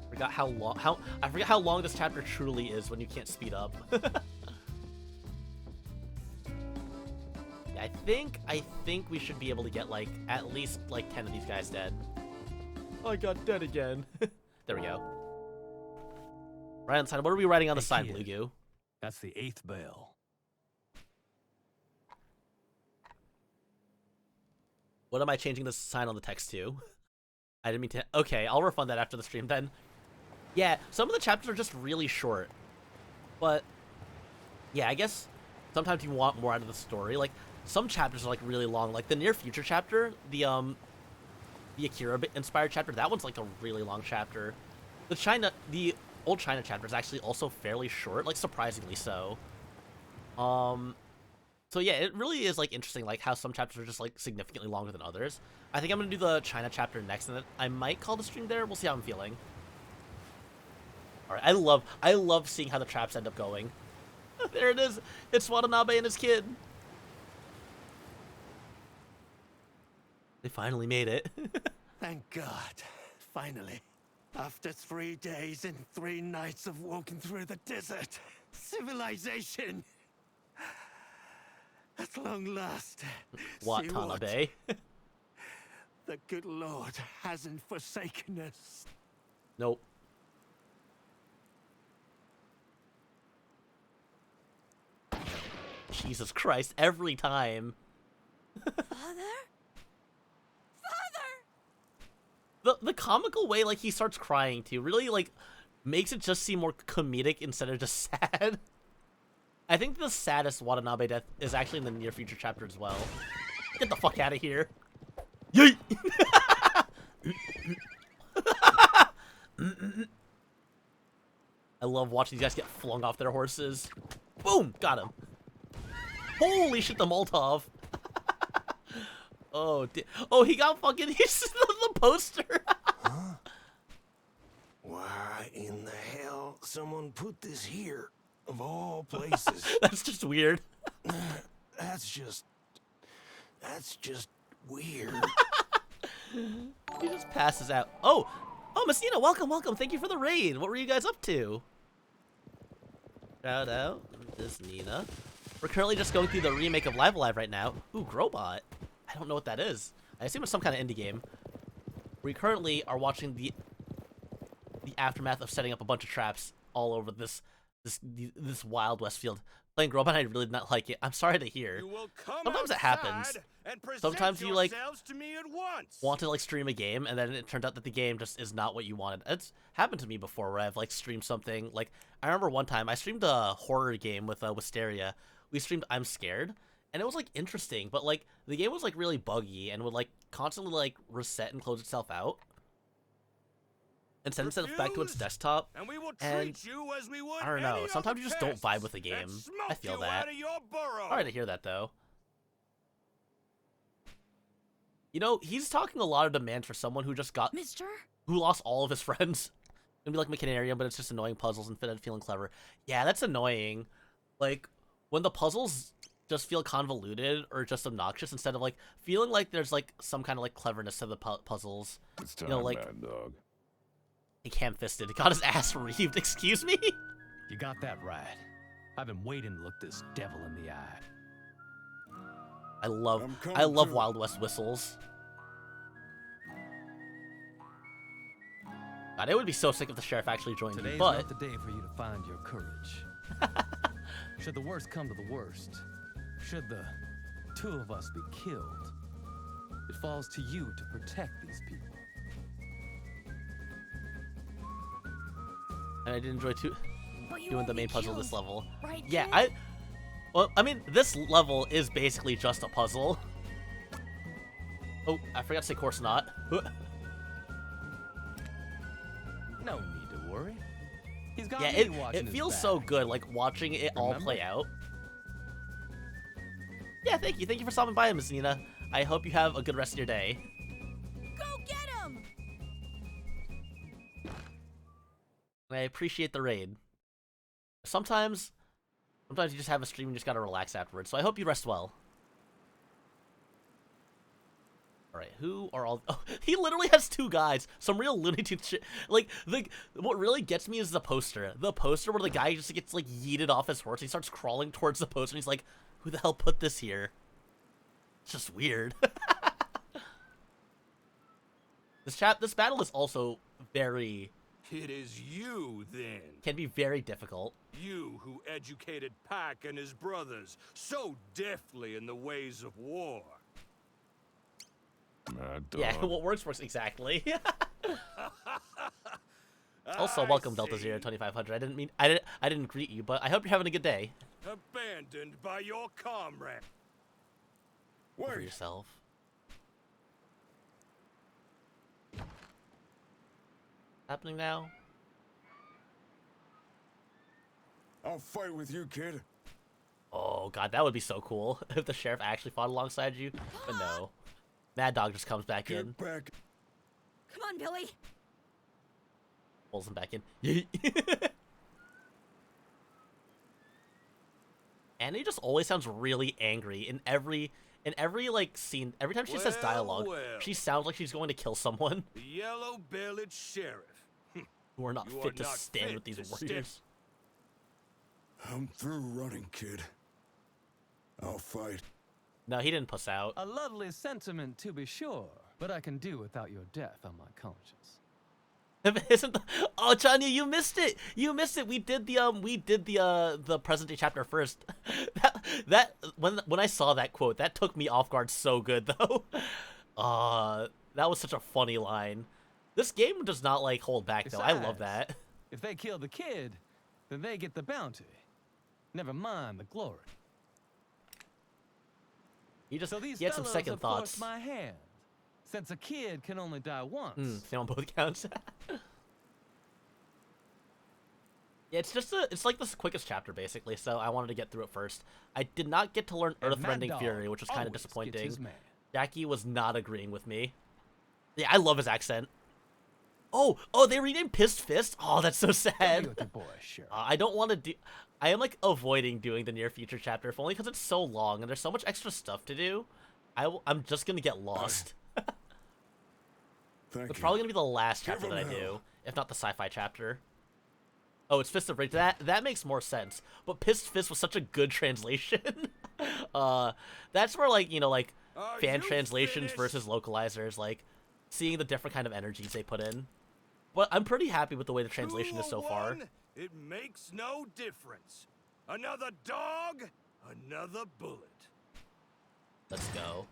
I forgot how long this chapter truly is when you can't speed up. Yeah, I think we should be able to get like at least like 10 of these guys dead. Oh, I got dead again. There we go. Right on the side. What are we writing on the side, Blue Goo? That's the 8th bell. What am I changing the sign on the text to? I didn't mean to. Okay, I'll refund that after the stream then. Yeah, some of the chapters are just really short. But, yeah, I guess sometimes you want more out of the story. Like, some chapters are, like, really long. Like, the Near Future chapter, the Akira-inspired chapter, that one's, like, a really long chapter. The Old China chapter is actually also fairly short, like, surprisingly so. So yeah, it really is, like, interesting, like, how some chapters are just, like, significantly longer than others. I think I'm gonna do the China chapter next, and then I might call the stream there. We'll see how I'm feeling. Alright, I love seeing how the traps end up going. There it is! It's Watanabe and his kid! They finally made it. Thank God. Finally. After 3 days and 3 nights of walking through the desert, civilization! At long last. Watanabe. The good Lord hasn't forsaken us. Nope. Jesus Christ, every time. Father? The comical way, like, he starts crying, too, really, like, makes it just seem more comedic instead of just sad. I think the saddest Watanabe death is actually in the near future chapter as well. Get the fuck out of here. Yeet! I love watching these guys get flung off their horses. Boom! Got him. Holy shit, the Molotov. Oh, oh, he got fucking, he's the poster. Huh? Why in the hell someone put this here, of all places? That's just weird. That's just weird. He just passes out. Oh, Messina, welcome, welcome. Thank you for the raid. What were you guys up to? Shout out, this Nina. We're currently just going through the remake of Live Alive right now. Ooh, Grobot. I don't know what that is. I assume it's some kind of indie game. We currently are watching the aftermath of setting up a bunch of traps all over this Wild West field. Playing Grobot, I really did not like it. I'm sorry to hear. Sometimes it happens. Sometimes you like want to like stream a game, and then it turned out that the game just is not what you wanted. It's happened to me before, where I've like streamed something. Like I remember one time I streamed a horror game with Wisteria. We streamed I'm Scared, and it was like interesting, but like the game was like really buggy and would like constantly like reset and close itself out and send itself back to its desktop. And I don't know. Sometimes you just don't vibe with the game. I feel that. Sorry to hear that though. You know, he's talking a lot of demands for someone who just got who lost all of his friends. Gonna be like Machinarium, but it's just annoying puzzles instead of feeling clever. Yeah, that's annoying. Like when the puzzles just feel convoluted or just obnoxious instead of like feeling like there's like some kind of like cleverness to the puzzles. It's time, you know, like Mad Dog. he ham-fisted. He got his ass reaved. Excuse me. You got that right. I've been waiting to look this devil in the eye. I love Wild West whistles. God, it would be so sick if the sheriff actually joined me, Today's but not the day for you to find your courage. Should the worst come to the worst, should the two of us be killed, it falls to you to protect these people. and I did enjoy doing the main puzzle this level. Right, Yeah, kid? well, I mean, this level is basically just a puzzle. Oh, I forgot to say course not. No need to worry. He's got Yeah, me watching it his feels back. so good, like watching it all Remember? play out. Yeah, thank you for stopping by, Miss Nina. I hope you have a good rest of your day. Go get him! I appreciate the raid. Sometimes you just have a stream and you just gotta relax afterwards, so I hope you rest well. Alright, who are all... Oh, he literally has two guys. Some real Looney Tunes shit. Like, what really gets me is the poster. The poster where the guy just gets, like, yeeted off his horse. He starts crawling towards the poster, and he's like, who the hell put this here? It's just weird. This battle is also very... It is you, then. Can be very difficult. You who educated Pac and his brothers so deftly in the ways of war. Mad Dog. Yeah, what works exactly. Also, welcome Delta Zero 2500. I didn't greet you, but I hope you're having a good day. Abandoned by your comrade. For yourself. Happening now? I'll fight with you, kid. Oh god, that would be so cool if the sheriff actually fought alongside you. But no. Mad Dog just comes back in. Back. Come on, Billy. Pulls him back in. Yeet. And he just always sounds really angry in every like scene. Every time she says dialogue, she sounds like she's going to kill someone. The yellow-bellied sheriff. Who are not You fit are to not stand fit with these to warriors. I'm through running, kid. I'll fight. No, he didn't puss out. A lovely sentiment, to be sure, but I can do without your death on my conscience. Isn't oh, Chanya, you missed it. You missed it. We did the present day chapter first. When I saw that quote, that took me off guard so good though. That was such a funny line. This game does not like hold back though. I love Besides, that. If they kill the kid, then they get the bounty. Never mind the glory. He just So these he had some fellows second have thoughts. forced my hand, since a kid can only die once. Same on both counts. Yeah, it's like the quickest chapter basically, so I wanted to get through it first. I did not get to learn And Mad Earthrending Dog Fury, which was kind of always gets disappointing. his man. Jackie was not agreeing with me. Yeah, I love his accent. Oh, they renamed Pissed Fist? Oh, that's so Tell sad. me what the boy, sure. I don't want to do... I am, like, avoiding doing the near future chapter, if only because it's so long and there's so much extra stuff to do. I'm just gonna get lost. Thank It's you. probably gonna be the last Give chapter that I him do, hell. if not the sci-fi chapter. Oh, it's Fist of Rage. That makes more sense. But Pissed Fist was such a good translation. That's where, like, you know, like, fan translations versus localizers, like, seeing the different kind of energies they put in. But I'm pretty happy with the way the translation is so far. It makes no difference. Another dog, another bullet. Let's go.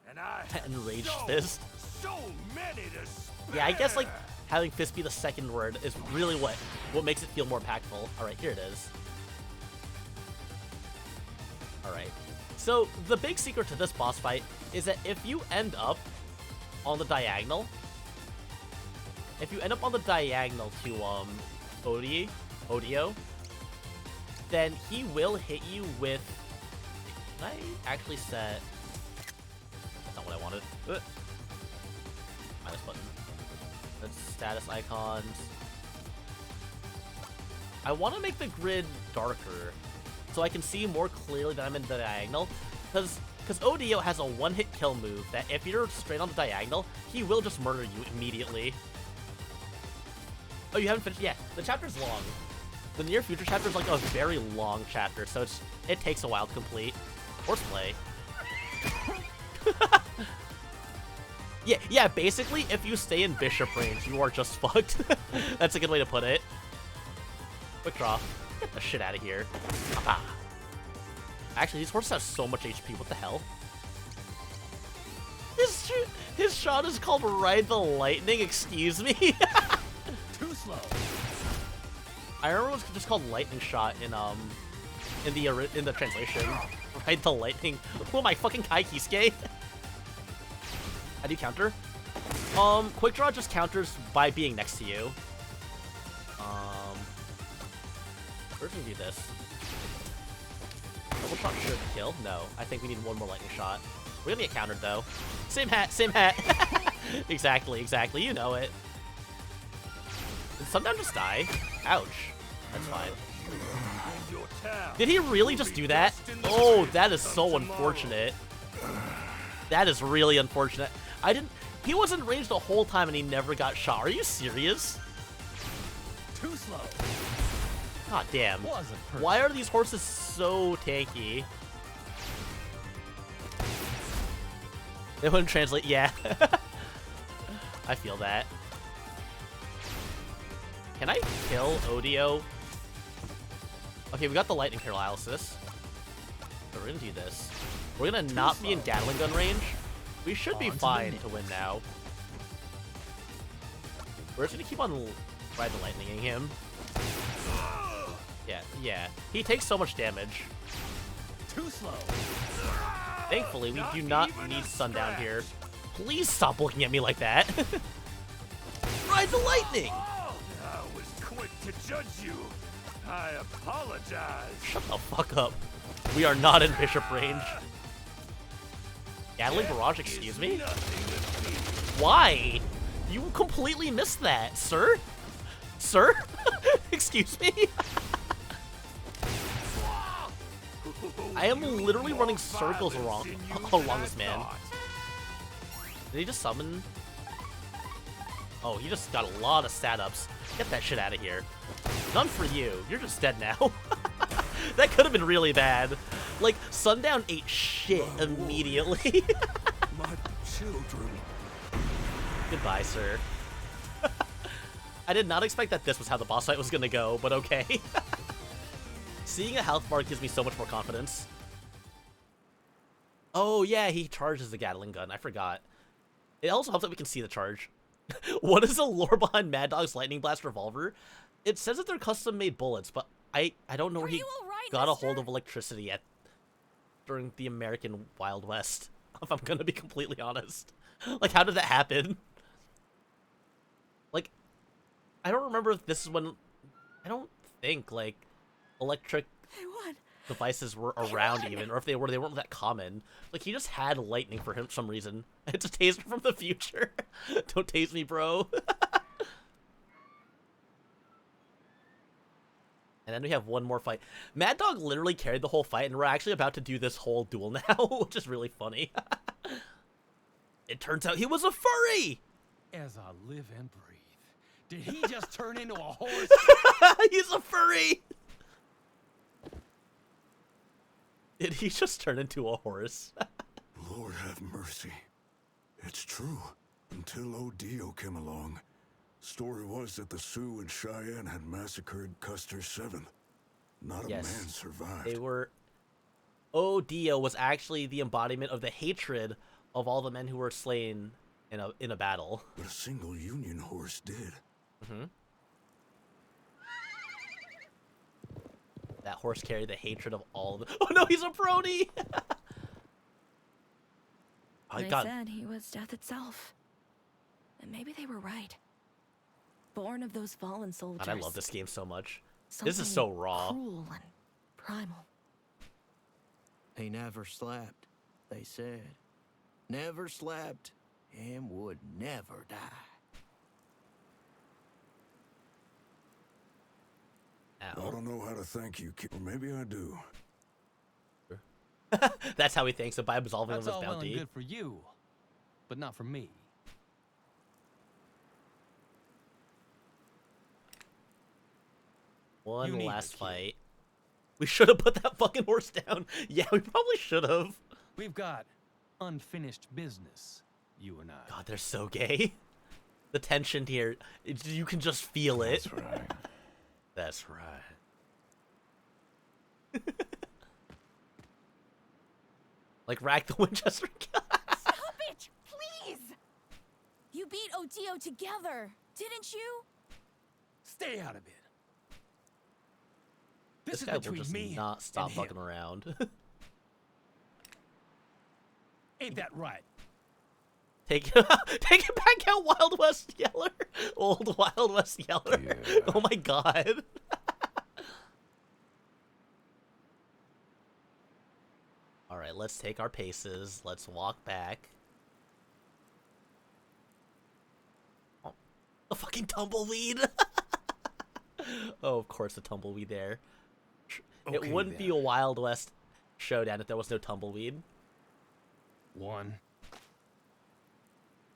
And I Enraged have Fist. so many to spare. Yeah, I guess, like, having Fist be the second word is really what makes it feel more impactful. Alright, here it is. Alright. So, the big secret to this boss fight is that if you end up on the diagonal, to, Odio, then he will hit you with... Can I actually set... That's not what I wanted. Minus button. That's status icons. I want to make the grid darker so I can see more clearly that I'm in the diagonal. Because Odio has a one-hit kill move that if you're straight on the diagonal, he will just murder you immediately. Oh, you haven't finished? Yeah, the chapter's long. The near future chapter is like a very long chapter, so it takes a while to complete. Horseplay. Yeah, basically, if you stay in Bishop range, you are just fucked. That's a good way to put it. Quick draw. Get the shit out of here. Ah. Actually, these horses have so much HP. What the hell? His shot is called Ride the Lightning. Excuse me. Too slow. I remember it was just called Lightning Shot in the translation. Ride the Lightning. Who am I, fucking Kai Kisuke? How do you counter? Quick draw just counters by being next to you. We're gonna do this. Double shot should kill. No, I think we need one more lightning shot. We're gonna get countered though. Same hat, same hat. Exactly. You know it. Did Sundown just die? Ouch. That's fine. Did he really just do that? Oh, that is so unfortunate. That is really unfortunate. He wasn't in range the whole time and he never got shot. Are you serious? Too slow. God damn. Why are these horses so tanky? They wouldn't translate. Yeah. I feel that. Can I kill Odio? Okay, we got the lightning paralysis. So we're gonna do this. We're gonna not be in Gatling gun range. We should be fine to win now. We're just gonna keep on Ride the Lightninging him. Yeah. He takes so much damage. Too slow. Thankfully, we do not need Sundown here. Please stop looking at me like that. Ride the lightning! I was quick to judge you. I apologize. Shut the fuck up. We are not in Bishop range. Gatling Barrage, excuse me? Why? You completely missed that, sir? Sir? Excuse me? I am literally running circles along this man. Did he just summon? Oh, he just got a lot of stat ups. Get that shit out of here. None for you. You're just dead now. That could have been really bad. Like, Sundown ate shit immediately. My children. Goodbye, sir. I did not expect that this was how the boss fight was gonna go, but okay. Seeing a health bar gives me so much more confidence. Oh yeah, he charges the Gatling gun. I forgot. It also helps that we can see the charge. What is the lore behind Mad Dog's Lightning Blast revolver? It says that they're custom-made bullets, but I don't know where Are he you all right, got a mister? hold of electricity during the American Wild West. If I'm gonna be completely honest, like, how did that happen? Like, I don't remember if this is when. I don't think like electric I won. devices were I around won. even, or if they weren't that common. Like, he just had lightning for him for some reason. It's a taser from the future. Don't tase me, bro. And then we have one more fight. Mad Dog literally carried the whole fight, and we're actually about to do this whole duel now, which is really funny. It turns out he was a furry! As I live and breathe. Did he just turn into a horse? He's a furry! Did he just turn into a horse? Lord have mercy. It's true. Until Odio came along, story was that the Sioux and Cheyenne had massacred Custer's Seventh. Not a man survived. They were... Odio was actually the embodiment of the hatred of all the men who were slain in a battle. But a single Union horse did. Mm-hmm. That horse carried the hatred of all of them. Oh no, he's a Brody! Oh my God. said he was death itself. And maybe they were right. Born of those fallen soldiers. God, I love this game so much. This is so raw. Cruel and primal. He never slept, they said. Never slept and would never die. I don't know how to thank you, kid. Or maybe I do. That's how he thanks him, by absolving him of That's his all well and bounty. good for you, but not for me. One You last neither, kid. fight. We should have put that fucking horse down. Yeah, we probably should have. We've got unfinished business, you and I. God, they're so gay. The tension here, you can just feel it. That's right. That's right. Like, rack the Winchester. Stop it, please! You beat Odio together, didn't you? Stay out of it. This This is guy will between just me not stop and him. fucking around. Ain't that right? Take it back out, Wild West Yeller. Old Wild West Yeller. Yeah. Oh my God. All right, let's take our paces. Let's walk back. Oh, the fucking tumbleweed. Oh, of course, the tumbleweed there. It Okay, wouldn't be then. a Wild West showdown if there was no tumbleweed. 1,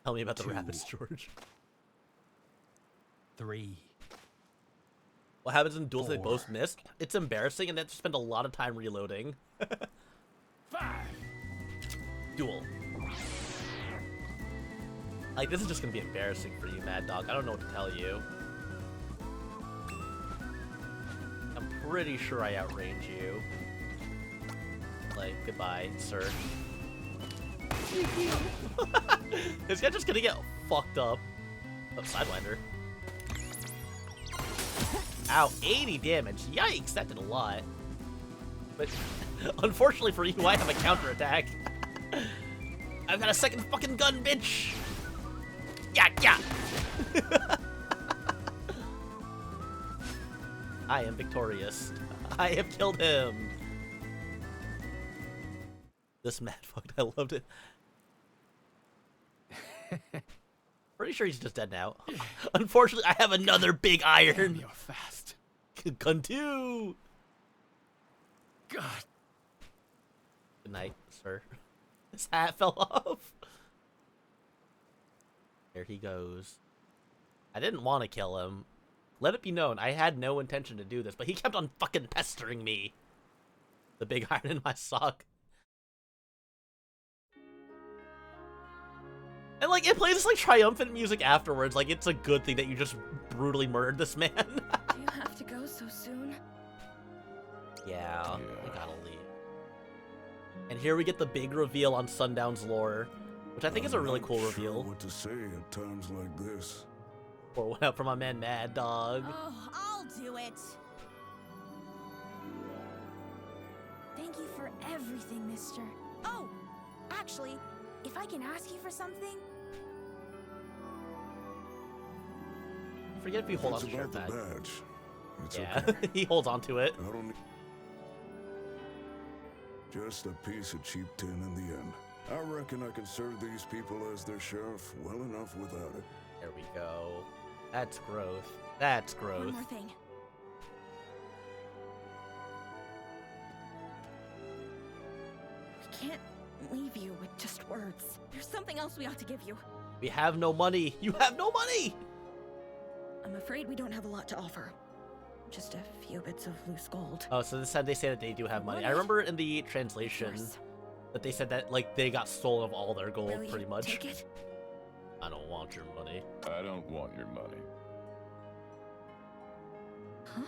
Tell me about the 2. rapids, George. 3. What happens in duels they 4. both missed? It's embarrassing, and they have to spend a lot of time reloading. 5. Duel. Like, this is just gonna be embarrassing for you, Mad Dog. I don't know what to tell you. I'm pretty sure I outrange you. Like, goodbye, sir. This guy's just gonna get fucked up. Oh, Sidewinder. Ow, 80 damage. Yikes, that did a lot. But unfortunately for you, I have a counterattack. I've got a second fucking gun, bitch! Yeah, yeah! I am victorious. I have killed him. This mad fucked. I loved it. Pretty sure he's just dead now. Unfortunately, I have another big Damn, iron. you're fast. Gun 2! God. Good night, sir. His hat fell off. There he goes. I didn't want to kill him. Let it be known, I had no intention to do this, but he kept on fucking pestering me. The big iron in my sock. And like, it plays this like triumphant music afterwards, like it's a good thing that you just brutally murdered this man. Do you have to go so soon? Yeah, we gotta leave. And here we get the big reveal on Sundown's lore, which I think is a really cool Not sure reveal. what to say at times like this. Pour one out for my man Mad Dog. Oh, I'll do it. thank you for everything, mister. Oh, actually, if I can ask you for something. Forget if you hold on It's to about the that. badge. It's Yeah, okay. he holds on to it. I don't need... Just a piece of cheap tin in the end. I reckon I can serve these people as their sheriff well enough without it. There we go. That's growth. That's growth. One more thing. We can't leave you with just words. There's something else we ought to give you. We have no money. You have no money! I'm afraid we don't have a lot to offer. Just a few bits of loose gold. Oh, so this time they say that they do have money. I remember in the translation that they said that, like, they got stolen of all their gold, Will pretty you much. take it? I don't want your money. I don't want your money. Huh?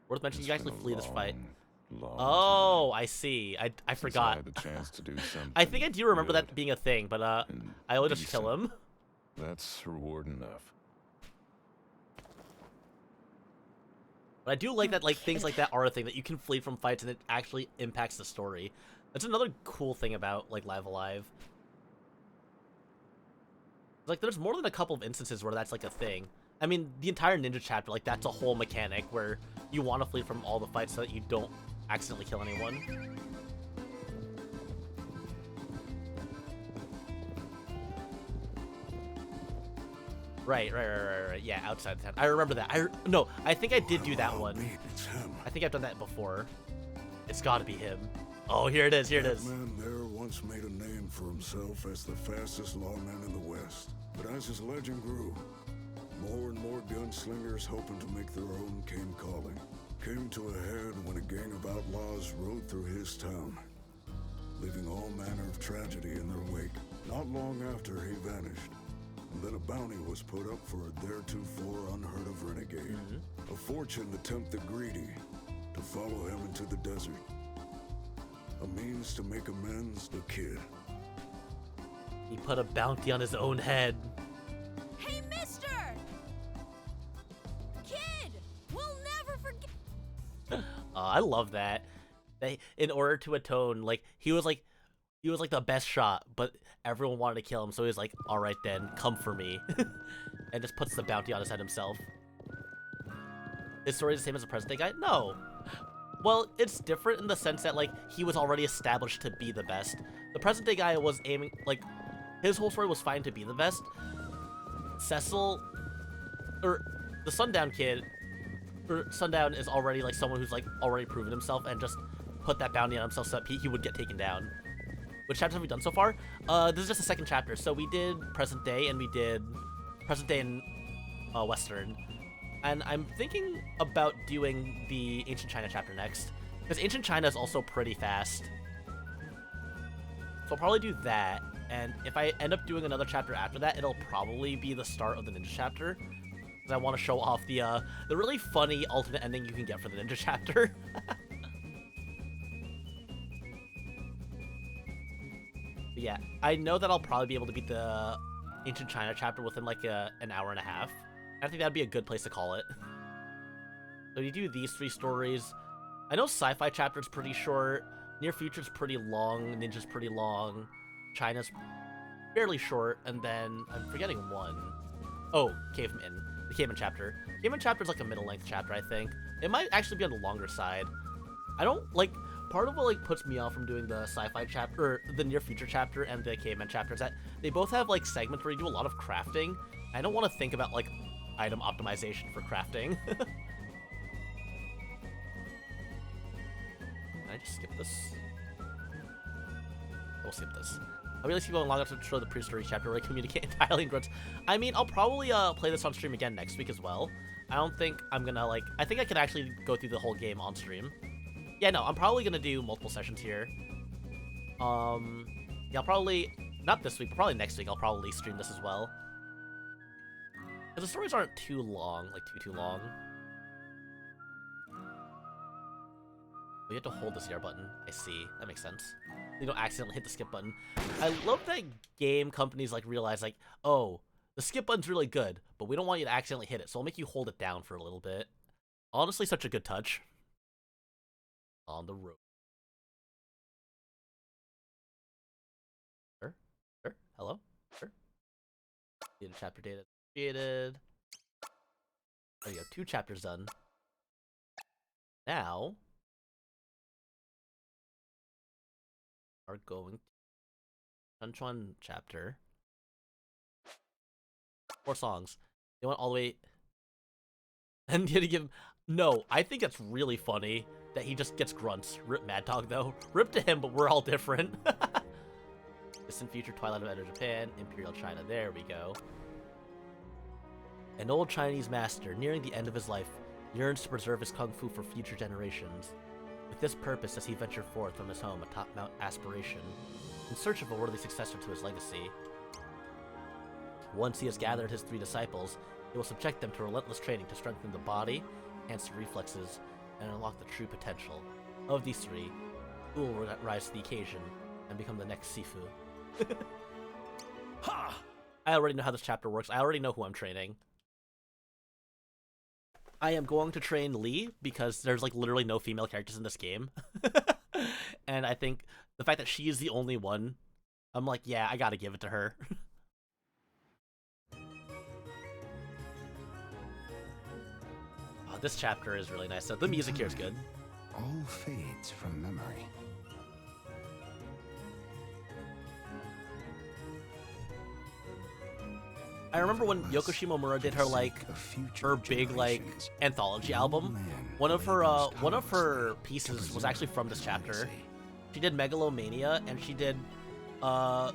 Worth mentioning, you actually flee this fight. Long Oh, I see. I since forgot. I had the chance to do something. I think I do remember good that being a thing, but and I will just kill decent. him. That's reward enough. But I do like that, like, things like that are a thing, that you can flee from fights and it actually impacts the story. That's another cool thing about, like, Live Alive. Like, there's more than a couple of instances where that's, like, a thing. I mean, the entire ninja chapter, like, that's a whole mechanic where you want to flee from all the fights so that you don't accidentally kill anyone. Right. Yeah, outside the town. I remember that. No, I think I did do that one. It's him. I think I've done that before. It's gotta be him. Oh, here it is, here it That is. man there once made a name for himself as the fastest lawman in the West. But as his legend grew, more and more gunslingers hoping to make their own came calling. Came to a head when a gang of outlaws rode through his town, leaving all manner of tragedy in their wake. Not long after, he vanished, and then a bounty was put up for a theretofore unheard of renegade. A fortune to tempt the greedy to follow him into the desert. A means to make amends, the kid. He put a bounty on his own head. Hey, mister! Kid! We'll never forget. I love that. They, in order to atone, like, he was like the best shot, but everyone wanted to kill him, so he was like, all right then, come for me. And just puts the bounty on his head himself. His story is the same as the present day guy? No. Well, it's different in the sense that, like, he was already established to be the best. The present day guy was aiming, like, his whole story was fine to be the best. Cecil, or the Sundown kid, or Sundown is already, like, someone who's, like, already proven himself and just put that bounty on himself so that he would get taken down. Which chapters have we done so far? This is just the second chapter. So we did present day and we did present day and Western. And I'm thinking about doing the Ancient China chapter next, because Ancient China is also pretty fast. So I'll probably do that, and if I end up doing another chapter after that, it'll probably be the start of the ninja chapter, because I want to show off the really funny alternate ending you can get for the ninja chapter. But yeah, I know that I'll probably be able to beat the Ancient China chapter within like an hour and a half. I think that'd be a good place to call it. So you do these 3 stories. I know Sci-Fi chapter's pretty short, Near Future's pretty long, Ninja's pretty long, China's fairly short, and then I'm forgetting one. Oh, Caveman. The Caveman chapter. Caveman chapter's like a middle-length chapter, I think. It might actually be on the longer side. I don't, like, part of what, like, puts me off from doing the Sci-Fi chapter, or the Near Future chapter and the Caveman chapter is that they both have, like, segments where you do a lot of crafting. I don't want to think about, like, item optimization for crafting. Can I just skip this? We'll skip this. I'll really keep going long enough to show the pre-story chapter where I communicate entirely in grunts. I mean, I'll probably play this on stream again next week as well. I don't think I'm gonna, like, I think I could actually go through the whole game on stream. Yeah, no, I'm probably gonna do multiple sessions here. Yeah, I'll probably, not this week, but probably next week I'll probably stream this as well. Because the stories aren't too long, like too long. We have to hold the CR button. I see. That makes sense. You don't accidentally hit the skip button. I love that game companies like realize like, oh, The skip button's really good, but we don't want you to accidentally hit it, so we'll make you hold it down for a little bit. Honestly, such a good touch. On the road. Sure. Hello? Sure. Data chapter data created. There you go, 2 chapters done. Now, are going to Chunchuan chapter. 4 songs. They went all the way. And you had to give. No, I think it's really funny that he just gets grunts. Rip Mad Dog, though. Rip to him, but we're all different. Distant future, Twilight of Edo Japan, Imperial China. There we go. An old Chinese master, nearing the end of his life, yearns to preserve his kung fu for future generations. With this purpose does he venture forth from his home atop Mount Aspiration, in search of a worthy successor to his legacy. Once he has gathered his 3 disciples, he will subject them to relentless training to strengthen the body, enhance the reflexes, and unlock the true potential. Of these 3, who will rise to the occasion and become the next Sifu? Ha! I already know how this chapter works. I already know who I'm training. I am going to train Lee because there's like literally no female characters in this game. And I think the fact that she is the only one, I'm like, yeah, I gotta give it to her. Oh, this chapter is really nice. So the music here is good. All fades from memory. I remember when Yoko Shimomura did her her big anthology album. One of her pieces was actually from this chapter. She did Megalomania and she did Bird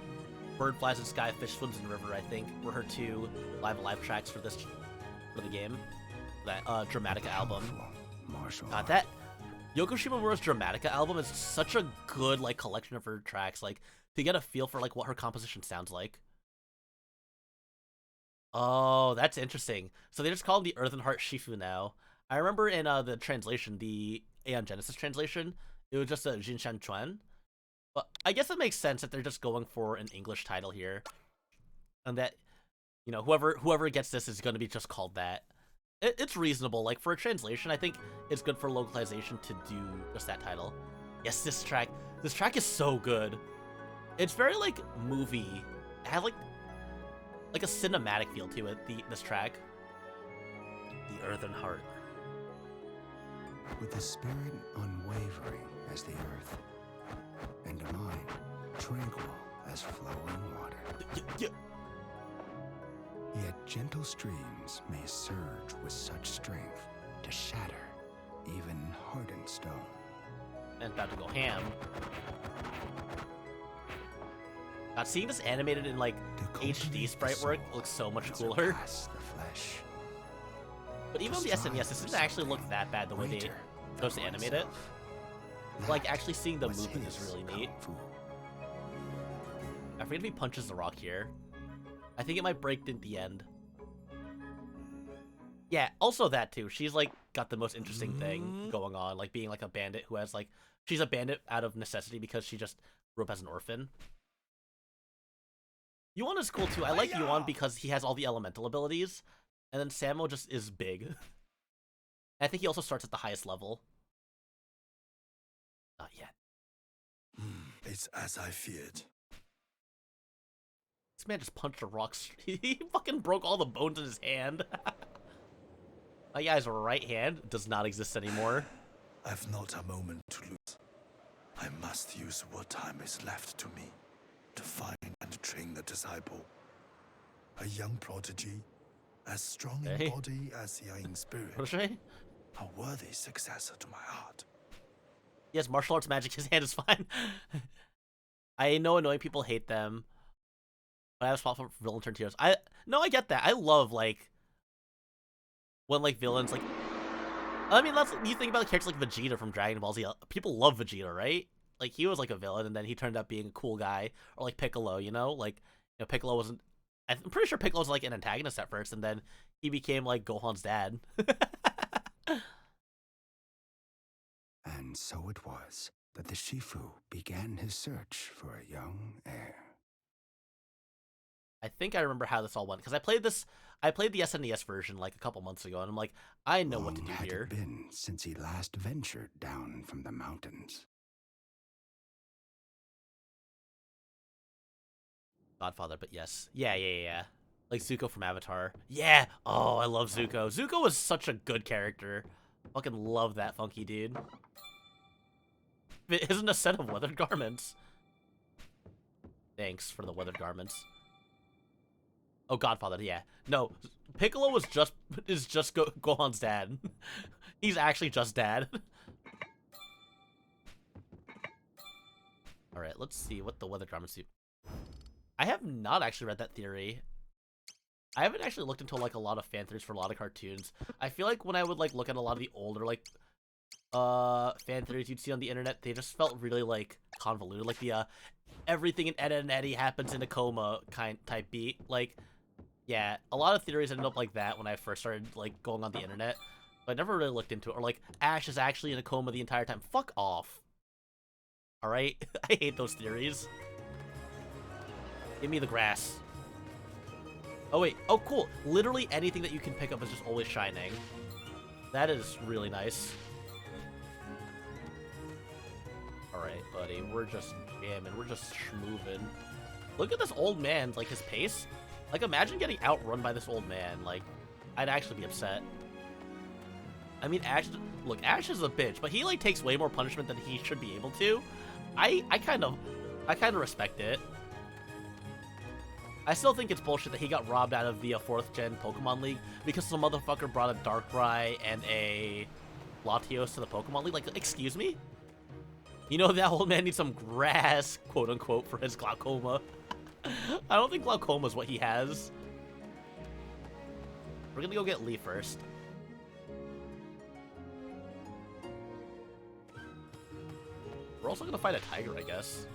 Flies in the Sky, Fish Swims in the River. I think were her 2 live tracks for the game. That Dramatica album. That Yoko Shimomura's Dramatica album is such a good collection of her tracks. To get a feel for what her composition sounds like. Oh, that's interesting. So they just call him the Earthen Heart Shifu now. I remember in the translation, the Aeon Genesis translation, it was just a Jinshan Chuan. But I guess it makes sense that they're just going for an English title here. And that, whoever gets this is going to be just called that. It's reasonable. For a translation, I think it's good for localization to do just that title. Yes, this track is so good. It's very, movie. It has, a cinematic feel to it, this track. The Earthen Heart. With a spirit unwavering as the earth, and a mind tranquil as flowing water. Yet gentle streams may surge with such strength to shatter even hardened stone. And about to go ham. God, seeing this animated in HD sprite work looks so much cooler. But even on the SNES, this doesn't actually look that bad the way they chose to animate it. Actually seeing the movement is really neat. I forget if he punches the rock here. I think it might break at the end. Yeah, also that too. She's got the most interesting thing going on, being a bandit who has she's a bandit out of necessity because she just grew up as an orphan. Yuan is cool too. I like Yuan because he has all the elemental abilities, and then Sammo just is big. I think he also starts at the highest level. Not yet. It's as I feared. This man just punched a rock. He fucking broke all the bones in his hand. My guy's right hand does not exist anymore. I've not a moment to lose. I must use what time is left to me to find and train the disciple. A young prodigy, as strong in body as young in spirit. A worthy successor to my heart. He has martial arts magic, his hand is fine. I know annoying people hate them. But I have a spot for villain turn heroes. I get that. I love when villains I mean, you think about characters like Vegeta from Dragon Ball Z. People love Vegeta, right? He was a villain, and then he turned out being a cool guy. Or Piccolo, Piccolo wasn't. I'm pretty sure Piccolo was an antagonist at first, and then he became Gohan's dad. And so it was that the Shifu began his search for a young heir. I think I remember how this all went because I played the SNES version like a couple months ago, and I'm like, I know what to do had here. it been since he last ventured down from the mountains? Godfather, but yes. Yeah. Like Zuko from Avatar. Yeah! Oh, I love Zuko. Zuko was such a good character. Fucking love that funky dude. It isn't a set of weathered garments. Thanks for the weathered garments. Oh, Godfather, yeah. No, Piccolo is just Gohan's dad. He's actually just dad. Alright, let's see what the weathered garments do. I have not actually read that theory. I haven't actually looked into like a lot of fan theories for a lot of cartoons. I feel like when I would like look at a lot of the older like fan theories you'd see on the internet, they just felt really like convoluted. Like the everything in Ed, Edd n Eddy happens in a coma type beat. Like, yeah, a lot of theories ended up like that when I first started like going on the internet. But I never really looked into it. Or like Ash is actually in a coma the entire time. Fuck off. Alright? I hate those theories. Give me the grass. Oh wait, oh cool. Literally anything that you can pick up is just always shining. That is really nice. Alright, buddy, we're just jamming, we're just schmoovin'. Look at this old man, like his pace. Like imagine getting outrun by this old man, like, I'd actually be upset. I mean, Ash, look, Ash is a bitch, but he like takes way more punishment than he should be able to. I kind of respect it. I still think it's bullshit that he got robbed out of the 4th gen Pokemon League because some motherfucker brought a Darkrai and a Latios to the Pokemon League. Like, excuse me? You know that old man needs some grass, quote unquote, for his glaucoma. I don't think glaucoma is what he has. We're gonna go get Lee first. We're also gonna fight a tiger, I guess.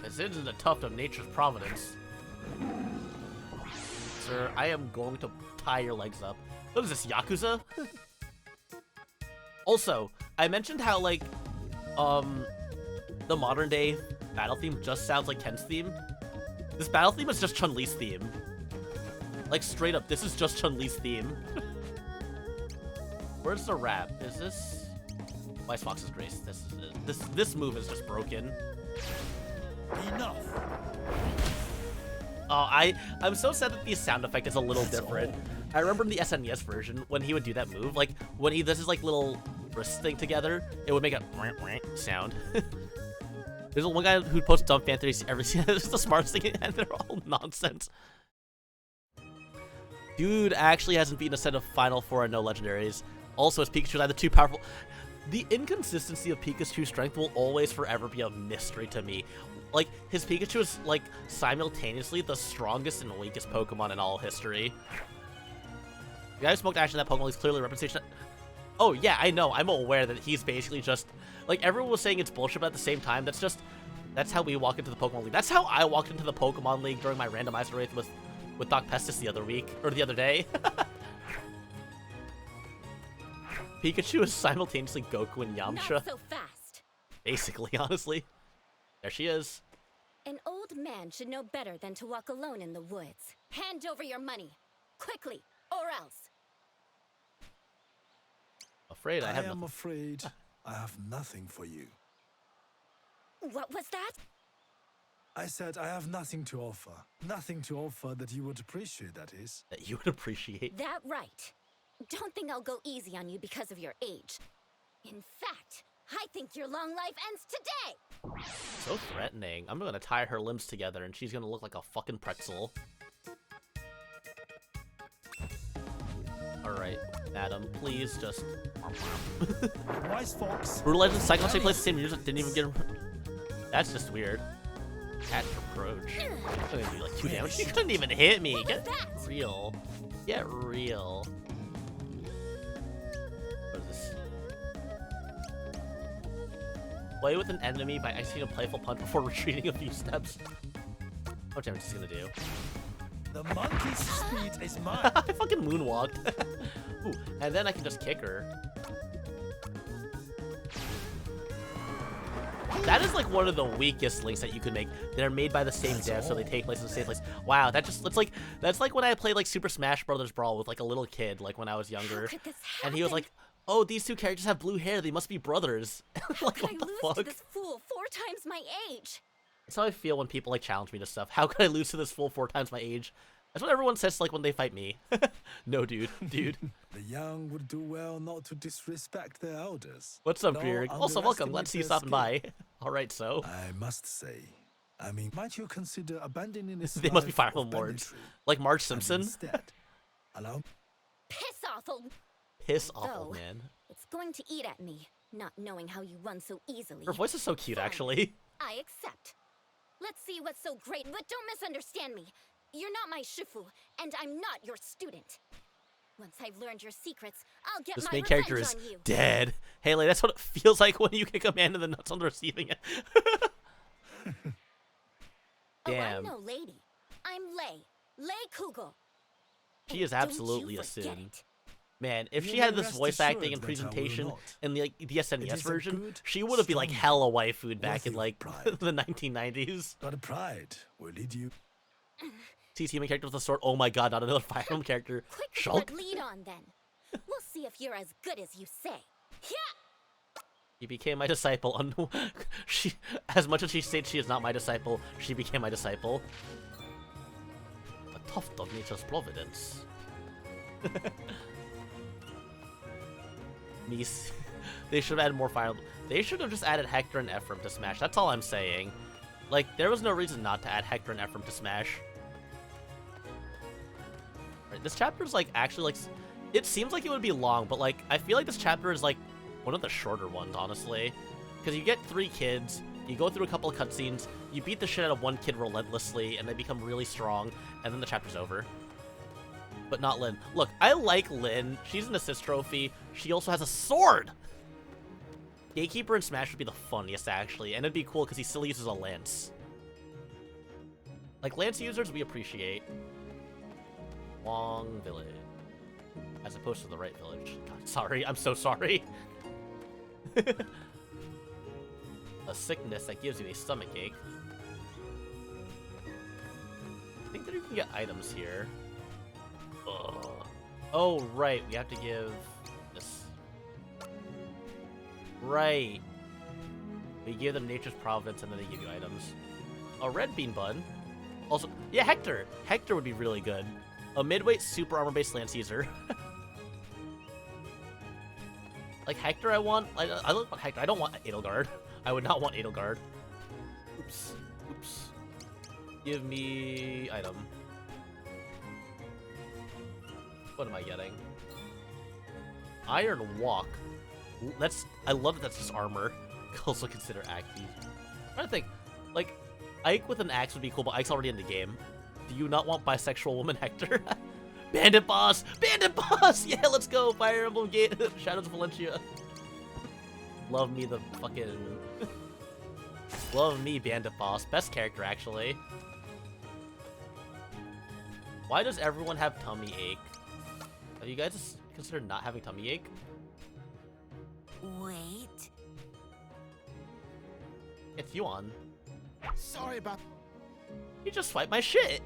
This isn't the tuft of nature's providence. Sir, I am going to tie your legs up. What is this, Yakuza? Also, I mentioned how, like, the modern day battle theme just sounds like Ken's theme. This battle theme is just Chun-Li's theme. Like, straight up, this is just Chun-Li's theme. Where's the rap? Is this... Wise Fox's Grace. This move is just broken. Enough! Oh, I'm so sad that the sound effect is a little different. I remember in the SNES version, when he would do that move, like, when he does his, like, little wrist thing together, it would make a sound. There's one guy who posts dumb fan theories every single. It's the smartest thing, and they're all nonsense. Dude actually hasn't beaten a set of Final Four and no legendaries. Also, his Pikachu is either too powerful. The inconsistency of Pikachu's strength will always forever be a mystery to me. Like, his Pikachu is, like, simultaneously the strongest and weakest Pokemon in all history. The guy who smoked ash in that Pokemon is clearly a representation. Oh, yeah, I know. I'm aware that he's basically just... Like, everyone was saying it's bullshit, but at the same time, that's how we walk into the Pokemon League. That's how I walked into the Pokemon League during my randomizer race with Doc Pestis the other day. Pikachu is simultaneously Goku and Yamcha. Not so fast. Basically, honestly. There she is. An old man should know better than to walk alone in the woods. Hand over your money. Quickly, or else. Afraid I have am afraid I have nothing for you. What was that? I said I have nothing to offer. Nothing to offer that you would appreciate, that is. That you would appreciate? That right. Don't think I'll go easy on you because of your age. In fact, I think your long life ends today! So threatening. I'm gonna tie her limbs together and she's gonna look like a fucking pretzel. Alright, madam, please just... Wise Fox! Brutal Legends Cyclone State plays the same music, didn't even get... That's just weird. Cat approach. I'm gonna do like 2 damage. She couldn't even hit me. Get real. Get real. What is this? Play with an enemy by executing a playful punch before retreating a few steps. What damage is he gonna do? The monkey's speed is mine. I fucking moonwalked. Ooh, and then I can just kick her. That is like one of the weakest links that you could make. They're made by the same dev, so they take place in the same place. Wow, that's like when I played like Super Smash Brothers Brawl with like a little kid, like when I was younger, and he was like, "Oh, these two characters have blue hair. They must be brothers." Like, what the fuck? To this fool 4 times my age. That's how I feel when people like challenge me to stuff. How could I lose to this fool 4 times my age? That's what everyone says like when they fight me. No, dude. The young would do well not to disrespect their elders. What's up, Nor Beard? Also, welcome. Glad to see you stopping by. All right, so. I must say, I mean, might you consider abandoning this? They must be Fire Emblem Lords, like Marge Simpson. Instead, allow. Piss off, old. Piss off, old man. It's going to eat at me, not knowing how you run so easily. Her voice is so cute, actually. I accept. Let's see what's so great, but don't misunderstand me. You're not my shifu, and I'm not your student. Once I've learned your secrets, I'll get this my main revenge character is on you. dead. Haley, that's what it feels like when you kick a man in the nuts on the receiving end. Damn. Oh, I'm no lady. I'm Lei Kugo. She is absolutely a sin. Man, if she had this voice acting and presentation in the SNES version, she would have been like hella waifu'd back in like the 1990s. But pride will lead you. CC main character with a sword. Oh my god, not another Fire Emblem character. Quick, Shulk. lead on then. We'll see if you're as good as you say. Yeah. She became my disciple. She, as much as she said she is not my disciple, she became my disciple. A tuft of nature's providence. Niece. They should have added more Fire Emblem. They should have just added Hector and Ephraim to Smash. That's all I'm saying. Like, there was no reason not to add Hector and Ephraim to Smash. Right, this chapter is, like, actually, like... It seems like it would be long, but, like, I feel like this chapter is, like, one of the shorter ones, honestly. Because you get 3 kids, you go through a couple of cutscenes, you beat the shit out of one kid relentlessly, and they become really strong, and then the chapter's over. But not Lynn. Look, I like Lynn. She's an assist trophy. She also has a sword! Gatekeeper in Smash would be the funniest, actually, and it'd be cool because he still uses a lance. Like, lance users, we appreciate. Long Village. As opposed to the right village. God, sorry, I'm so sorry. A sickness that gives you a stomachache. I think that you can get items here. Ugh. Oh, right, we have to give this. Right. We give them Nature's Providence and then they give you items. A red bean bud. Also, yeah, Hector. Hector would be really good. A midweight super armor-based lance user. Like Hector, I want. I don't want Hector. I don't want Edelgard. I would not want Edelgard. Oops. Oops. Give me item. What am I getting? Iron Walk. That's. I love that that's just armor. Also consider axe. I'm trying to think. Like, Ike with an axe would be cool, but Ike's already in the game. Do you not want bisexual woman Hector? Bandit boss! Bandit boss! Yeah, let's go! Fire Emblem Gate, Shadows of Valencia. Love me the fucking... Love me, Bandit boss. Best character, actually. Why does everyone have tummy ache? Have you guys considered not having tummy ache? Wait. It's Yuan. Sorry about... You just swiped my shit!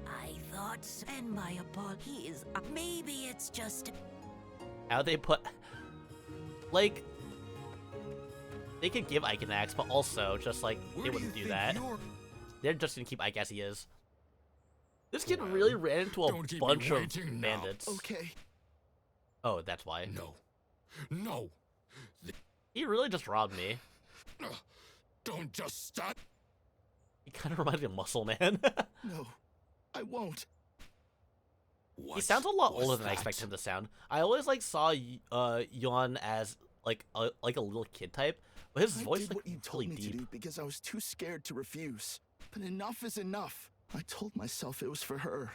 I thought, and my apologies. Maybe it's just... How they put... Like... They could give Ike an axe, but also, just like, they wouldn't do that. They're just gonna keep Ike as he is. This kid really ran into a bunch of bandits. Okay. Oh, that's why. No. No. He really just robbed me. Don't just stop. He kind of reminds me of Muscle Man. No, I won't. He sounds a lot older than I expected him to sound. I always like saw Yuan as like a little kid type, but his voice did like what you told really me deep. to do because I was too scared to refuse. But enough is enough. I told myself it was for her.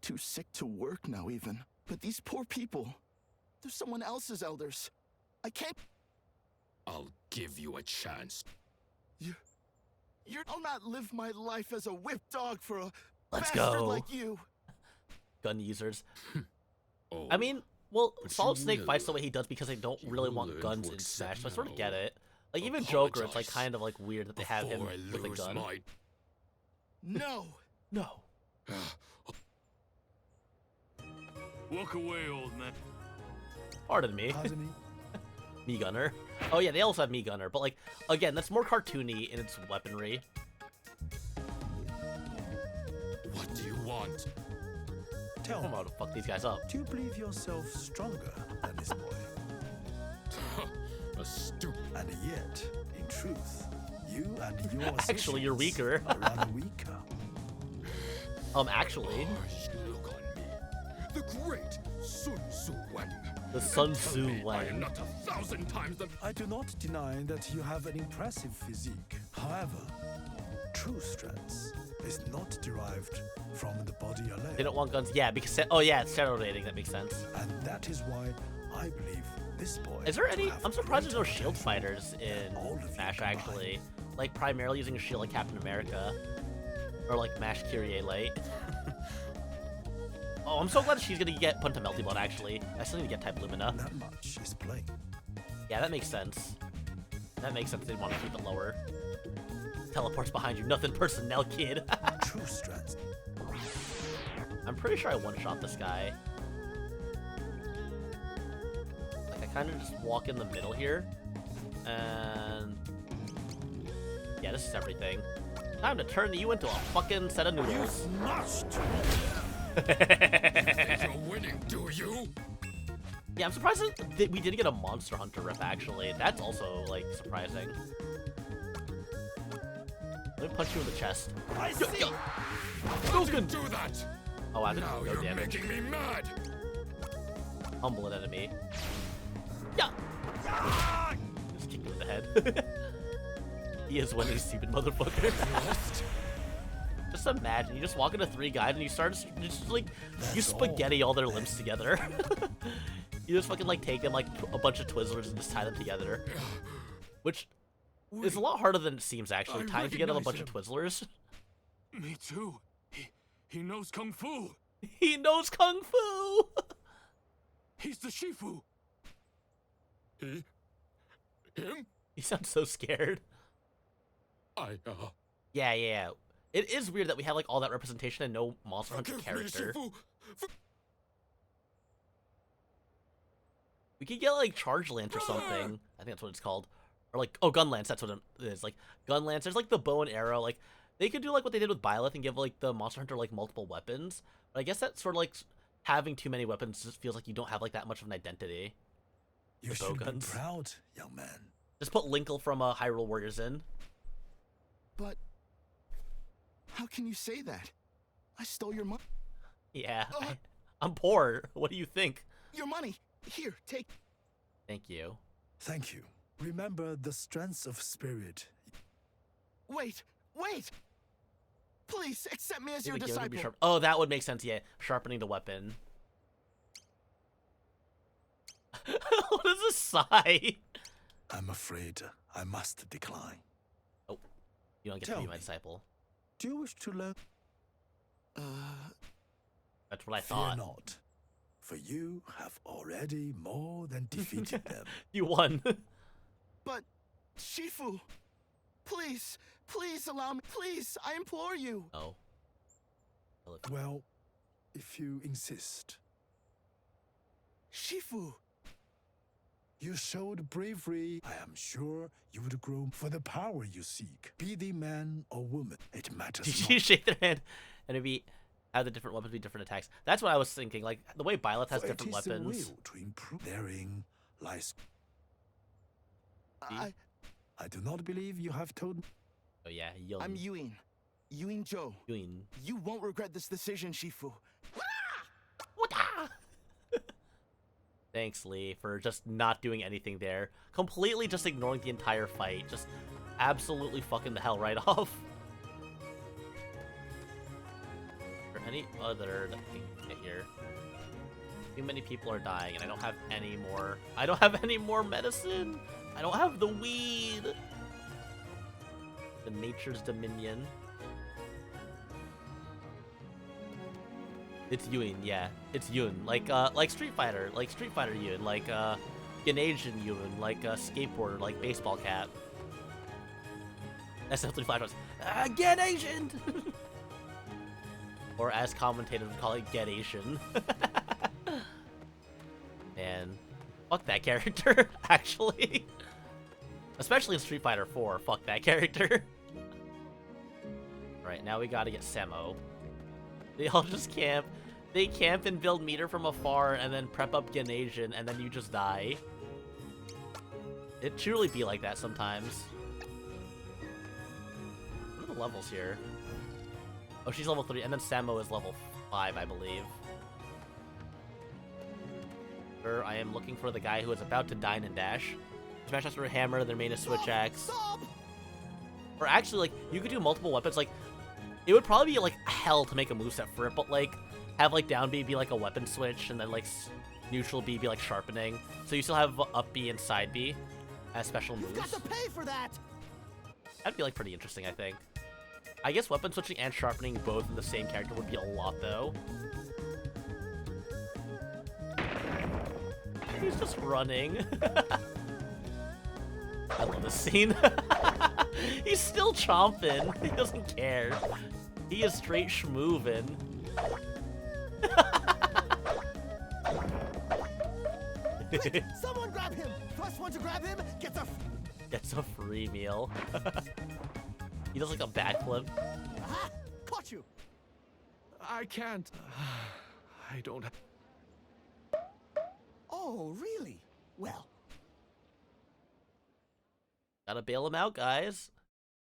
Too sick to work now even. But these poor people, they're someone else's elders. I can't... I'll give you a chance. I'll not live my life as a whip dog for a Let's bastard go. like you. Gun users. Oh, I mean, well, but Solid you Snake will. fights the way he does because they don't You really will want learn guns to in Smash, so I accept sort of get now. it. Like even Joker, it's like kind of like weird that they have him with a gun. No. No. Walk away, old man. Pardon me. Me Gunner. Oh yeah, they also have Me Gunner, but like again, that's more cartoony in its weaponry. What do you want? Tell me, how to fuck these guys up. Do you believe yourself stronger than this boy? A stupid. And yet, in truth, you and your Actually, you're weaker. are rather weaker. Actually. Look on me. The great Sun Tzu Wang. The Sun Tzu I am Wang. not 1,000 times the... I do not deny that you have an impressive physique. However, true strength is not derived from the body alone. They don't want guns. Yeah, because oh yeah, it's steroid rating. That makes sense. And that is why I believe this boy. Is there any? I'm surprised there's no shield fighters in Smash actually. Like primarily using a shield like Captain America, or like Mash Kyrie Light. Oh, I'm so glad she's gonna get put into Melty Blood. Actually, I still need to get Type Lumina. That much is plain. Yeah, that makes sense. That makes sense. They want to keep it lower. Teleports behind you. Nothing personnel, kid. True strength. I'm pretty sure I one-shot this guy. Like, I kind of just walk in the middle here. And... yeah, this is everything. Time to turn you into a fucking set of noodles. You think you're winning, do you? Yeah, I'm surprised that we didn't get a Monster Hunter rip, actually. That's also, like, surprising. Let me punch you in the chest. I see. Feels good. Do that. Oh, I Now didn't you're no damage. making me mad. Humble an enemy. Yeah. Just kick him in the head. He is winning, stupid motherfucker. Just imagine you just walk into 3 guys and you start just like you spaghetti all their limbs together. You just fucking like take them like a bunch of Twizzlers and just tie them together, which is a lot harder than it seems actually. Tying together a bunch of Twizzlers. Me too. He knows kung fu. He knows kung fu. He's the Shifu. Him? He sounds so scared. Yeah. It is weird that we have like all that representation and no Monster Hunter character. We could get like Charge Lance or something. I think that's what it's called. Or like, oh, Gun Lance, that's what it is. Like, Gun Lance, there's like the bow and arrow. Like, they could do like what they did with Byleth and give like the Monster Hunter like multiple weapons. But I guess that's sort of like having too many weapons just feels like you don't have like that much of an identity. You should be proud, young man. Just put Linkle from Hyrule Warriors in. But how can you say that? I stole your money. Yeah, I'm poor. What do you think? Your money. Here, take. Thank you. Thank you. Remember the strength of spirit. Wait. Please accept me as your Give it to me disciple. oh, that would make sense. Yeah, sharpening the weapon. What is a sigh? I'm afraid I must decline. Oh, you don't get to be my disciple. Do you wish to learn? That's what I thought. Fear not, for you have already more than defeated them. You won. But, Shifu, please allow me. Please, I implore you. Oh. Well, if you insist. Shifu. You showed bravery. I am sure you would grow for the power you seek. Be the man or woman. It matters Did not. you shake their hand and it'd have the different weapons be different attacks? That's what I was thinking. Like the way Byleth has For different it is the weapons. will to improve. Therein lies. I do not believe you have told. Oh yeah, young. I'm Ewing. Ewing Joe. Ewing. You won't regret this decision, Shifu. Thanks, Lee, for just not doing anything there. Completely just ignoring the entire fight. Just absolutely fucking the hell right off. Is there any other that we can get here? Too many people are dying, and I don't have any more. I don't have any more medicine. I don't have the weed. The Nature's Dominion. It's Yun, yeah. It's Yun. Like Street Fighter. Like Street Fighter Yun. Like, Ganasian Yun, like a skateboarder, like baseball cap. SF3 Flash was, get Asian! Or as commentators would call it, get Asian. And fuck that character, actually. Especially in Street Fighter 4, fuck that character. Alright, now we gotta get Semo. They all just camp. They camp and build meter from afar and then prep up Ganasian and then you just die. It truly be like that sometimes. What are the levels here? Oh, she's level 3, and then Samo is level 5, I believe. I am looking for the guy who is about to dine and dash. Smash Master Hammer, their main is Switch Axe. Stop! Or actually, like, you could do multiple weapons. Like, it would probably be, like, hell to make a moveset for it, but, like, have, like, down B be, like, a weapon switch, and then, like, neutral B be, like, sharpening. So you still have up B and side B as special moves. You've got to pay for that! That'd be, like, pretty interesting, I think. I guess weapon switching and sharpening both in the same character would be a lot, though. He's just running. I love this scene. He's still chomping. He doesn't care. He is straight schmoovin'. Someone grab him! First one to grab him gets a free meal. He does like a backflip. Aha! Caught you! I can't. I don't. Oh, really? Well. Gotta bail him out, guys.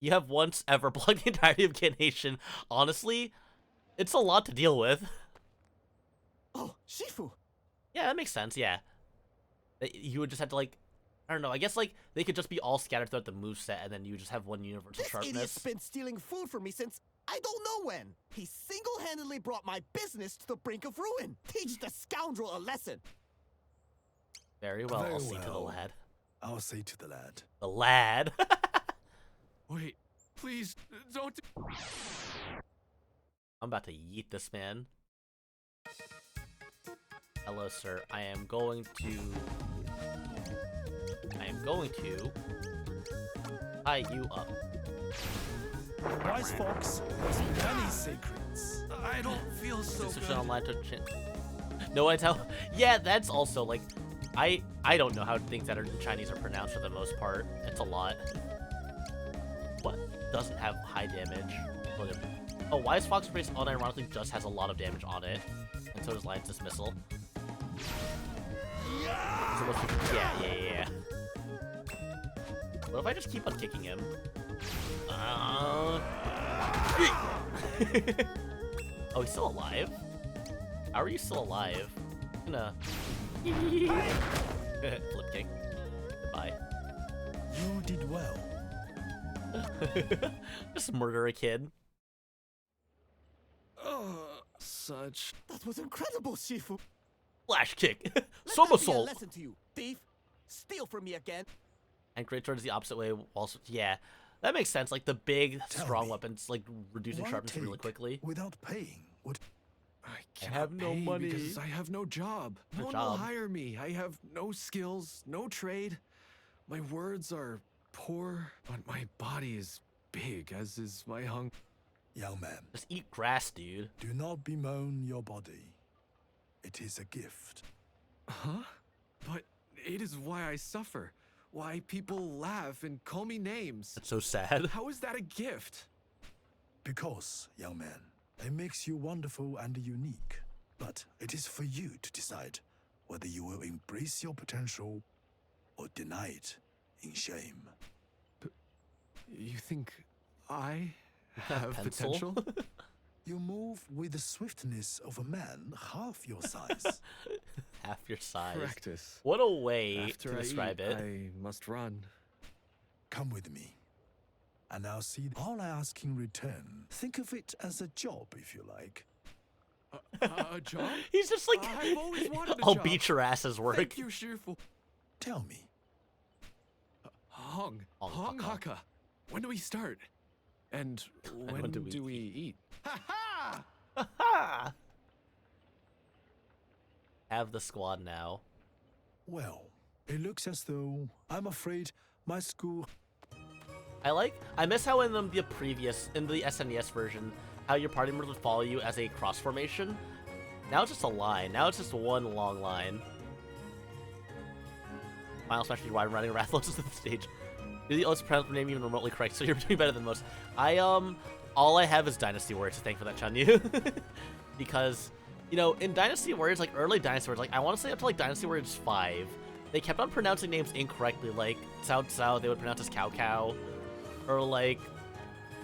You have once ever blocked the entirety of Ganation. Honestly, it's a lot to deal with. Oh, Shifu! Yeah, that makes sense, yeah. You would just have to, like, I don't know, I guess, like, they could just be all scattered throughout the moveset, and then you would just have one universal sharpness. This idiot's been stealing food from me since I don't know when. He single-handedly brought my business to the brink of ruin. Teach the scoundrel a lesson. Very well, I'll say to the lad. I'll say to the lad. The lad? Wait, please, don't. I'm about to yeet this man. Hello, sir. I am going to tie you up. Wise fox has many secrets. I don't feel so good. Online to no, I tell. Yeah, that's also like, I don't know how things that are in Chinese are pronounced for the most part. It's a lot, but doesn't have high damage. Oh, Wise Fox Brace unironically just has a lot of damage on it, and so does Lion's Dismissal. Yeah. What if I just keep on kicking him? Oh, he's still alive? How are you still alive? I'm gonna flip kick. Goodbye. You did well. Just murder a kid. Such. That was incredible, Shifu. Flash kick. Let Somersault. that be a lesson to you, thief. Steal from me again. And great turns the opposit way. Also, yeah, that makes sense. Like the big, strong weapons, like reducing sharpness really quickly. Without paying, what? I have no money because I have no job. No one will hire me. I have no skills, no trade. My words are poor, but my body is big, as is my hunger. Young man, just eat grass, dude. Do not bemoan your body. It is a gift. Huh? But it is why I suffer. Why people laugh and call me names. That's so sad. How is that a gift? Because, young man, it makes you wonderful and unique. But it is for you to decide whether you will embrace your potential or deny it in shame. But you think I have potential? You move with the swiftness of a man half your size. Half your size. Practice. What a way After to describe it. I must run. Come with me, and I'll see all I ask in return. Think of it as a job, if you like. A job? He's just like, I've always wanted a I'll job. beat your ass's work. Thank you, Shifu. Tell me. Hong Haka. When do we start? And when do we eat? Ha ha! Have the squad now. Well, It looks as though, I'm afraid, my school... I miss how in the SNES version, how your party members would follow you as a cross formation. Now it's just a line. Now it's just one long line. Final Smash why I'm running Rathalos to the stage. You're the only pronounce name even remotely correct, so you're doing better than most. All I have is Dynasty Warriors to thank for that, Chanyu. Because, you know, in Dynasty Warriors, like early Dynasty Warriors, like I want to say up to like Dynasty Warriors 5, they kept on pronouncing names incorrectly, like Cao Cao, they would pronounce as Cao Cao, or like,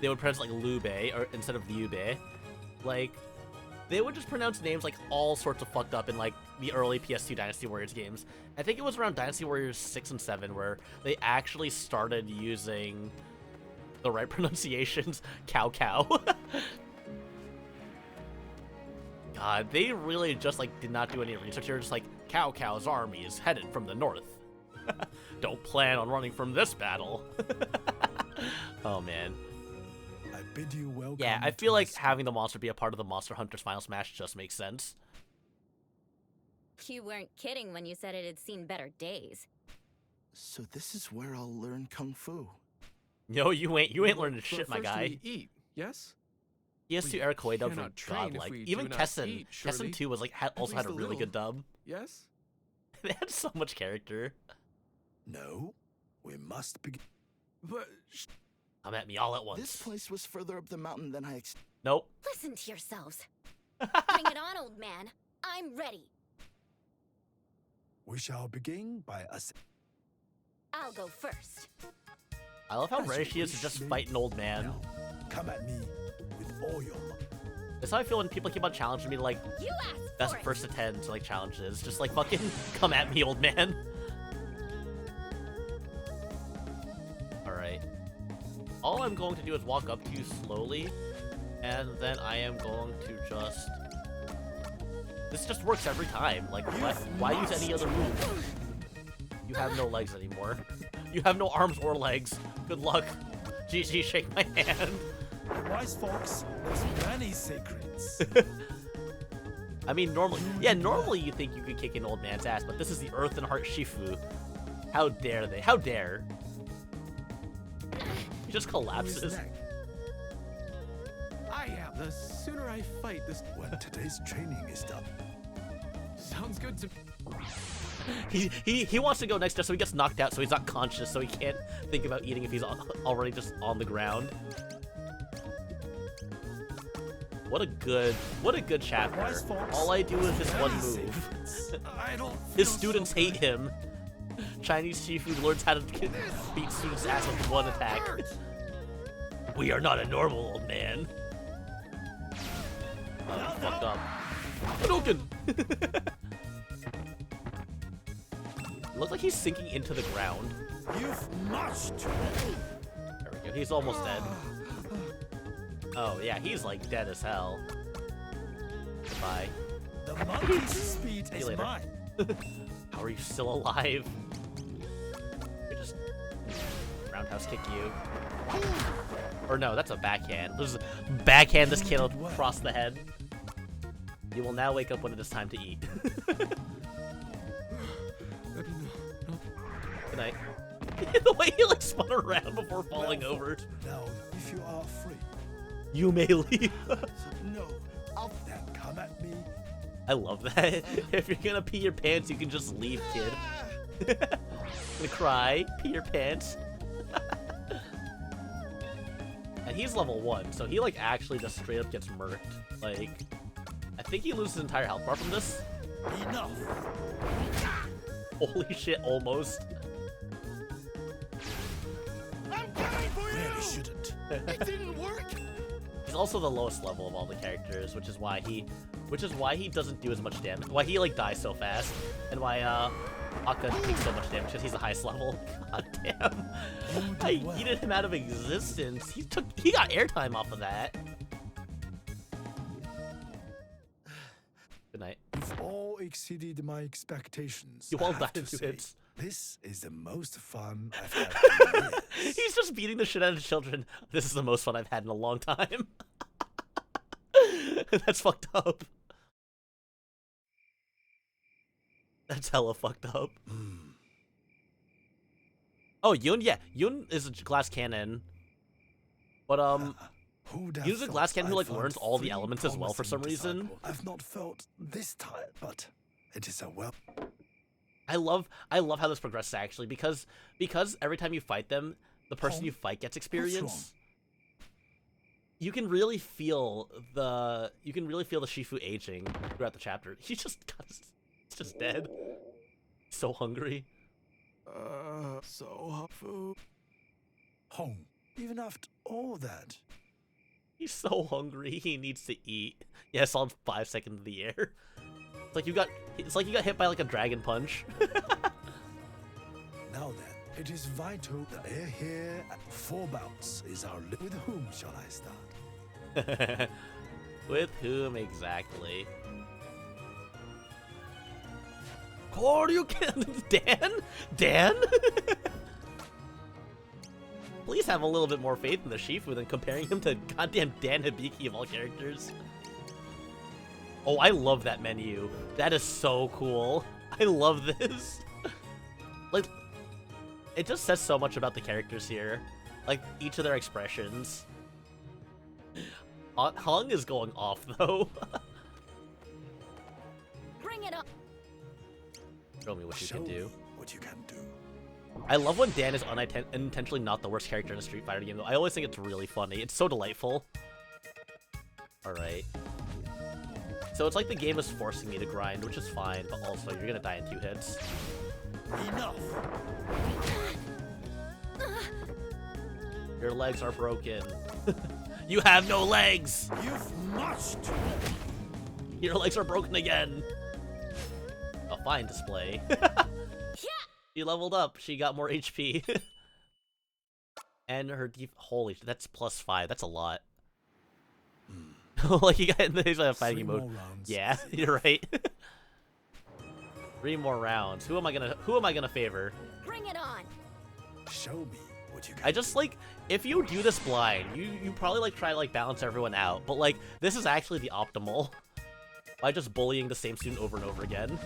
they would pronounce like Lube, or instead of Liube. Like, they would just pronounce names like all sorts of fucked up in like the early PS2 Dynasty Warriors games. I think it was around Dynasty Warriors 6 and 7 where they actually started using the right pronunciations. Cao Cao. God, they really just like did not do any research. They're just like, Cao Cao's army is headed from the north. Don't plan on running from this battle. Oh man. I bid you welcome. Yeah, I feel like having the monster be a part of the Monster Hunter's Final Smash just makes sense. You weren't kidding when you said it had seen better days. So this is where I'll learn Kung Fu. No, you ain't learning shit, my guy. We eat, yes? PS2 era Koei dubs were train if godlike. we Even do not Kessen. eat, surely. Kessen 2 was like also had a really good dub. Yes? They had so much character. No, we must begin. But come at me all at once. This place was further up the mountain than I expected. Nope. Listen to yourselves. Bring it on, old man. I'm ready. We shall begin by us. I'll go first. I love how ready she is to just fight an old man. Now, come at me with all your might. That's how I feel when people keep on challenging me to like best first to 10 to like challenges. Just like fucking come at me, old man. Alright. All I'm going to do is walk up to you slowly, and then I am going to just... This just works every time. Like, why use any other move? You have no legs anymore. You have no arms or legs. Good luck. GG, shake my hand. Wise folks, there's many secrets. I mean, normally you think you could kick an old man's ass, but this is the Earth and Heart Shifu. How dare they? How dare? He just collapses. I am. The sooner I fight, this. When today's training is done. Sounds good to. He wants to go next just so he gets knocked out, so he's not conscious, so he can't think about eating if he's already just on the ground. What a good chapter. All I do is this one move. His students hate him. Chinese Shifu learns how to beat students' ass with one attack. We are not a normal old man. Oh, fucked up. Hadouken! It looks like he's sinking into the ground. You've marched. There we go. He's almost dead. Oh yeah, he's like dead as hell. Goodbye. The monkey's speed See you is later. mine. How are you still alive? We just roundhouse kick you. Or no, that's a backhand. Let's just backhand this kid across the head. You will now wake up when it is time to eat. Good night. The way he like spun around before falling over. Now, if you are free, You may leave. No, I'll then come at me. I love that. If you're gonna pee your pants, you can just leave, kid. Gonna cry, pee your pants. And he's level 1, so he like actually just straight up gets murked. Like, I think he loses his entire health bar from this. Enough. Holy shit, almost. I'm coming for you! Really shouldn't. It didn't work! He's also the lowest level of all the characters, which is why he doesn't do as much damage. Why he like dies so fast, and why Akka takes so much damage because he's the highest level. God damn! I yeeted him out of existence. He got airtime off of that. Good night. You've all exceeded my expectations. You all I have died to in 2 say. hits. This is the most fun I've had in years. He's just beating the shit out of children. This is the most fun I've had in a long time. That's fucked up. That's hella fucked up. Oh, Yun, yeah, Yun is a glass cannon. But Yun's a glass cannon who like learns all the elements as well for some reason. I've not felt this tired, but it is a well. I love how this progresses actually because every time you fight them, the person you fight gets experience. You can really feel the Shifu aging throughout the chapter. He's just dead. So hungry. So food. Home. Even after all that. He's so hungry. He needs to eat. Yeah, solid 5 seconds in the air. It's like you got hit by like a dragon punch. Now then, it is vital that here at 4 bouts is our with whom shall I start? With whom exactly? Koryuken! Dan? Please have a little bit more faith in the Shifu than comparing him to goddamn Dan Hibiki of all characters. Oh, I love that menu. That is so cool. I love this. Like, it just says so much about the characters here. Like, each of their expressions. Hung is going off, though. Bring it up. Show me what you can do. What you can do. I love when Dan is unintentionally not the worst character in a Street Fighter game, though. I always think it's really funny. It's so delightful. Alright. So it's like the game is forcing me to grind, which is fine, but also you're gonna die in 2 hits. Enough. Your legs are broken. You have no legs! You've much to Your legs are broken again. A fine display. She leveled up. She got more HP. And her holy, that's +5. That's a lot. Like you got in the fighting mode. Yeah, you're right. 3 more rounds. Who am I gonna favor? Bring it on. Show me what you can. I just like if you do this blind, you probably like try to like balance everyone out, but like this is actually the optimal by just bullying the same student over and over again.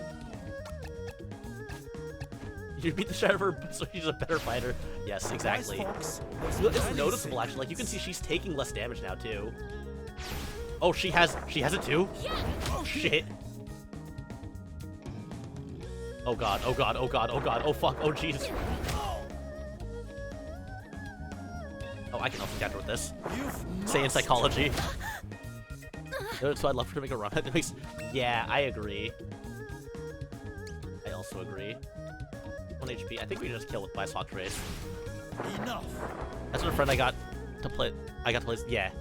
You beat the shit out of her, so she's a better fighter. Yes, exactly. It's noticeable actually. Like you can see she's taking less damage now too. Oh, she has it too? Oh shit. Oh god, oh god, oh god, oh god, oh fuck, oh jeez. Oh, I can also counter with this. Saiyan psychology. So I'd love her to make a run. It makes, yeah, I agree. I also agree. 1 HP. I think we just kill with Bice Hawk Trace. Enough. That's what a friend I got to play. Yeah.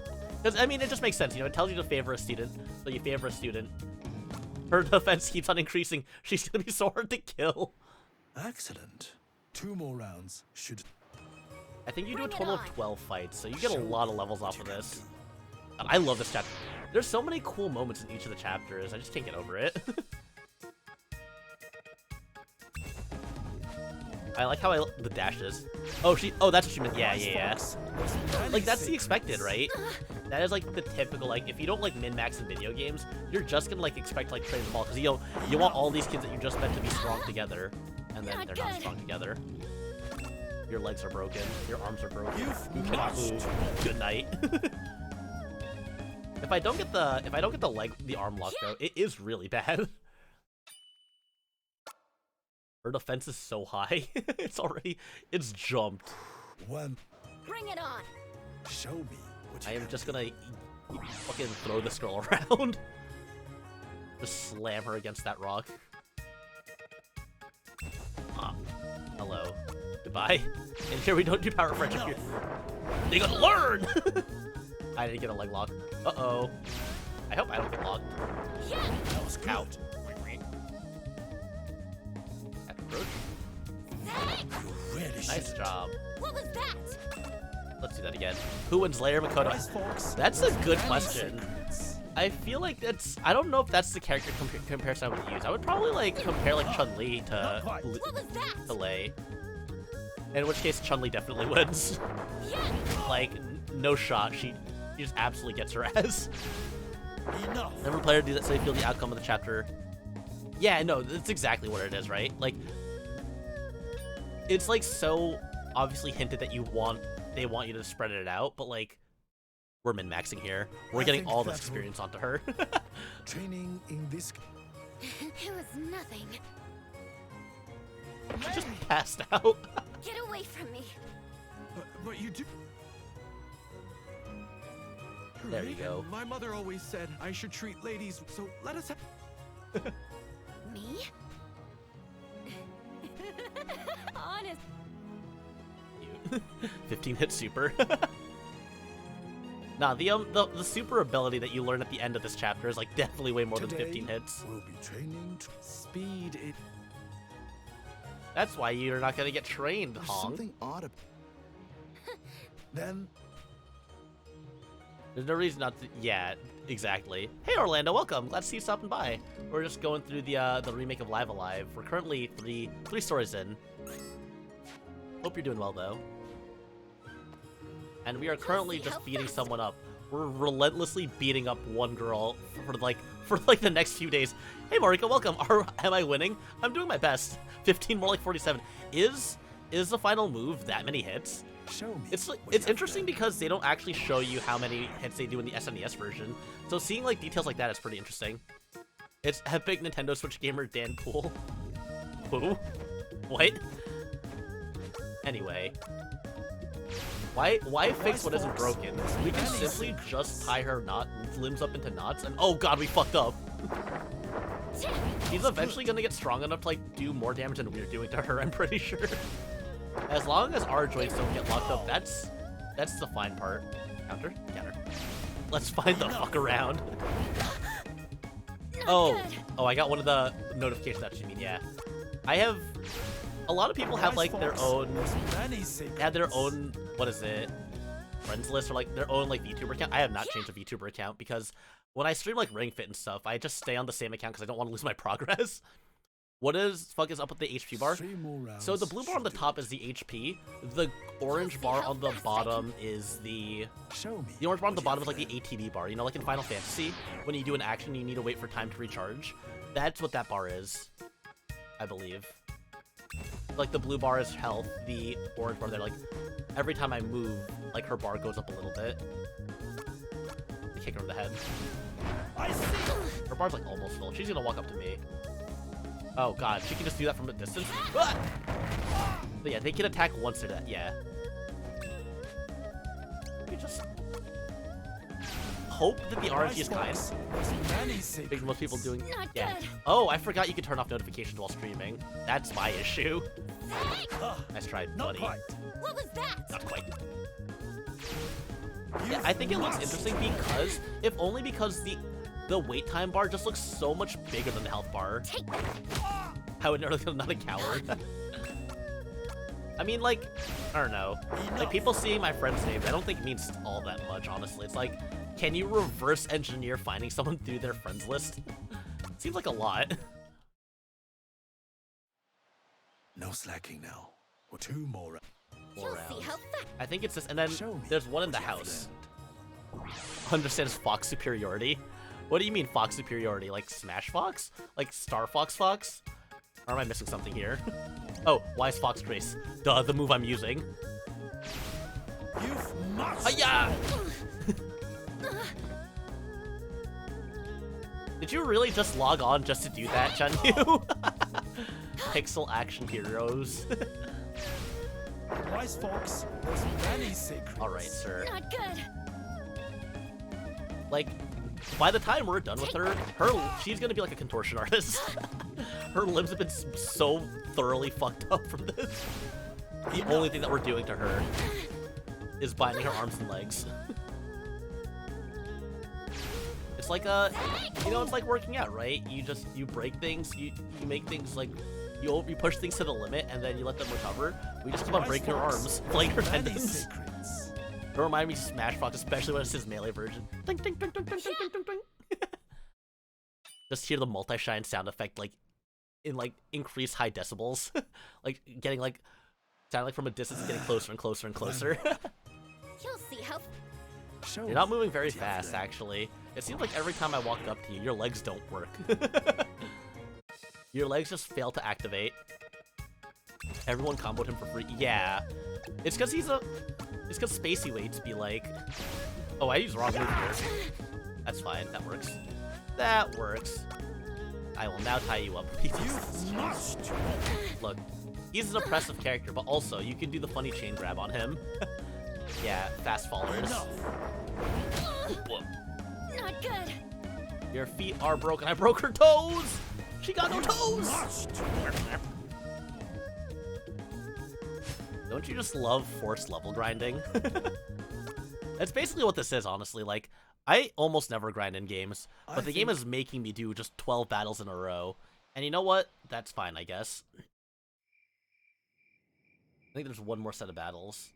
Because, I mean, it just makes sense, you know? It tells you to favor a student, so you favor a student. Her defense keeps on increasing. She's gonna be so hard to kill. Excellent. 2 more rounds should... I think you do a total of 12 fights, so you get a lot of levels off of this. I love this chapter. There's so many cool moments in each of the chapters. I just can't get over it. I like how the dashes. Oh, that's what she meant. Yeah. Like, that's the expected, right? That is, like, the typical, like, if you don't, like, min-max in video games, you're just gonna, like, expect, like, train them all. Because, you want all these kids that you just meant to be strong together, and then they're not strong together. Your legs are broken. Your arms are broken. You cannot move. Good night. If I don't get the arm lock, though, it is really bad. Her defense is so high. It's jumped. Bring it on. Show me what you I am just gonna fucking throw this girl around. Just slam her against that rock. Hello. Goodbye. And here we don't do power friendship here. They gotta learn! I didn't get a leg lock. Uh-oh. I hope I don't get locked. Yeah. That was good. Out. Nice job. What was that? Let's do that again. Who wins Layer Makoto? That's a good question. I feel like I don't know if that's the character comparison I would use. I would probably like compare like Chun-Li to Lei. In which case Chun-Li definitely wins. Like, no shot. She just absolutely gets her ass. Every player do that so they feel the outcome of the chapter. Yeah, no, that's exactly what it is, right? Like, it's like so obviously hinted that they want you to spread it out, but like, we're min-maxing here. We're getting all this experience onto her. Training in this. It was nothing. She just passed out. Get away from me. But you do. There you go. My mother always said I should treat ladies, so let us have. Me? Honest. 15 hit super. Nah, the super ability that you learn at the end of this chapter is like definitely way more than 15 hits. We'll be training speed. That's why you're not gonna get trained, There's Hong. something odd. Then there's no reason not to. Yeah, exactly. Hey Orlando, welcome. Glad to see you stopping by. We're just going through the remake of Live Alive. We're currently three stories in. Hope you're doing well though. And we are currently just beating someone up. We're relentlessly beating up one girl for like the next few days. Hey Marika, welcome. Am I winning? I'm doing my best. 15, more like 47. Is the final move that many hits? Show me. It's interesting because they don't actually show you how many hits they do in the SNES version. So seeing like details like that is pretty interesting. It's epic Nintendo Switch gamer Dan Cool. Who? What? Anyway. Why fix what isn't broken? We can simply just tie her limbs up into knots and oh god, we fucked up. He's eventually gonna get strong enough to like do more damage than we're doing to her, I'm pretty sure. As long as our joints don't get locked up, that's the fine part. Counter? Counter. Let's find the fuck around. Oh, I got one of the notifications that you mean, yeah. I have a lot of people have like their own what is it? Friends list or like their own like VTuber account. I have not changed a VTuber account because when I stream like Ring Fit and stuff, I just stay on the same account because I don't want to lose my progress. What is up with the HP bar? So the blue bar on the top is the HP. The orange bar on the bottom is the orange bar on the bottom is like the ATB bar. You know, like in Final Fantasy, when you do an action, you need to wait for time to recharge. That's what that bar is, I believe. Like the blue bar is health, the orange bar there, like every time I move, like her bar goes up a little bit. I kick her in the head. I see. Her bar's like almost full. She's gonna walk up to me. Oh god, she can just do that from a distance. But yeah, they can attack once to that. Yeah. You just hope that the RNG is kind. I think most people doing. Yeah. Oh, I forgot you could turn off notifications while streaming. That's my issue. Nice try, buddy. What was that? Not quite. Yeah, I think it looks interesting because, if only because the wait time bar just looks so much bigger than the health bar. I would never I'm not a coward. I mean, like, I don't know. Like, people seeing my friends' names, I don't think means all that much, honestly. It's like, can you reverse engineer finding someone through their friends list? Seems like a lot. No slacking now. Or two more rounds. I think it's this, and then there's one in the house. Understands Fox superiority. What do you mean Fox superiority? Like Smash Fox? Like Star Fox Fox? Or am I missing something here? Oh, Wise Fox Grace. Duh, the move I'm using. You must. Hiya! Did you really just log on just to do that, Chun-Yu? Pixel action heroes. Wise Fox, there's many secrets. Alright, sir. Not good. Like, by the time we're done with her, she's gonna be like a contortion artist. Her limbs have been so thoroughly fucked up from this. The only thing that we're doing to her is binding her arms and legs. It's like it's like working out, right? You break things, you make things like, you push things to the limit and then you let them recover. We just keep on breaking her arms, like her tendons. It reminds me of Smash Fox, especially when it's his melee version. Ding, ding, ding, ding, ding, ding, ding, ding, ding. Just hear the multi-shine sound effect, like, in, like, increased high decibels. Like, getting, like, sound like from a distance, getting closer and closer and closer. You'll see how... You're not moving very fast, actually. It seems like every time I walk up to you, your legs don't work. Your legs just fail to activate. Everyone comboed him for free. Yeah. It's because it's because Spacey waits be like, oh, I used the wrong move here. That's fine. That works. That works. I will now tie you up. Look, he's an oppressive character, but also you can do the funny chain grab on him. Yeah, fast followers. Not good. Your feet are broken. I broke her toes. She got no toes. Don't you just love forced level grinding? That's basically what this is, honestly. Like, I almost never grind in games, but the game is making me do just 12 battles in a row. And you know what? That's fine, I guess. I think there's one more set of battles.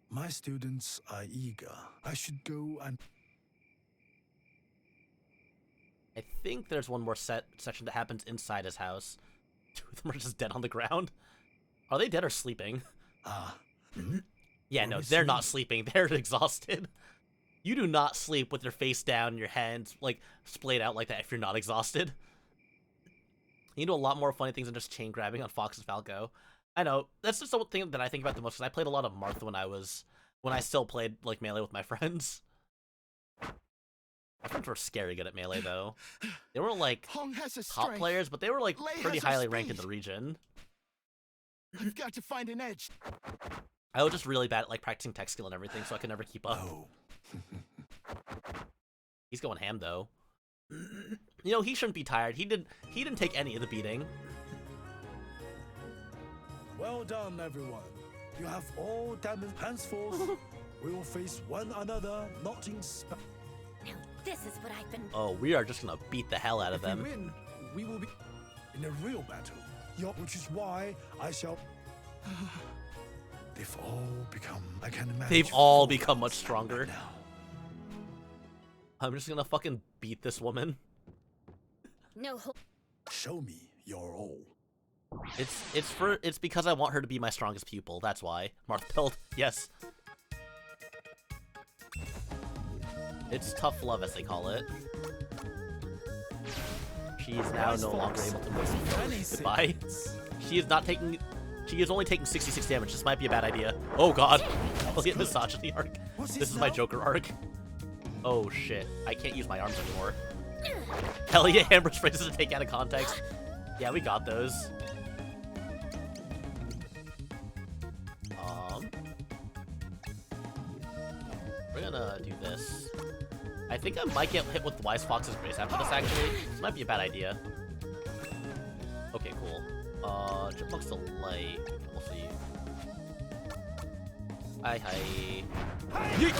My students are eager. I should go and... I think there's one more section that happens inside his house. Two of them are just dead on the ground. Are they dead or sleeping? Yeah, no, they're not sleeping. They're exhausted. You do not sleep with your face down and your hands, like, splayed out like that if you're not exhausted. You do a lot more funny things than just chain grabbing on Fox and Falco. I know, that's just the thing that I think about the most, because I played a lot of Marth when I still played, like, Melee with my friends. My friends were scary good at Melee, though. They weren't, like, top players, but they were, like, pretty highly ranked in the region. I've got to find an edge. I was just really bad at, like, practicing tech skill and everything, so I could never keep up. He's going ham, though. You know, he shouldn't be tired. He didn't take any of the beating. Well done, everyone. You have all damaged. Henceforth, we will face one another, not in Now this is what I've been. Oh, we are just gonna beat the hell out of them. If we win, we will be in a real battle. Which is why I shall. They've all become. I can imagine. They've all become much stronger. Now. I'm just gonna fucking beat this woman. No. Show me your all. It's because I want her to be my strongest pupil. That's why. Marth build. Yes. It's tough love, as they call it. She is now no longer able to move. Goodbye. She is only taking 66 damage. This might be a bad idea. Oh god. Look at misogyny arc. This is my Joker arc. Oh shit. I can't use my arms anymore. Hell yeah, Amber phrases to take out of context. Yeah, we got those. We're gonna do this. I think I might get hit with Wise Fox's Grace after this, actually. This might be a bad idea. Okay, cool. Chipmunk's the light. We'll see. Hi. Yeet!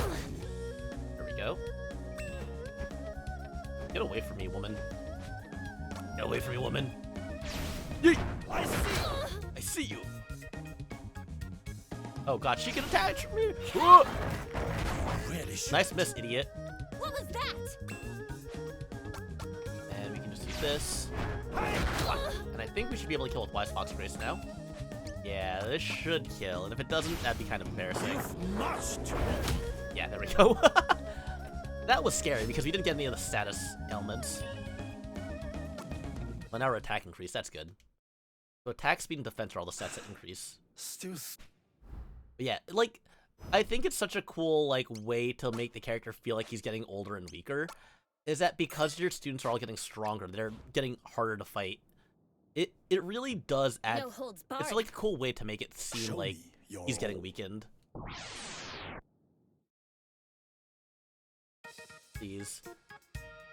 There we go. Get away from me, woman. Get away from me, woman. Yeet! I see you. Oh god, she can attach me. Nice miss, idiot. What was that? And we can just use this. And I think we should be able to kill with Wise Fox Grace now. Yeah, this should kill. And if it doesn't, that'd be kind of embarrassing. Yeah, there we go. That was scary because we didn't get any of the status ailments. Well, now our attack increase. That's good. So attack, speed, and defense are all the stats that increase. But yeah, like, I think it's such a cool, like, way to make the character feel like he's getting older and weaker, is that because your students are all getting stronger, they're getting harder to fight. It really does add. No holds barred. It's like a cool way to make it seem like he's getting weakened. These.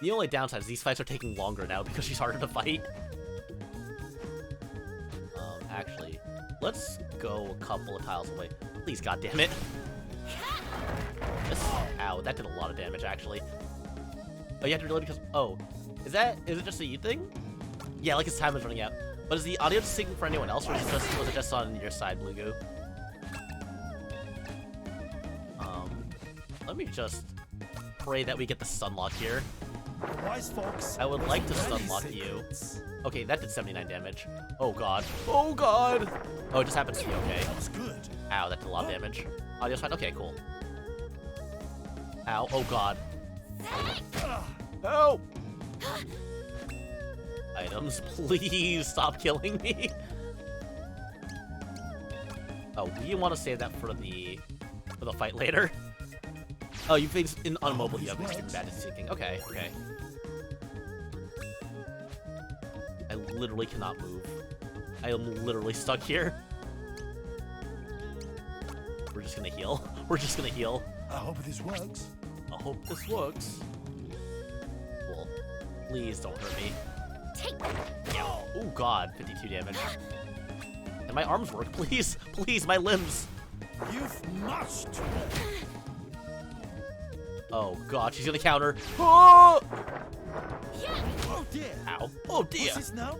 The only downside is these fights are taking longer now because she's harder to fight. Actually, let's go a couple of tiles away. Please, goddammit. Ow, that did a lot of damage, actually. Oh, you have to reload because... Oh, is it just a you thing? Yeah, like his time is running out. But is the audio syncing for anyone else, or was it just on your side, Blue Goo? Let me just pray that we get the Sunlock here. I would like to Sunlock you. Okay, that did 79 damage. Oh god. Oh god! Oh, it just happens to be okay. Ow, that did a lot of damage. Audio's fine. Okay, cool. Ow. Oh god. Help! Items, please stop killing me. Oh, we want to save that for the fight later. Oh, you think on mobile you have extreme bad seeking. Okay, okay. I literally cannot move. I am literally stuck here. We're just gonna heal. We're just gonna heal. I hope this works. I hope this works. Cool. Please don't hurt me. Take that. Oh god, 52 damage. And my arms work, please. Please, my limbs. You must. Oh god, she's gonna counter. Oh! Yeah. Oh dear. Ow. Oh dear. What's this now?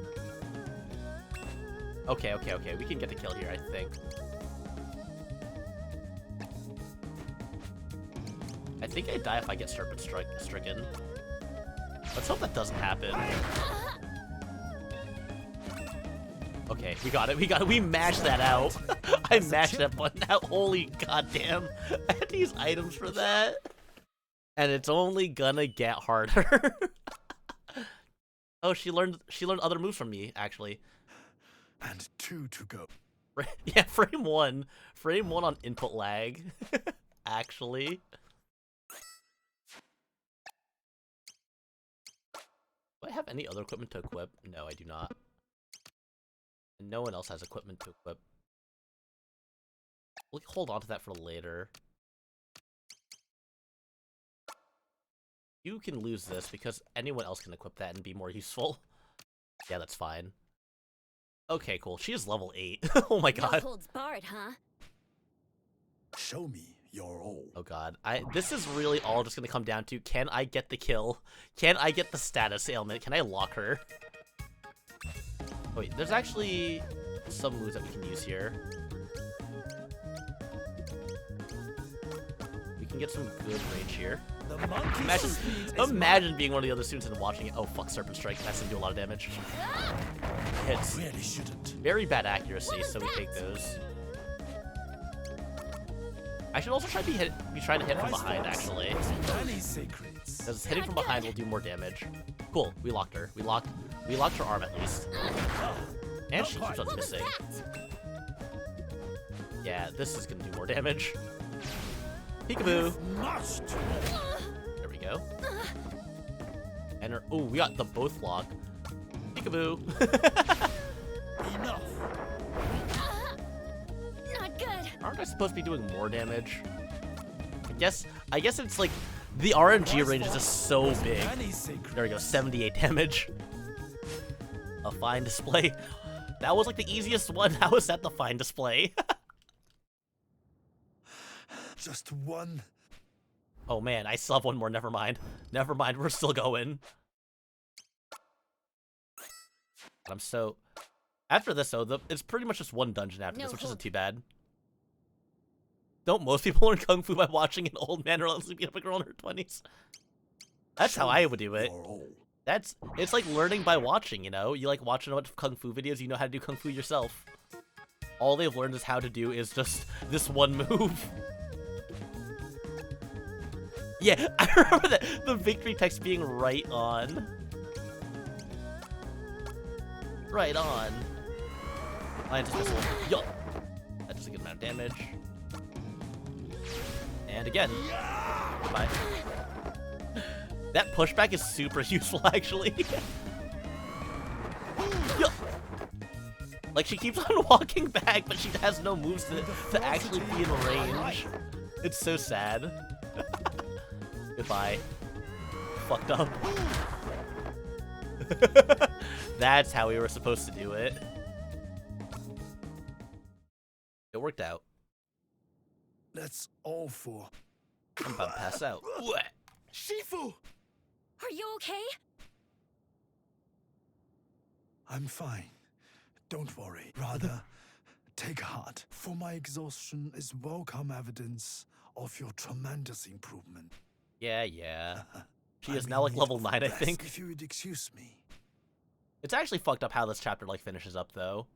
Okay, okay, okay. We can get the kill here, I think. I think I die if I get Serpent stricken. Let's hope that doesn't happen. Okay, we got it. We got it. We mashed that out. I mashed that button out. Holy goddamn. I had to use items for that. And it's only gonna get harder. Oh, she learned other moves from me, actually. And 2 to go. Yeah, frame one on input lag. Actually. Do I have any other equipment to equip? No, I do not. And no one else has equipment to equip. We'll hold on to that for later. You can lose this because anyone else can equip that and be more useful. Yeah, that's fine. Okay, cool. She is level 8. Oh my god. No holds barred, huh? Show me your all. Oh god. This is really all just gonna come down to, can I get the kill? Can I get the status ailment? Can I lock her? Oh, wait, there's actually some moves that we can use here. We can get some good range here. Imagine being one of the other students and watching it. Oh fuck, Serpent Strike. That's gonna do a lot of damage. Hits. Really shouldn't. Very bad accuracy, so we take those. I should also be trying to hit from behind, actually. Because hitting from behind will do more damage. Cool, we locked her. We locked her arm at least. And she keeps on missing. Yeah, this is gonna do more damage. Peekaboo! There we go. And her, oh, we got the both lock. Peekaboo! Enough. Not good. Aren't I supposed to be doing more damage? I guess it's like the RNG range is just so big. There we go, 78 damage. A fine display. That was like the easiest one. How is that the fine display? Just one. Oh man, I still have one more. Never mind. Never mind. We're still going. I'm so. After this, though, it's pretty much just one dungeon after this, which isn't too bad. Don't most people learn Kung Fu by watching an old man relentlessly beat up a girl in her 20s? That's how I would do it. It's like learning by watching, you know? You like watching a bunch of Kung Fu videos, you know how to do Kung Fu yourself. All they've learned is how to do is just this one move. Yeah, I remember that the victory text being right on. Right on. Lion's Missile. Yup. That does a good amount of damage. And again. Goodbye. That pushback is super useful, actually. Yup. Like, she keeps on walking back, but she has no moves to actually be in range. It's so sad. Goodbye. Fucked up. That's how we were supposed to do it. It worked out. That's all for. I'm about to pass out. Shifu! Are you okay? I'm fine. Don't worry. Rather, take heart. For my exhaustion is welcome evidence of your tremendous improvement. Yeah. She is now like level 9, I think. If you would excuse me. It's actually fucked up how this chapter like finishes up though.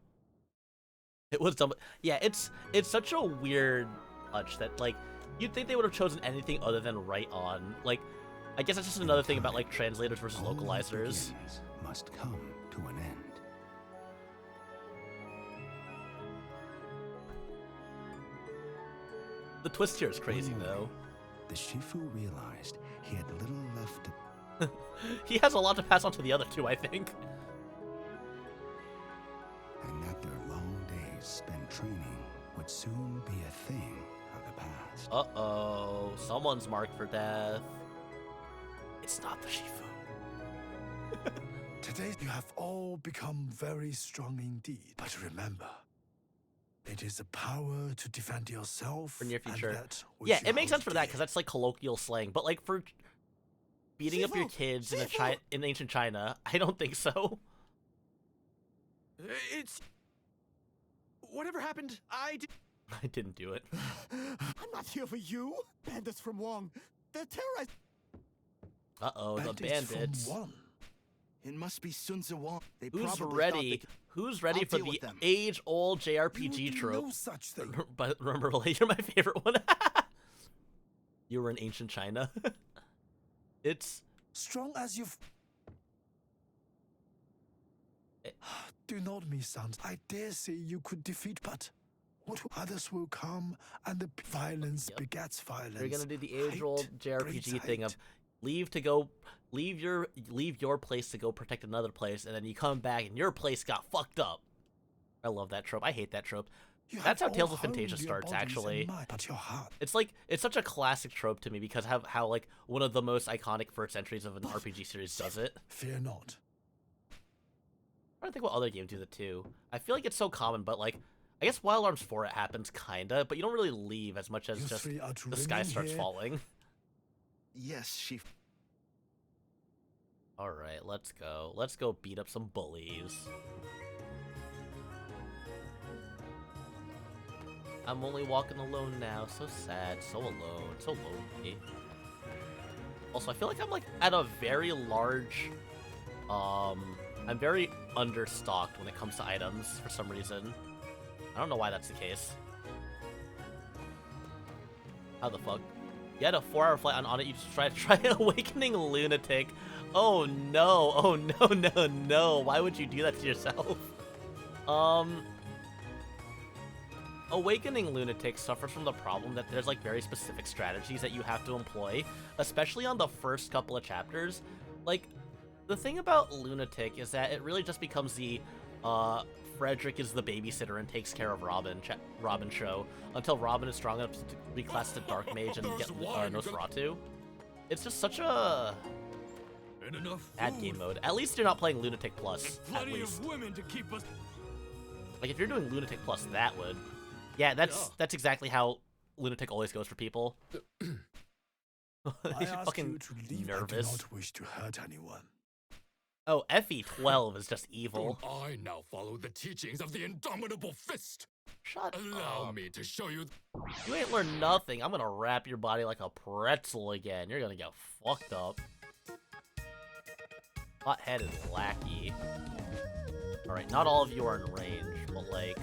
It was dumb. Yeah, it's such a weird touch that like you'd think they would have chosen anything other than right on. Like, I guess that's just another thing about like translators versus localizers. Must come to an end. The twist here is crazy, though. The Shifu realized he had little left to... He has a lot to pass on to the other two, I think. And that their long days spent training would soon be a thing of the past. Uh-oh. Someone's marked for death. It's not the Shifu. Today you have all become very strong indeed. But remember, it is a power to defend yourself For near future. and that which Yeah, you it makes sense hold for that, dear. because that's like colloquial slang. But like for beating up your kids in ancient China, I don't think so. It's... Whatever happened, I didn't do it. I'm not here for you. Bandits from Wong. They're terrorized. Uh-oh, the bandits. It must be Sun Tzu Wong. They Who's probably ready? thought Who's ready I'll for deal the with them. age-old JRPG trope? No such thing. But remember, you're my favorite one. You were in ancient China. It's strong as you've... Do not misunderstand. I dare say you could defeat, but what others will come, and the violence begets violence. You're gonna do the age-old Hate JRPG breeds thing of leave your place to go protect another place, and then you come back and your place got fucked up. I love that trope. I hate that trope. That's how Tales of Phantasia starts, actually. But your heart. It's like, it's such a classic trope to me because how like one of the most iconic first entries of an RPG series does it. Fear not. I don't think what other games do that too. I feel like it's so common, but like, I guess Wild Arms 4 it happens kinda, but you don't really leave as much as You just three are the sky dreaming starts here. falling. Yes, she... Alright, let's go. Let's go beat up some bullies. I'm only walking alone now. So sad, so alone, so lonely. Also, I feel like I'm like at a very large... I'm very understocked when it comes to items for some reason. I don't know why that's the case. How the fuck? You had a 4-hour flight on it, you just try Awakening Lunatic. Oh no, oh no, no, no. Why would you do that to yourself? Awakening Lunatic suffers from the problem that there's like very specific strategies that you have to employ, especially on the first couple of chapters. Like, the thing about Lunatic is that it really just becomes the, Frederick is the babysitter and takes care of Robin show until Robin is strong enough to reclass to Dark Mage and get Nosferatu. It's just such a bad game mode. At least you're not playing Lunatic Plus. At least. Women to keep us. Like if you're doing Lunatic Plus, that would. Yeah, that's exactly how Lunatic always goes for people. I He's ask fucking you to leave. nervous. I do not wish to hurt anyone. Oh, FE12 is just evil. I now follow the teachings of the Indomitable Fist. Shut Allow up. me to show you. You ain't learned nothing. I'm gonna wrap your body like a pretzel again. You're gonna get fucked up. Hot-headed lackey. Alright, not all of you are in range, but like,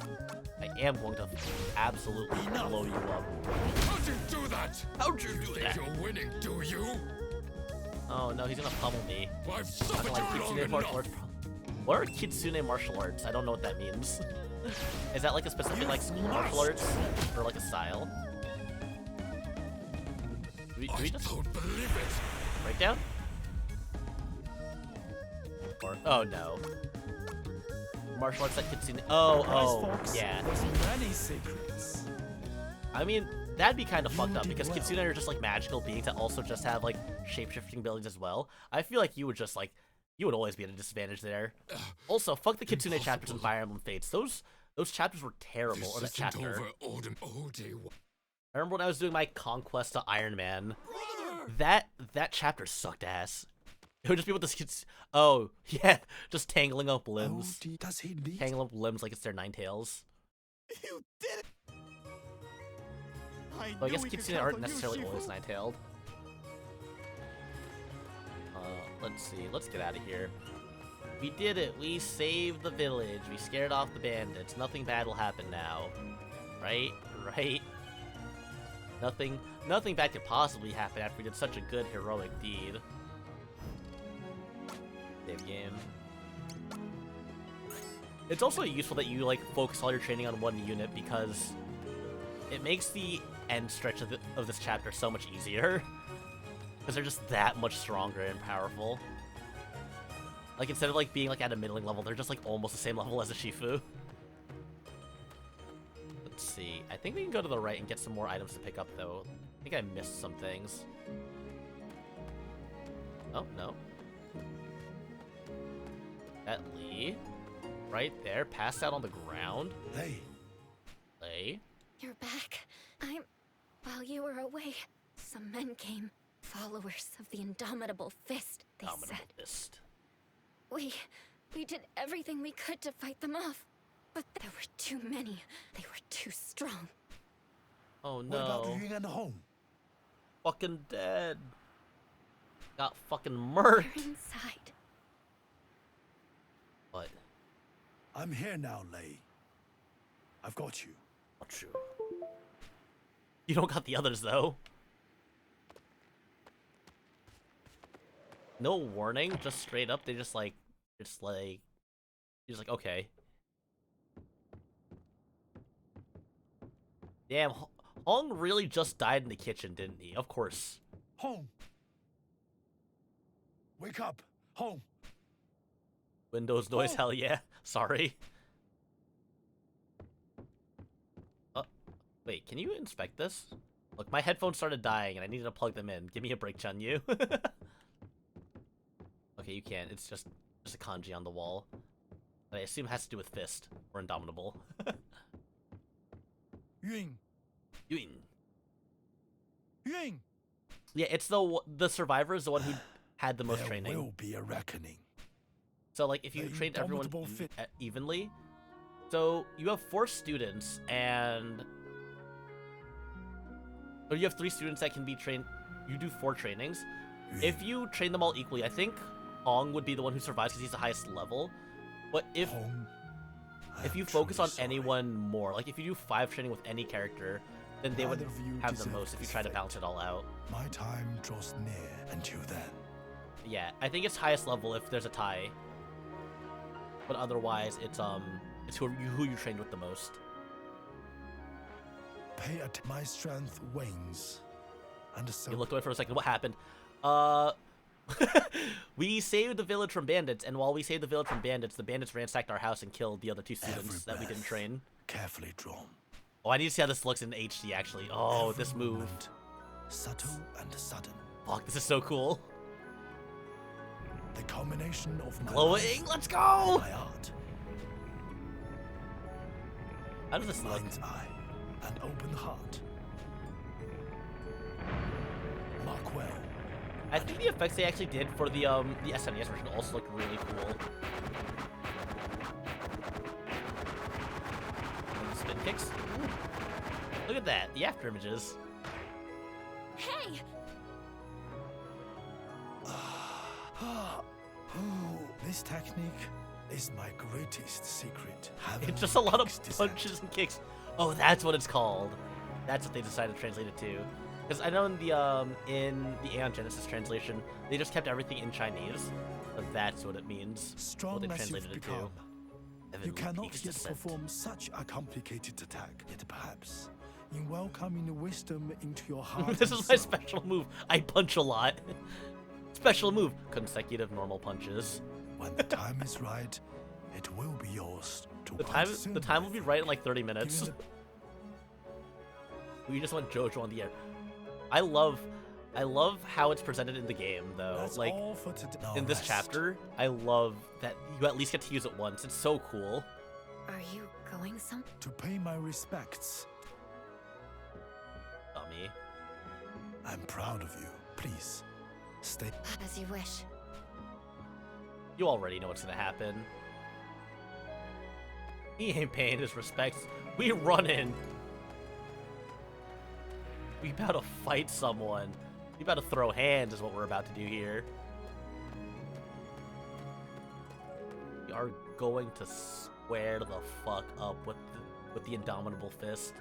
I am going to absolutely blow you up. How'd you do that? How'd you do that? You're winning, do you? Oh no, he's gonna pummel me. I've suffered Like you long Kitsune martial enough. arts. What are Kitsune martial arts? I don't know what that means. Is that like a specific like school martial arts or like a style? Do we just don't believe it. breakdown? Or oh no. Martial arts that Kitsune. Oh, yeah. There's many secrets. I mean, that'd be kind of fucked up because Kitsune are just like magical beings that also just have like shape-shifting abilities as well. I feel like you would just like, you would always be at a disadvantage there. Also, fuck the Kitsune chapters in Fire Emblem Fates. Those chapters were terrible. Or that chapter. I remember when I was doing my conquest to Iron Man. That chapter sucked ass. It would just be with this oh, yeah, just tangling up limbs. Oh, does he lead? Tangling up limbs like it's their nine tails. You did it! But I guess Kitsune aren't necessarily always nine-tailed. Let's see. Let's get out of here. We did it. We saved the village. We scared off the bandits. Nothing bad will happen now. Right? Right? Nothing bad could possibly happen after we did such a good heroic deed. Save game. It's also useful that you like focus all your training on one unit because it makes the end stretch of this chapter so much easier. Because they're just that much stronger and powerful. Like, instead of, like, being, like, at a middling level, they're just, like, almost the same level as a Shifu. Let's see. I think we can go to the right and get some more items to pick up, though. I think I missed some things. Oh, no. That Lee. Right there, passed out on the ground. Lei. Lei? You're back. While you were away, some men came. Followers of the Indomitable Fist, they said. Fist. We did everything we could to fight them off. But there were too many. They were too strong. Oh no. What about Ying and Hong? Fucking dead. Got fucking murked. They're inside. What? I'm here now, Lei. I've got you. Got you. You don't got the others, though. No warning, just straight up, they just like, you're just like, okay. Damn, Hong really just died in the kitchen, didn't he? Of course. Hong! Wake up! Hong! Windows noise, hell yeah. Sorry. Wait, can you inspect this? Look, my headphones started dying and I needed to plug them in. Give me a break, Chun-Yu. Okay, you can't. It's just a kanji on the wall. But I assume it has to do with fist or indomitable. Ying! Ying! Ying! Yeah, it's the survivor is the one who had the most training. There will be a reckoning. So, like, if you trained everyone evenly, so you have 4 students, and or you have 3 students that can be trained. You do 4 trainings. If you train them all equally, I think Hong would be the one who survives because he's the highest level. But if you focus on anyone more, like if you do 5 training with any character, then they would have the most if you try to balance it all out. My time draws near until then. Yeah, I think it's highest level if there's a tie. But otherwise, it's who you trained with the most. Pay at my strength wanes, and so you looked away for a second. What happened? We saved the village from bandits, and while we saved the village from bandits, the bandits ransacked our house and killed the other 2 students that we didn't train. Carefully drawn. Oh, I need to see how this looks in HD, actually. Oh, this move. Subtle and sudden. Fuck, this is so cool. The combination of my glowing. Let's go. My art. How does this look? Mind's eye and open heart. Mark well. I think the effects they actually did for the SNES version also looked really cool. Spin kicks. Ooh. Look at that, the after images. Hey! This technique is my greatest secret. It's just a lot of punches and kicks. Oh, that's what it's called. That's what they decided to translate it to. Because I know in the Aeon Genesis translation, they just kept everything in Chinese. But that's what it means. Strong what they as translated you've it become, to. you cannot yet perform such a complicated attack. Yet perhaps, in welcoming the wisdom into your heart. This is my special move. I punch a lot. Special move. Consecutive normal punches. When the time is right, it will be yours to the time will be right in like 30 minutes. We just want JoJo on the air. I love how it's presented in the game, though. That's like all for today. in this chapter, I love that you at least get to use it once. It's so cool. Are you going some? To pay my respects. Dummy. I'm proud of you. Please, stay. As you wish. You already know what's gonna happen. He ain't paying his respects. We running. We about to fight someone. We about to throw hands is what we're about to do here. We are going to square the fuck up with the Indomitable Fist.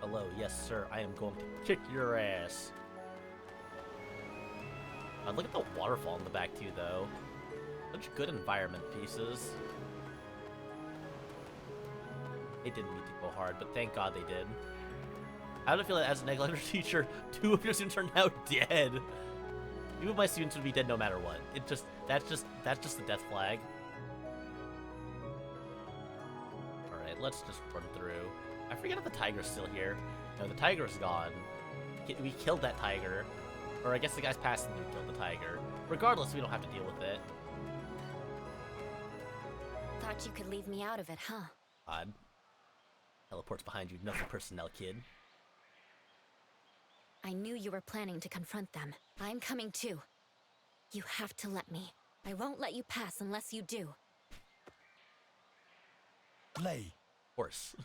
Hello, yes sir, I am going to kick your ass. Look at the waterfall in the back too, though. Such good environment pieces. They didn't need to go hard, but thank God they did. I don't feel like as an Egg teacher, 2 of your students are now dead. 2 of my students would be dead no matter what. That's just the death flag. Alright, let's just run through. I forget if the tiger's still here. No, the tiger's gone. We killed that tiger. Or I guess the guys passing through killed the tiger. Regardless, we don't have to deal with it. Thought you could leave me out of it, huh? Odd. Teleports behind you, nothing personnel, kid. I knew you were planning to confront them. I'm coming too. You have to let me. I won't let you pass unless you do. Lay. Of course.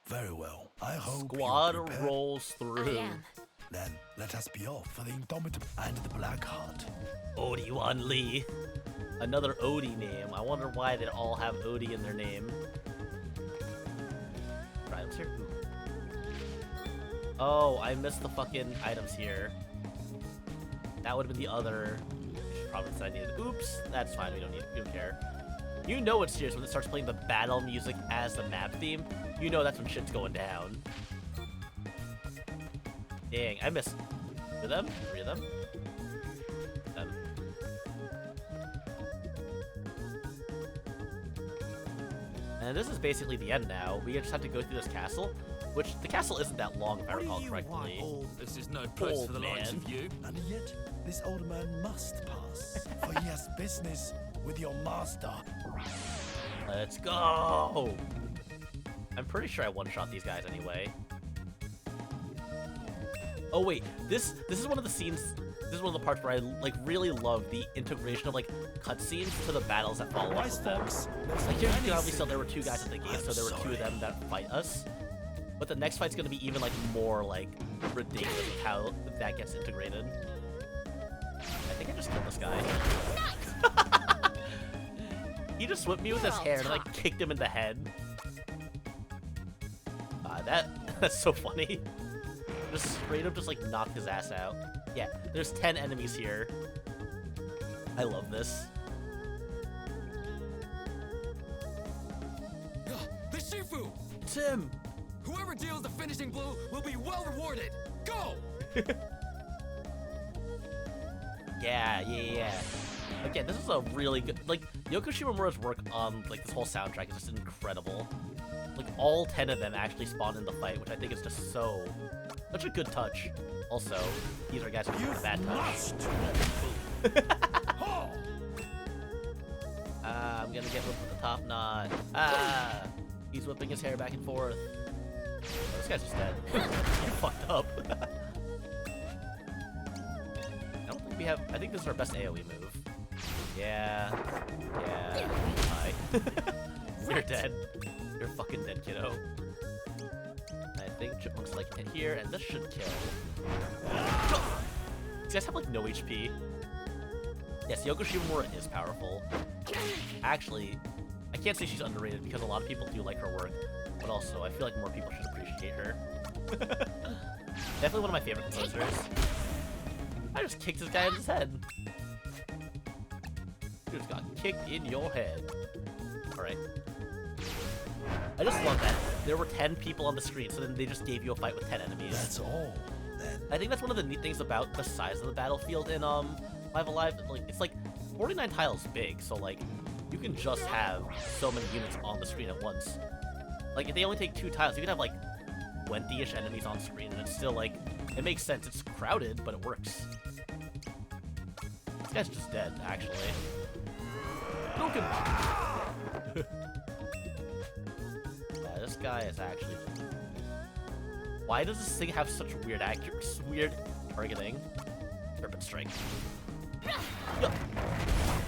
Very well. I hope Squad you're prepared. rolls through. I am. Then let us be off for the Indomitable and the Blackheart. Odie-wan Lee. Another Odie name. I wonder why they all have Odie in their name. Items here? Ooh. Oh, I missed the fucking items here. That would have been the other province I needed. Oops, that's fine. We don't care. You know it's serious when it starts playing the battle music as the map theme. You know that's when shit's going down. Dang, I missed 2 of them, 3 of them. And this is basically the end now. We just have to go through this castle, which the castle isn't that long if I recall correctly. This is no place Old for the likes man. of you. And yet, this old man must pass, for he has business with your master. Let's go! I'm pretty sure I one-shot these guys anyway. Oh wait, this is one of the scenes. This is one of the parts where I really love the integration of cutscenes to the battles that follow up with them. Like here you can obviously tell there were 2 guys at the gate, so there were 2 of them that fight us. But the next fight's gonna be even more ridiculous with how that gets integrated. I think I just killed this guy. He just whipped me with his hair and I kicked him in the head. That's so funny. Just straight up knocked his ass out. Yeah, there's 10 enemies here. I love this. The Shifu! Tim! Whoever deals the finishing blow will be well rewarded. Go! Yeah. Again, this is a really good... Yoko Shimomura's work on, this whole soundtrack is just incredible. All 10 of them actually spawn in the fight, which I think is just such a good touch. Also, these are guys who do the bad touch. I'm gonna get whipped with the top knot. He's whipping his hair back and forth. Oh, this guy's just dead. You fucked up. I don't think we have... I think this is our best AoE move. Yeah. Hi. You're dead. You're fucking dead, kiddo. I think Chipmunk's hit here, and this should kill. These guys have no HP. Yes, Yoko Shimomura is powerful. Actually, I can't say she's underrated because a lot of people do like her work, but also I feel like more people should appreciate her. Definitely one of my favorite composers. I just kicked this guy in his head. You just got kicked in your head. Alright. I just love that. There were 10 people on the screen, so then they just gave you a fight with 10 enemies. That's all, then. I think that's one of the neat things about the size of the battlefield in Live Alive. It's 49 tiles big, so you can just have so many units on the screen at once. If they only take 2 tiles, you can have 20-ish enemies on screen, and it's still it makes sense. It's crowded, but it works. This guy's just dead, actually. Broken. This guy is actually... Why does this thing have such weird targeting? Serpent Strike. Yo.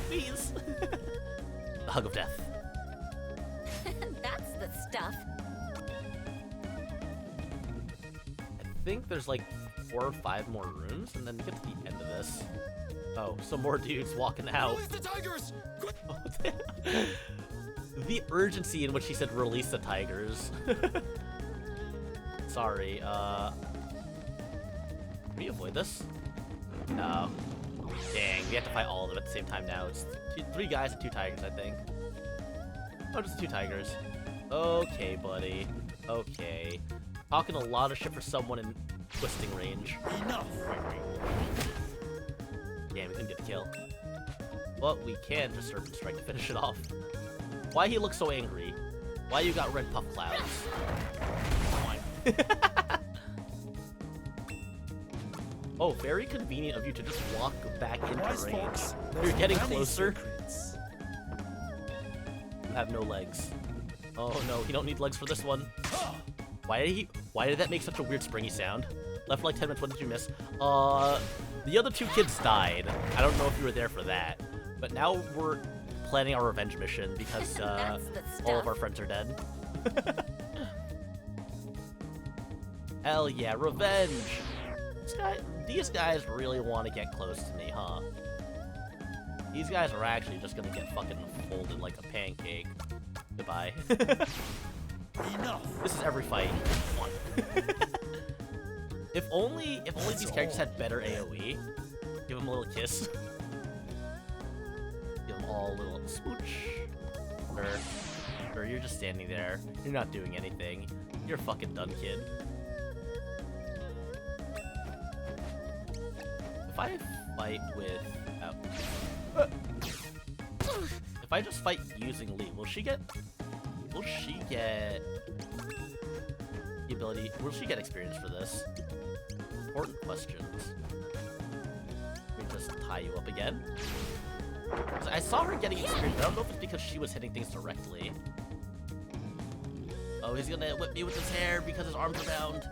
Please! The Hug of Death. That's the stuff. I think there's 4 or 5 more rooms, and then we get to the end of this. Oh, some more dudes walking out. Release the tigers! The urgency in which he said release the tigers. Sorry, can we avoid this? No. Dang, we have to fight all of them at the same time now. It's 3 guys and 2 tigers, I think. Oh, just 2 tigers. Okay, buddy. Okay. Talking a lot of shit for someone in twisting range. Enough. Damn, we couldn't get the kill. But we can just Serpent Strike to finish it off. Why he looks so angry? Why you got red puff clouds? Oh, very convenient of you to just walk back into range. You're getting closer. You have no legs. Oh no, you don't need legs for this one. Why did that make such a weird springy sound? Left for like 10 minutes, what did you miss? The other two kids died. I don't know if you were there for that. But now we're planning our revenge mission because all of our friends are dead. Hell yeah, revenge! These guys really want to get close to me, huh? These guys are actually just gonna get fucking folded like a pancake. Goodbye. Enough. This is every fight. One. If only these characters had better AoE. Give them a little kiss. Give them all a little smooch. Or you're just standing there. You're not doing anything. You're fucking done, kid. If I fight with... if I just fight using Lee, will she get the ability... Will she get experience for this? Important questions. Let me just tie you up again. I saw her getting experience, but I don't know if it's because she was hitting things directly. Oh, he's gonna whip me with his hair because his arms are bound.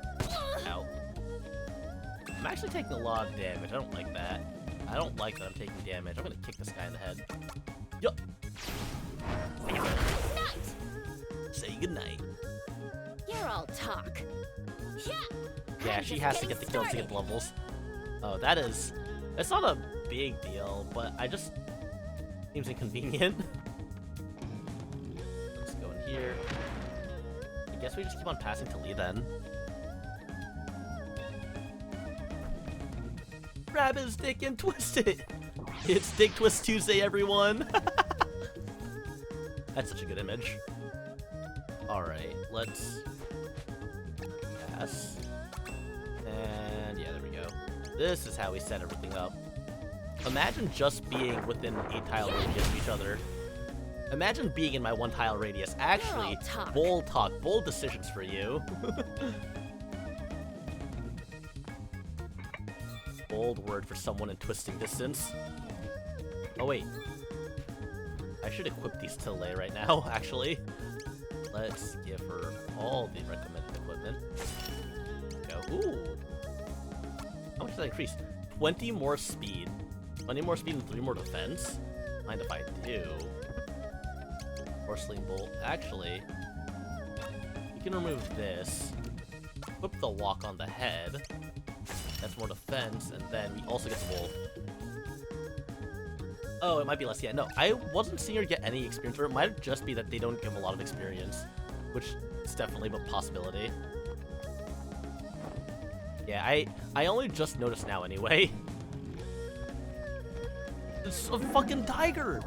Ow. I'm actually taking a lot of damage. I don't like that. I don't like that I'm taking damage. I'm gonna kick this guy in the head. Yup. Say goodnight. You're all talk. Yeah, she has to get the kills to get levels. Oh, it's not a big deal, but I just seems inconvenient. Let's go in here. I guess we just keep on passing to Lee then. Grab his dick and twist it! It's Dick Twist Tuesday, everyone! That's such a good image. Alright, let's pass. And yeah, there we go. This is how we set everything up. Imagine just being within a tile radius of each other. Imagine being in my 1 tile radius. Actually, bold talk, bold decisions for you. Bold word for someone in twisting distance. Oh wait. I should equip these to Lei right now, actually. Let's give her all the recommended equipment. Go. Ooh. How much does that increase? 20 more speed. 20 more speed and 3 more defense? Mind if I do? Porcelain bolt. Actually, you can remove this. Equip the walk on the head. That's more defense, and then we also get the wolf. Oh, it might be less. Yeah, no, I wasn't seeing her get any experience, or it might just be that they don't give a lot of experience, which is definitely a possibility. Yeah, I only just noticed now anyway. It's a fucking tiger!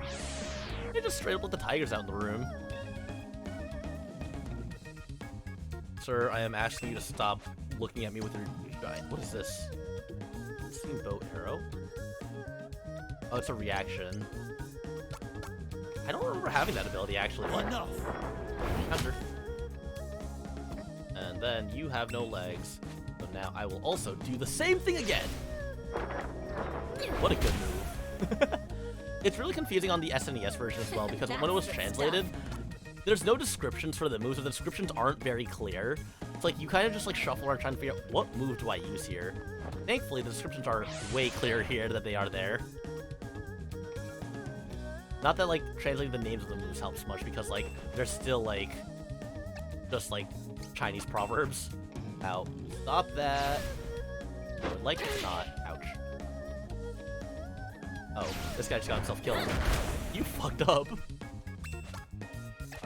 They just straight up let the tigers out in the room. Sir, I am asking you to stop looking at me with your giant... What is this? Steamboat arrow? Oh, it's a reaction. I don't remember having that ability, actually. What? No. Counter. And then you have no legs. So now I will also do the same thing again. What a good move. It's really confusing on the SNES version as well, because when it was translated, there's no descriptions for the moves, and the descriptions aren't very clear. It's like, you kind of just like shuffle around trying to figure out what move do I use here. Thankfully, the descriptions are way clearer here than they are there. Not that like translating the names of the moves helps much, because like they're still like just like Chinese proverbs. Ow. Stop that. I would like it not. Ouch. Oh, this guy just got himself killed. You fucked up.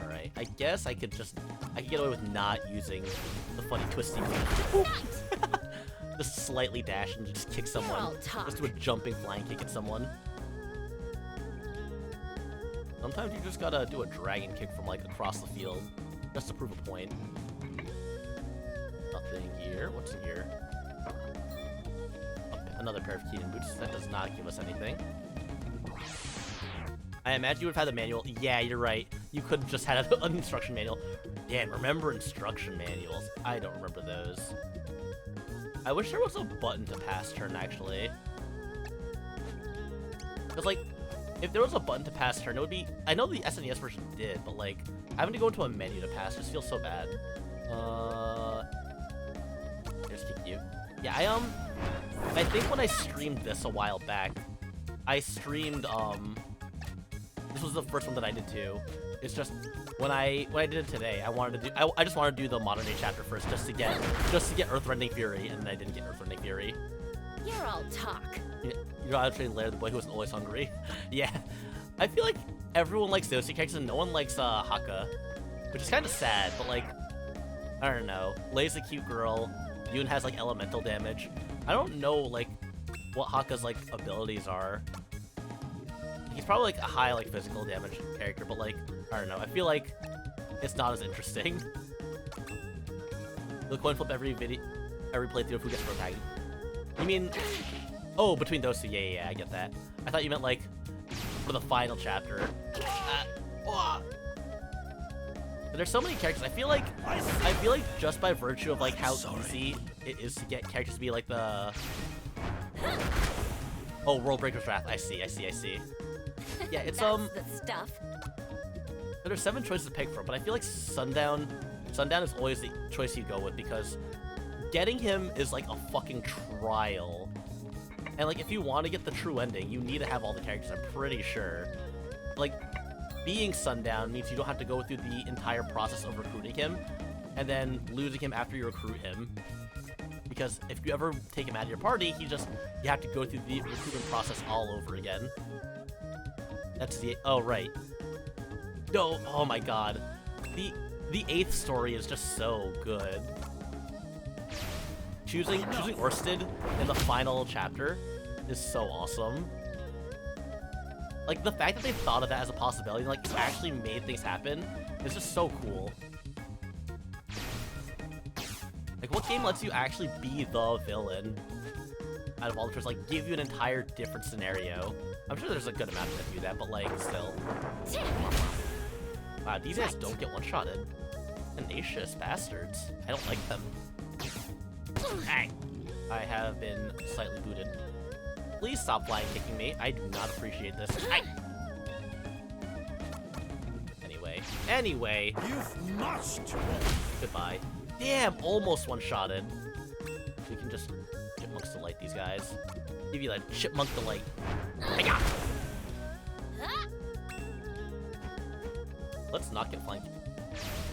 Alright, I guess I could get away with not using the funny twisty move. Just slightly dash and just kick someone. Just do a jumping flying kick at someone. Sometimes you just gotta do a dragon kick from like across the field. Just to prove a point. Nothing here. What's in here? Another pair of Keaton boots. That does not give us anything. I imagine you would have had the manual. Yeah, you're right. You could have just had an instruction manual. Damn, remember instruction manuals. I don't remember those. I wish there was a button to pass turn, actually. Because, like, if there was a button to pass turn, it would be... I know the SNES version did, but, like, having to go into a menu to pass just feels so bad. Here's kick you. Yeah, I think when I streamed this a while back, I streamed, this was the first one that I did too. It's just, when I did it today, I just wanted to do the modern day chapter first, just to get Earthrending Fury, and then I didn't get Earthrending Fury. You're all talk. You're actually Lair, the boy who was always hungry. Yeah. I feel like everyone likes those two characters and no one likes, Haka. Which is kind of sad, but like, I don't know. Lei's a cute girl. Yoon has, like, elemental damage. I don't know, like, what Haka's, like, abilities are. He's probably, like, a high, like, physical damage character, but, like, I don't know. I feel like it's not as interesting. The coin flip every playthrough of who gets pro tag. You mean... Oh, between those two. Yeah, I get that. I thought you meant, like, for the final chapter. But there's so many characters. I feel like just by virtue of, like, how easy it is to get characters to be, like, the... Oh, World Breaker's Wrath. I see. Yeah, it's, That's the stuff. There's 7 choices to pick from, but I feel like Sundown is always the choice you go with, because getting him is, like, a fucking trial. And, like, if you want to get the true ending, you need to have all the characters, I'm pretty sure. Like, being Sundown means you don't have to go through the entire process of recruiting him, and then losing him after you recruit him. Because if you ever take him out of your party, you have to go through the recruitment process all over again. That's the... Oh, right. No, oh my god. The 8th story is just so good. Choosing Orsted in the final chapter is so awesome. Like, the fact that they thought of that as a possibility, like, actually made things happen, is just so cool. Like, what game lets you actually be the villain out of all the choices? Like, give you an entire different scenario. I'm sure there's a good amount that do that, but, like, still. Wow, these guys don't get one-shotted. Tenacious bastards. I don't like them. Hey, I have been slightly booted. Please stop flying kicking me. I do not appreciate this. Hey. Anyway. You've marched. Goodbye. Damn, almost one-shotted. We can just Chipmunks Delight these guys. Give you that Chipmunk Delight. Hiya! Let's not get flanked.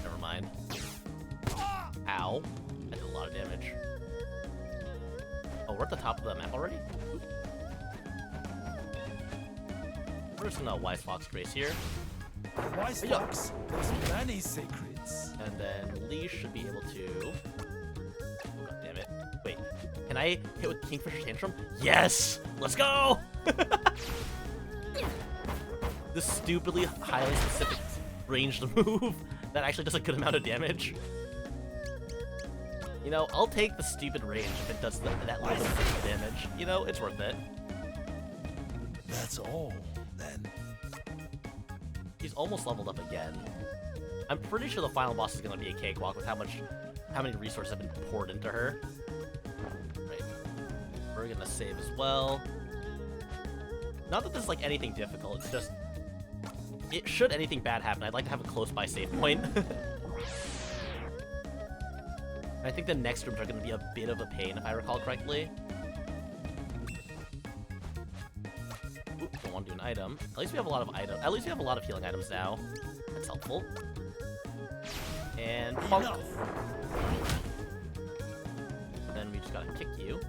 Never mind. Ow. I did a lot of damage. Oh, we're at the top of the map already? Oop. We're just gonna Wise Fox Grace here. Wise Fox, there's many secrets. And then Lee should be able to... Oh, god damn it. Wait, can I hit with Kingfisher Tantrum? Yes! Let's go! This stupidly highly specific ranged move that actually does a good amount of damage. You know, I'll take the stupid range if it does that little bit of damage. You know, it's worth it. That's all, then. She's almost leveled up again. I'm pretty sure the final boss is gonna be a cakewalk with how many resources have been poured into her. Right. We're gonna save as well. Not that this is like anything difficult, it's just... should anything bad happen, I'd like to have a close-by save point. I think the next rooms are gonna be a bit of a pain, if I recall correctly. Oop, don't want to do an item. At least we have a lot of items. At least we have a lot of healing items now. That's helpful. And bonk. Then we just gotta kick you.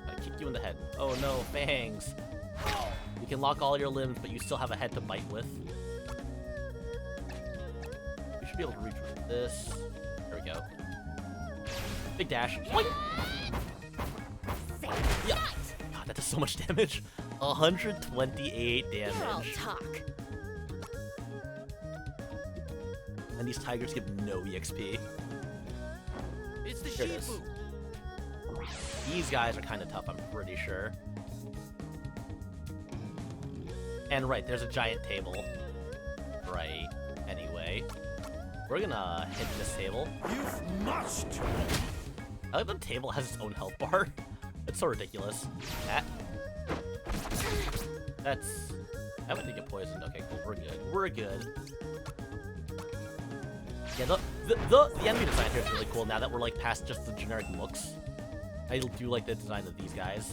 Gotta kick you in the head. Oh no, fangs. You can lock all your limbs, but you still have a head to bite with. We should be able to reach with this. There we go. Big dash. Boing! Yeah. God, that does so much damage. 128 damage. You're all talk. and these tigers give no EXP. It's the Here it is. Shifu. These guys are kind of tough, I'm pretty sure. And right, there's a giant table. Right, anyway. We're gonna hit this table. You've mushed. I like the table has its own health bar. It's so ridiculous. That's... I wouldn't get poisoned. Okay, cool. We're good. We're good. Yeah, the enemy design here is really cool now that we're like past just the generic looks. I do like the design of these guys.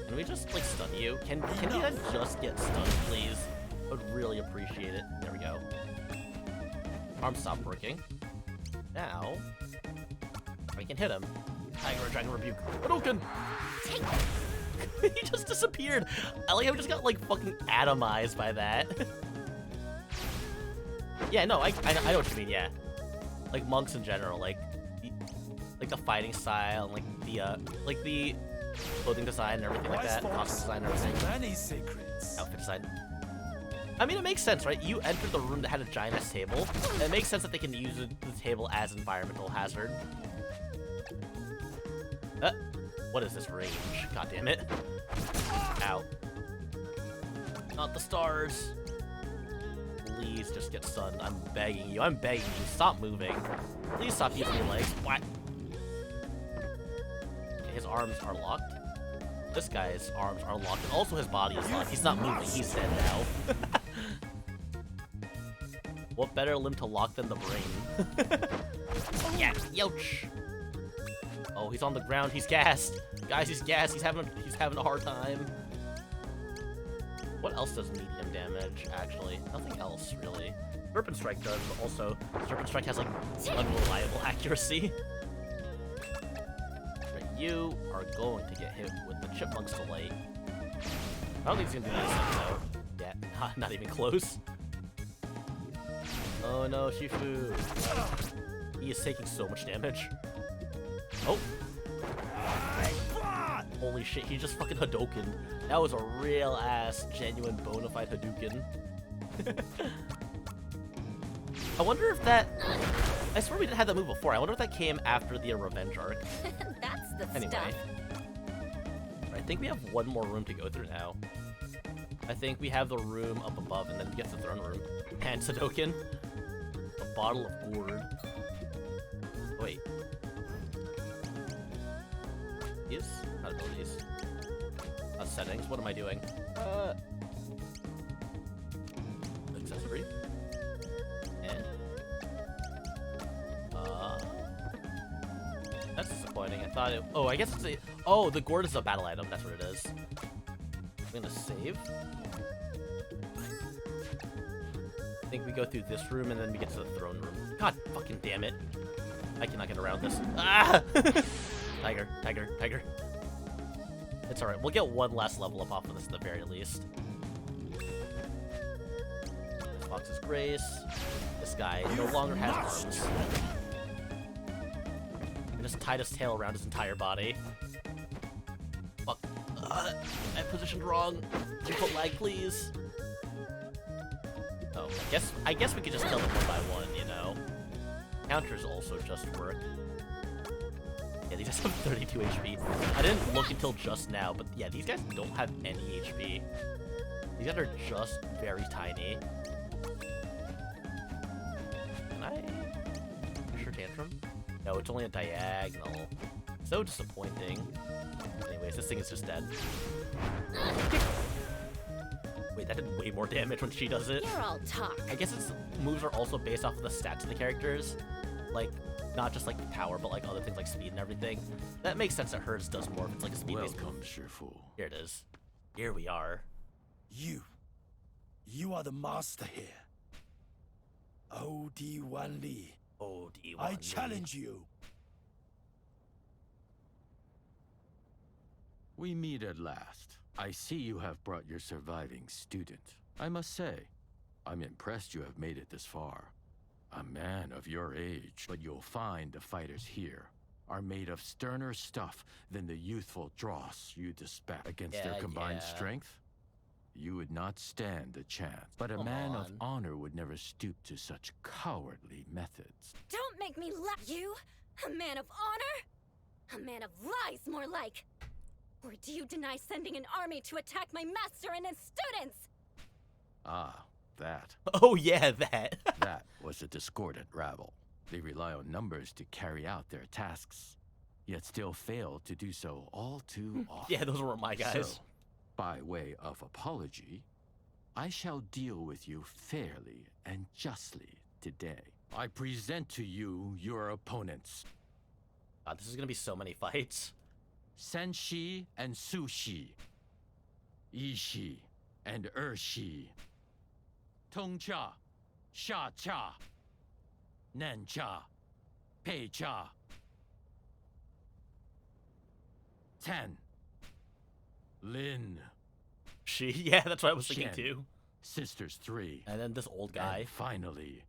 Can we just like stun you? Can you guys just get stunned, please? I would really appreciate it. There we go. Arms stopped working. Now I can hit him. Tiger Dragon Rebuke. Hadouken! He just disappeared. I like how we just got like fucking atomized by that. Yeah, no, I know what you mean. Yeah, like monks in general, like the fighting style, and like the clothing design and everything like that, costume design and everything. Many secrets. Outfit design. I mean, it makes sense, right? You entered the room that had a giant ass table. It makes sense that they can use the table as environmental hazard. What is this range? God damn it. Ow. Not the stars. Please just get stunned. I'm begging you. I'm begging you. Stop moving. Please stop using your legs. What? Okay, his arms are locked. This guy's arms are locked. And also his body is locked. He's not moving. He's dead now. What better limb to lock than the brain? Yeah, youch. Oh, he's on the ground. He's gassed. Guys, he's gassed. He's having a hard time. What else does medium damage, actually? Nothing else, really. Serpent Strike does, but also Serpent Strike has, like, unreliable accuracy. Right, you are going to get hit with the Chipmunk's Delight. I don't think he's gonna do anything, though. Yeah, not even close. Oh no, Shifu. He is taking so much damage. Oh. Holy shit, he just fucking Hadoukened. That was a real ass, genuine, bona fide Hadouken. I wonder if that... I swear we didn't have that move before. I wonder if that came after the Revenge arc. That's the Anyway. stuff. I think we have one more room to go through now. I think we have the room up above, and then we get to the throne room. And Hadouken. A bottle of gourd. Wait. These? How to build these? Settings? What am I doing? Accessory? And? That's disappointing. I thought it... Oh, I guess it's a... Oh, the gourd is a battle item. That's what it is. I'm gonna save. I think we go through this room and then we get to the throne room. God fucking damn it. I cannot get around this. Ah! Tiger, tiger, tiger. It's alright. We'll get one last level up off of this at the very least. Fox's Grace. This guy no longer has arms. I just tied his tail around his entire body. Fuck. I positioned wrong. Input lag, please. Oh, I guess we could just kill them one by one, you know? Counters also just work. Yeah, these guys have 32 HP. I didn't look until just now, but yeah, these guys don't have any HP. These guys are just very tiny. Can I... Sure tantrum? No, it's only a diagonal. So disappointing. Anyways, this thing is just dead. Wait, that did way more damage when she does it. You're all talk. I guess its moves are also based off of the stats of the characters. Like, not just like the power, but like other things like speed and everything. That makes sense that hers does more if it's like a speed-based move. Welcome, Shifu. Here it is. Here we are. You are the master here. OD1 Lee. OD1 I challenge you. We meet at last. I see you have brought your surviving student. I must say, I'm impressed you have made it this far. A man of your age, but you'll find the fighters here are made of sterner stuff than the youthful dross you dispatch against their combined strength. you would not stand a chance. But a man of honor would never stoop to such cowardly methods. Don't make me laugh. You? A man of honor? A man of lies, more like. Or do you deny sending an army to attack my master and his students? Ah, that. Oh yeah, that. That was a discordant rabble. They rely on numbers to carry out their tasks, yet still fail to do so all too often. Yeah, those weren't my guys. So, by way of apology, I shall deal with you fairly and justly today. I present to you your opponents. God, this is gonna be so many fights. Senshi and Sushi. Ishi and Ershi. Tongcha, Sha-cha. Nancha, Pei-cha. 10. Lin. She, yeah, that's what I was thinking Shen. too. Sisters 3. And then this old guy. And finally,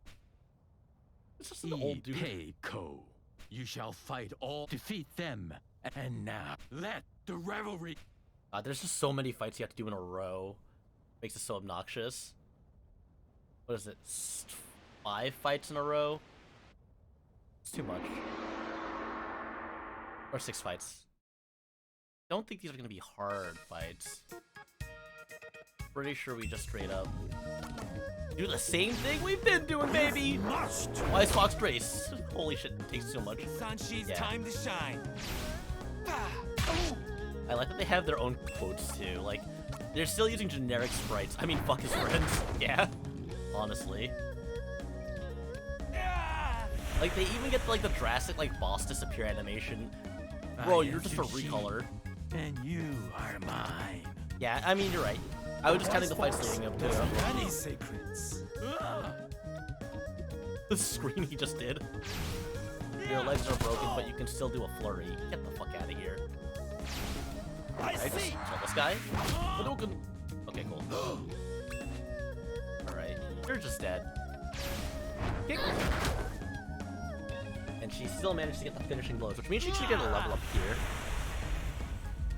this is an old dude. Pei-ko. You shall fight all, defeat them, and now let the revelry. There's just so many fights you have to do in a row. Makes it so obnoxious. What is it? 5 fights in a row? It's too much. Or 6 fights. Don't think these are gonna be hard fights. Pretty sure we just straight up do the same thing we've been doing, baby! Wise Fox Trace. Holy shit, it takes so much. Sanshi's time to shine. I like that they have their own quotes too. Like, they're still using generic sprites. I mean, fuck his friends. Yeah. Honestly. Like, they even get like the drastic like boss disappear animation. Bro, you're just a recolor. And you are mine. Yeah, I mean, you're right. I was just counting the fights leading up to it. Many secrets. The scream he just did. Your legs are broken, but you can still do a flurry. Get the fuck out of here. I just kill this guy. Hadouken. Okay, cool. Alright, you're just dead. Kick. And she still managed to get the finishing blows, which means she should get a level up here.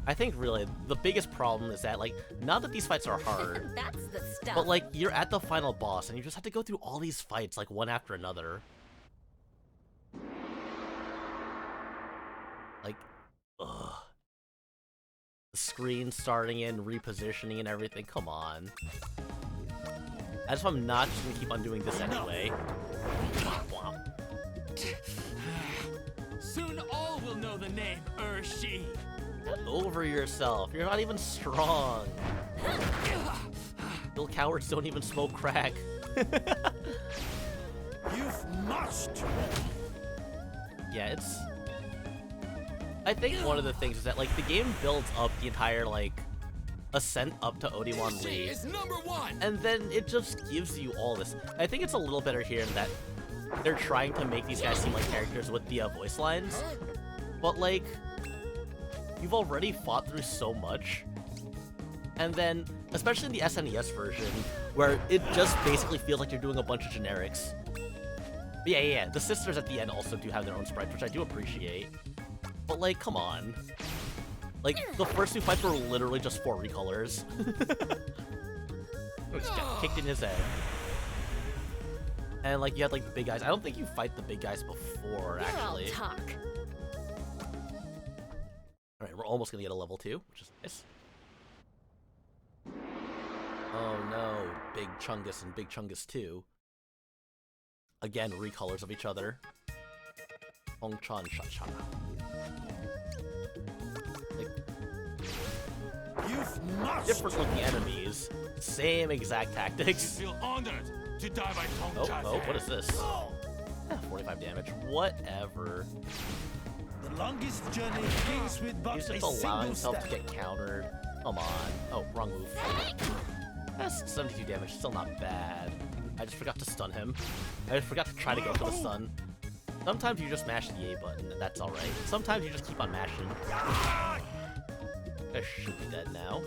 I think really the biggest problem is that, like, not that these fights are hard, That's the stuff. but like you're at the final boss and you just have to go through all these fights like one after another. Like, ugh. The screen starting in, repositioning and everything, come on. I just I'm not just gonna keep on doing this anyway. Soon all will know the name Ershi. Get over yourself. You're not even strong. Little cowards don't even smoke crack. You've must. Yeah, it's... I think one of the things is that, like, the game builds up the entire, like, ascent up to Odiwan Lee. Is #1. And then it just gives you all this. I think it's a little better here in that they're trying to make these guys seem like characters with the voice lines. But, like, you've already fought through so much. And then, especially in the SNES version, where it just basically feels like you're doing a bunch of generics. But yeah, the sisters at the end also do have their own sprites, which I do appreciate. But, like, come on. Like, the first 2 fights were literally just 4 recolors. Just got kicked in his head. And, like, you had, like, the big guys. I don't think you fight the big guys before, actually. We'll all talk. Alright, we're almost gonna get a level 2, which is nice. Oh no, Big Chungus and Big Chungus 2. Again, recolors of each other. Hong-chan, Sha-cha. Like, different looking enemies, same exact tactics. You feel honored to die by Oh, what is this? 45 damage. Whatever. The longest journey begins with but He's a just allowing single himself step. to get countered. Come on. Oh, wrong move. That's 72 damage. Still not bad. I just forgot to stun him. I just forgot to try to go for the stun. Sometimes you just mash the A button, and that's alright. Sometimes you just keep on mashing. I should be dead now.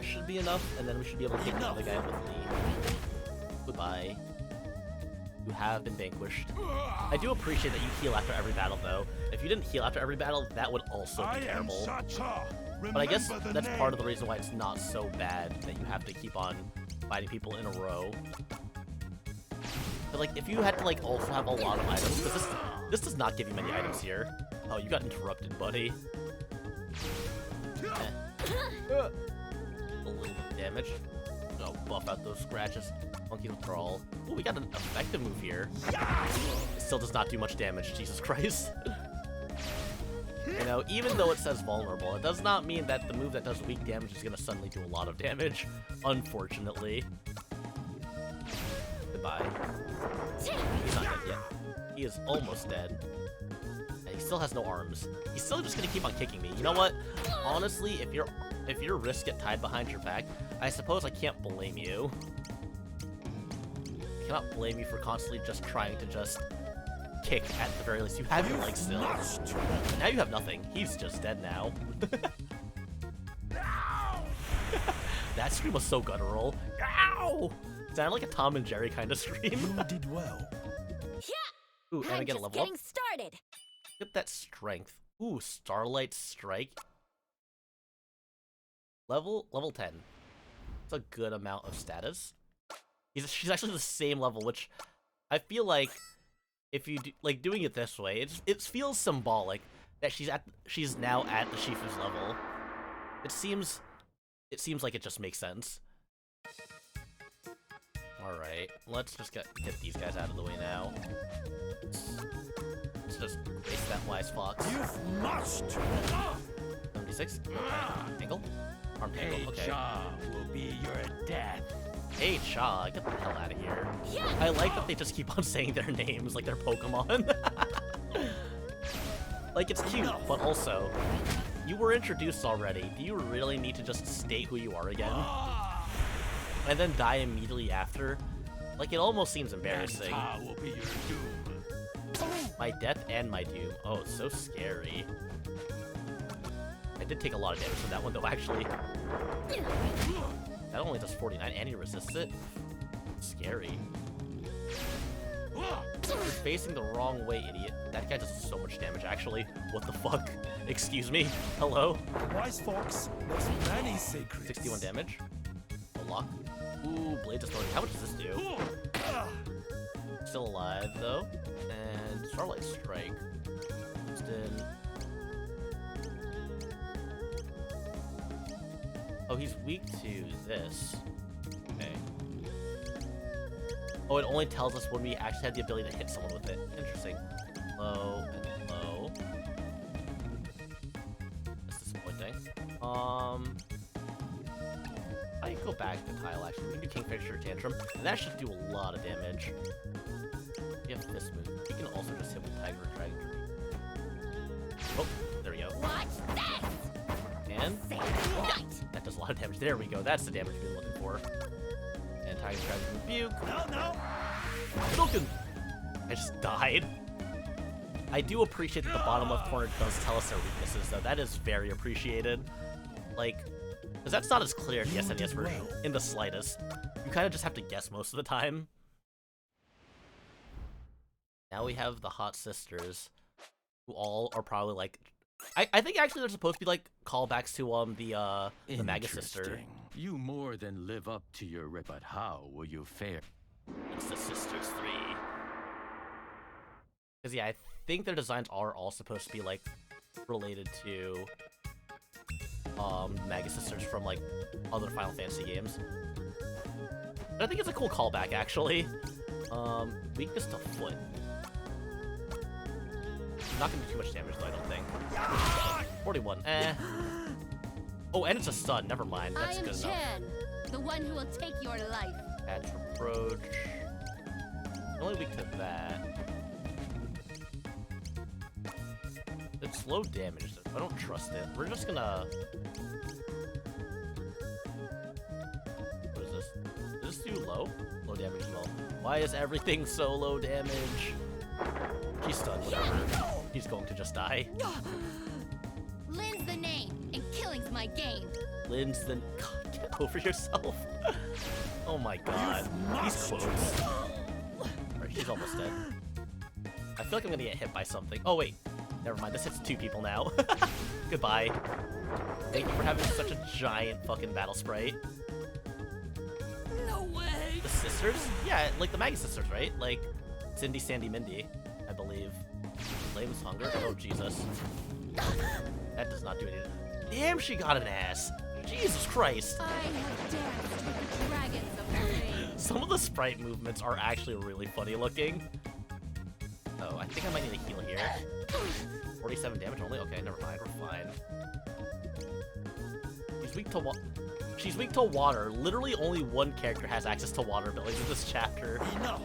Should be enough, and then we should be able to take the other guy with me. Goodbye. You have been vanquished. I do appreciate that you heal after every battle, though. If you didn't heal after every battle, that would also be terrible. But I guess that's part of the reason why it's not so bad that you have to keep on fighting people in a row. But like, if you had to like also have a lot of items, because this does not give you many items here. Oh, you got interrupted, buddy. A little bit of damage. Oh, buff out those scratches. Monkey withdrawal. Oh, we got an effective move here. It still does not do much damage, Jesus Christ. You know, even though it says vulnerable, it does not mean that the move that does weak damage is going to suddenly do a lot of damage, unfortunately. Goodbye. He's not dead yet. He is almost dead. And he still has no arms. He's still just going to keep on kicking me. You know what? Honestly, if your wrists get tied behind your back, I suppose I can't blame you. I cannot blame you for constantly just trying to just kick at the very least. You have your legs still. Now you have nothing. He's just dead now. That scream was so guttural. Ow! Sounded like a Tom and Jerry kind of scream. You did well. Ooh, and I get a level up. Started. Get that strength. Ooh, Starlight Strike. Level 10. It's a good amount of status. She's actually the same level, which I feel like if you do, like doing it this way, it feels symbolic that she's now at the Shifu's level. It seems like it just makes sense. All right, let's just get these guys out of the way now. Let's just face that wise fox. You must. 76. Angle. Arm angle. Okay. Cha will be your death. Hey, Cha, get the hell out of here. I like that they just keep on saying their names like they're Pokemon. Like, it's cute, but also, you were introduced already. Do you really need to just state who you are again? And then die immediately after? Like, it almost seems embarrassing. Will be your doom. My death and my doom. Oh, it's so scary. I did take a lot of damage from that one, though, actually. That only does 49, and he resists it. Scary. You're facing the wrong way, idiot. That guy does so much damage, actually. What the fuck? Excuse me? Hello? Wise Fox knows many secrets. 61 damage. A lock. Ooh, Blade Distortion. How much does this do? Still alive, though. And Starlight Strike. Instant. Oh, he's weak to this. Okay. Oh, it only tells us when we actually have the ability to hit someone with it. Interesting. Low and low. That's disappointing. I can go back to Tile, actually. We can do Kingfisher Tantrum, and that should do a lot of damage. We have this move. You can also just hit with Tiger Dragon. Oh, there we go. Watch this! And that does a lot of damage. There we go. That's the damage we've been looking for. And Tiger Dragon Rebuke. No. Broken. I just died. I do appreciate that the bottom left corner does tell us their weaknesses, though. That is very appreciated. Like, because that's not as clear in the SNES version in the slightest. You kind of just have to guess most of the time. Now we have the Hot Sisters, who all are probably like... I think actually they're supposed to be like callbacks to the Maga Sister. You more than live up to your rep, but how will you fare? It's the Sisters 3. Because yeah, I think their designs are all supposed to be like related to Maga Sisters from like other Final Fantasy games. But I think it's a cool callback actually. Weakness to foot. Not gonna do too much damage though, I don't think. 41. Oh, and it's a stun. Never mind. That's good enough. I am Chan, the one who will take your life. Adds Reproach. Only weak to that. It's low damage. I don't trust it. We're just gonna... What is this? Does this do low? Low damage as well. Why is everything so low damage? He's stunned, whatever. He's going to just die. Lynn's the name, and killing's my game. Lynn's the... God, get over yourself. Oh my god. These quotes. Alright, she's almost dead. I feel like I'm gonna get hit by something. Oh wait. Never mind, this hits 2 people now. Goodbye. Thank you for having such a giant fucking battle sprite. No way! The sisters? Yeah, like the Maggie sisters, right? Like Cindy, Sandy, Mindy, I believe. Flame's Hunger? Oh, Jesus. That does not do anything. Damn, she got an ass. Jesus Christ. I have danced with the dragons of the rain. Some of the sprite movements are actually really funny looking. Oh, I think I might need a heal here. 47 damage only? Okay, never mind, we're fine. She's weak to water. Literally only one character has access to water abilities in this chapter. Enough.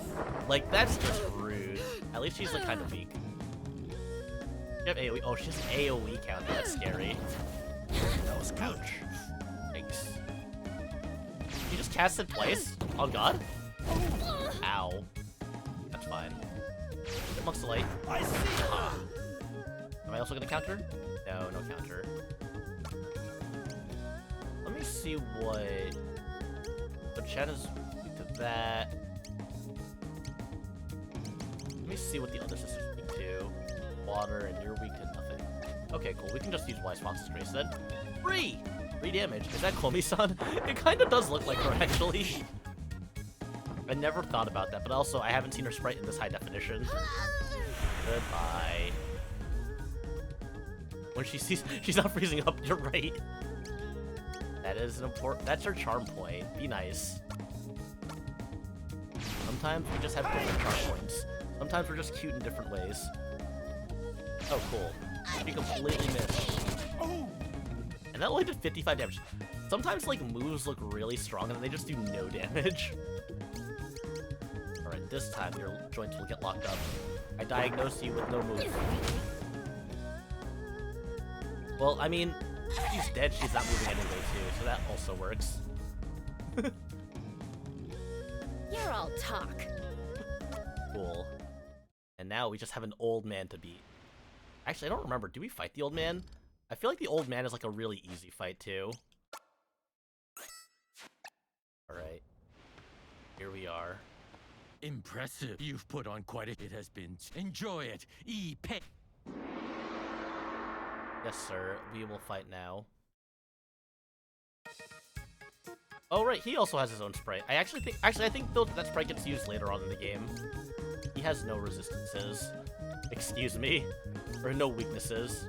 Like, that's just rude. At least she's like kind of weak. You have AoE. Oh, she has an AoE counter. That's scary. Ouch. Thanks. You just cast it twice? Oh god? Ow. That's fine. Amongst the light. I see. Am I also gonna counter? No, no counter. Let me see what... But Chen is weak to that. Let me see what the other sisters are weak to. Water, and you're weak to nothing. Okay, cool. We can just use Wise Fox's Grace then. 3 damage. Is that Komi-san? It kind of does look like her, actually. I never thought about that, but also I haven't seen her sprite in this high definition. Goodbye. When she sees she's not freezing up, you're right. That is an important. That's her charm point. Be nice. Sometimes we just have different charm points. Sometimes we're just cute in different ways. Oh, cool. She completely missed. And that only did 55 damage. Sometimes, like, moves look really strong and then they just do no damage. Alright, this time your joints will get locked up. I diagnose you with no move. Well, I mean, if she's dead, she's not moving anyway, too, so that also works. You're all talk. Cool. And now we just have an old man to beat. Actually, I don't remember. Do we fight the old man? I feel like the old man is like a really easy fight, too. Alright. Here we are. Impressive. You've put on quite a... It has been... Enjoy it. Pay. Yes, sir. We will fight now. Oh, right. He also has his own sprite. I think that sprite gets used later on in the game. He has no resistances. Excuse me. Or no weaknesses.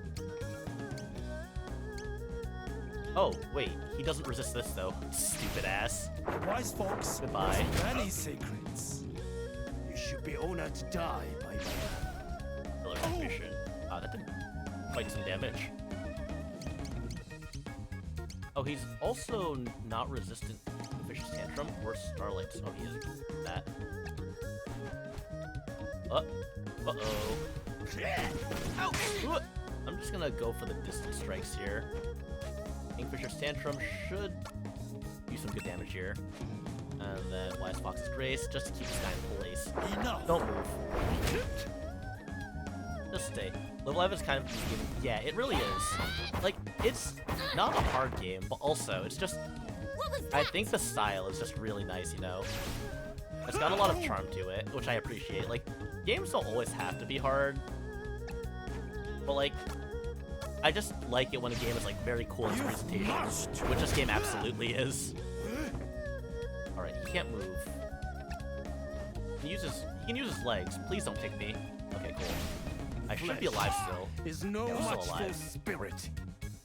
Oh, wait. He doesn't resist this, though. Stupid ass. Wise Fox. Goodbye. Many secrets. You should be honored to die by my hand. Mission. That did quite some damage. Oh, he's also not resistant to Vicious Tantrum or Starlight's. Oh, he is that. Uh-oh. Ow! I'm just gonna go for the distance strikes here. Kingfisher's Tantrum should do some good damage here. And then Wise Fox's Grace, just to keep this guy in place. Enough. Don't move. Just stay. Level 11 is kind of easy. Yeah, it really is. Like, it's not a hard game, but also, it's just... I think the style is just really nice, you know? It's got a lot of charm to it, which I appreciate. Like, games don't always have to be hard. But, like, I just like it when a game is, like, very cool in its presentation. Which this game absolutely is. Alright, he can't move. He can use his legs. Please don't kick me. Okay, cool. I should be alive still. Is no I'm still much alive. for spirit.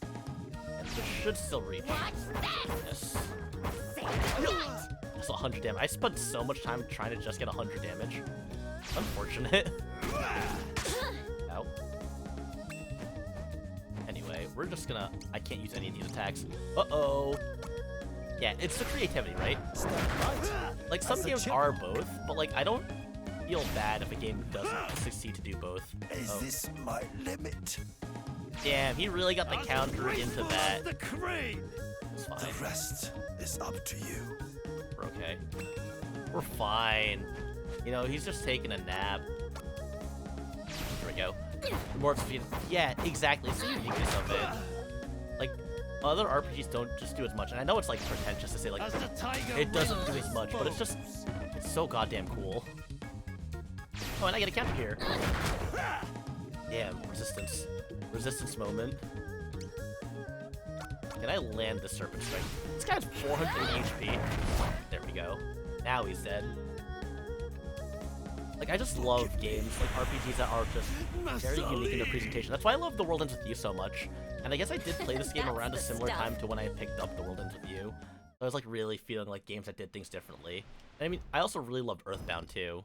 And this should still reach. Yes. That's 100 damage. I spent so much time trying to just get 100 damage. Unfortunate. Ow. Anyway, we're just gonna... I can't use any of these attacks. Uh-oh. Yeah, it's the creativity, right? Like, some games are both, but, like, I don't feel bad if a game doesn't succeed to do both. Is this my limit? Damn, he really got the counter into that. The crane. It's fine. The rest is up to you. We're okay. We're fine. You know, he's just taking a nap. Here we go. More speed. Yeah, exactly. It's the uniqueness of it. Like, other RPGs don't just do as much. And I know it's, like, pretentious to say, like, it doesn't do as much, but it's just... It's so goddamn cool. Oh, and I get a counter here. Damn, resistance. Resistance moment. Can I land the Serpent Strike? This guy's 480 HP. There we go. Now he's dead. Like, I just love games, like RPGs that are just very unique in their presentation. That's why I love The World Ends With You so much. And I guess I did play this game around a similar time to when I picked up The World Ends With You. So I was like really feeling like games that did things differently. And I mean, I also really loved Earthbound too.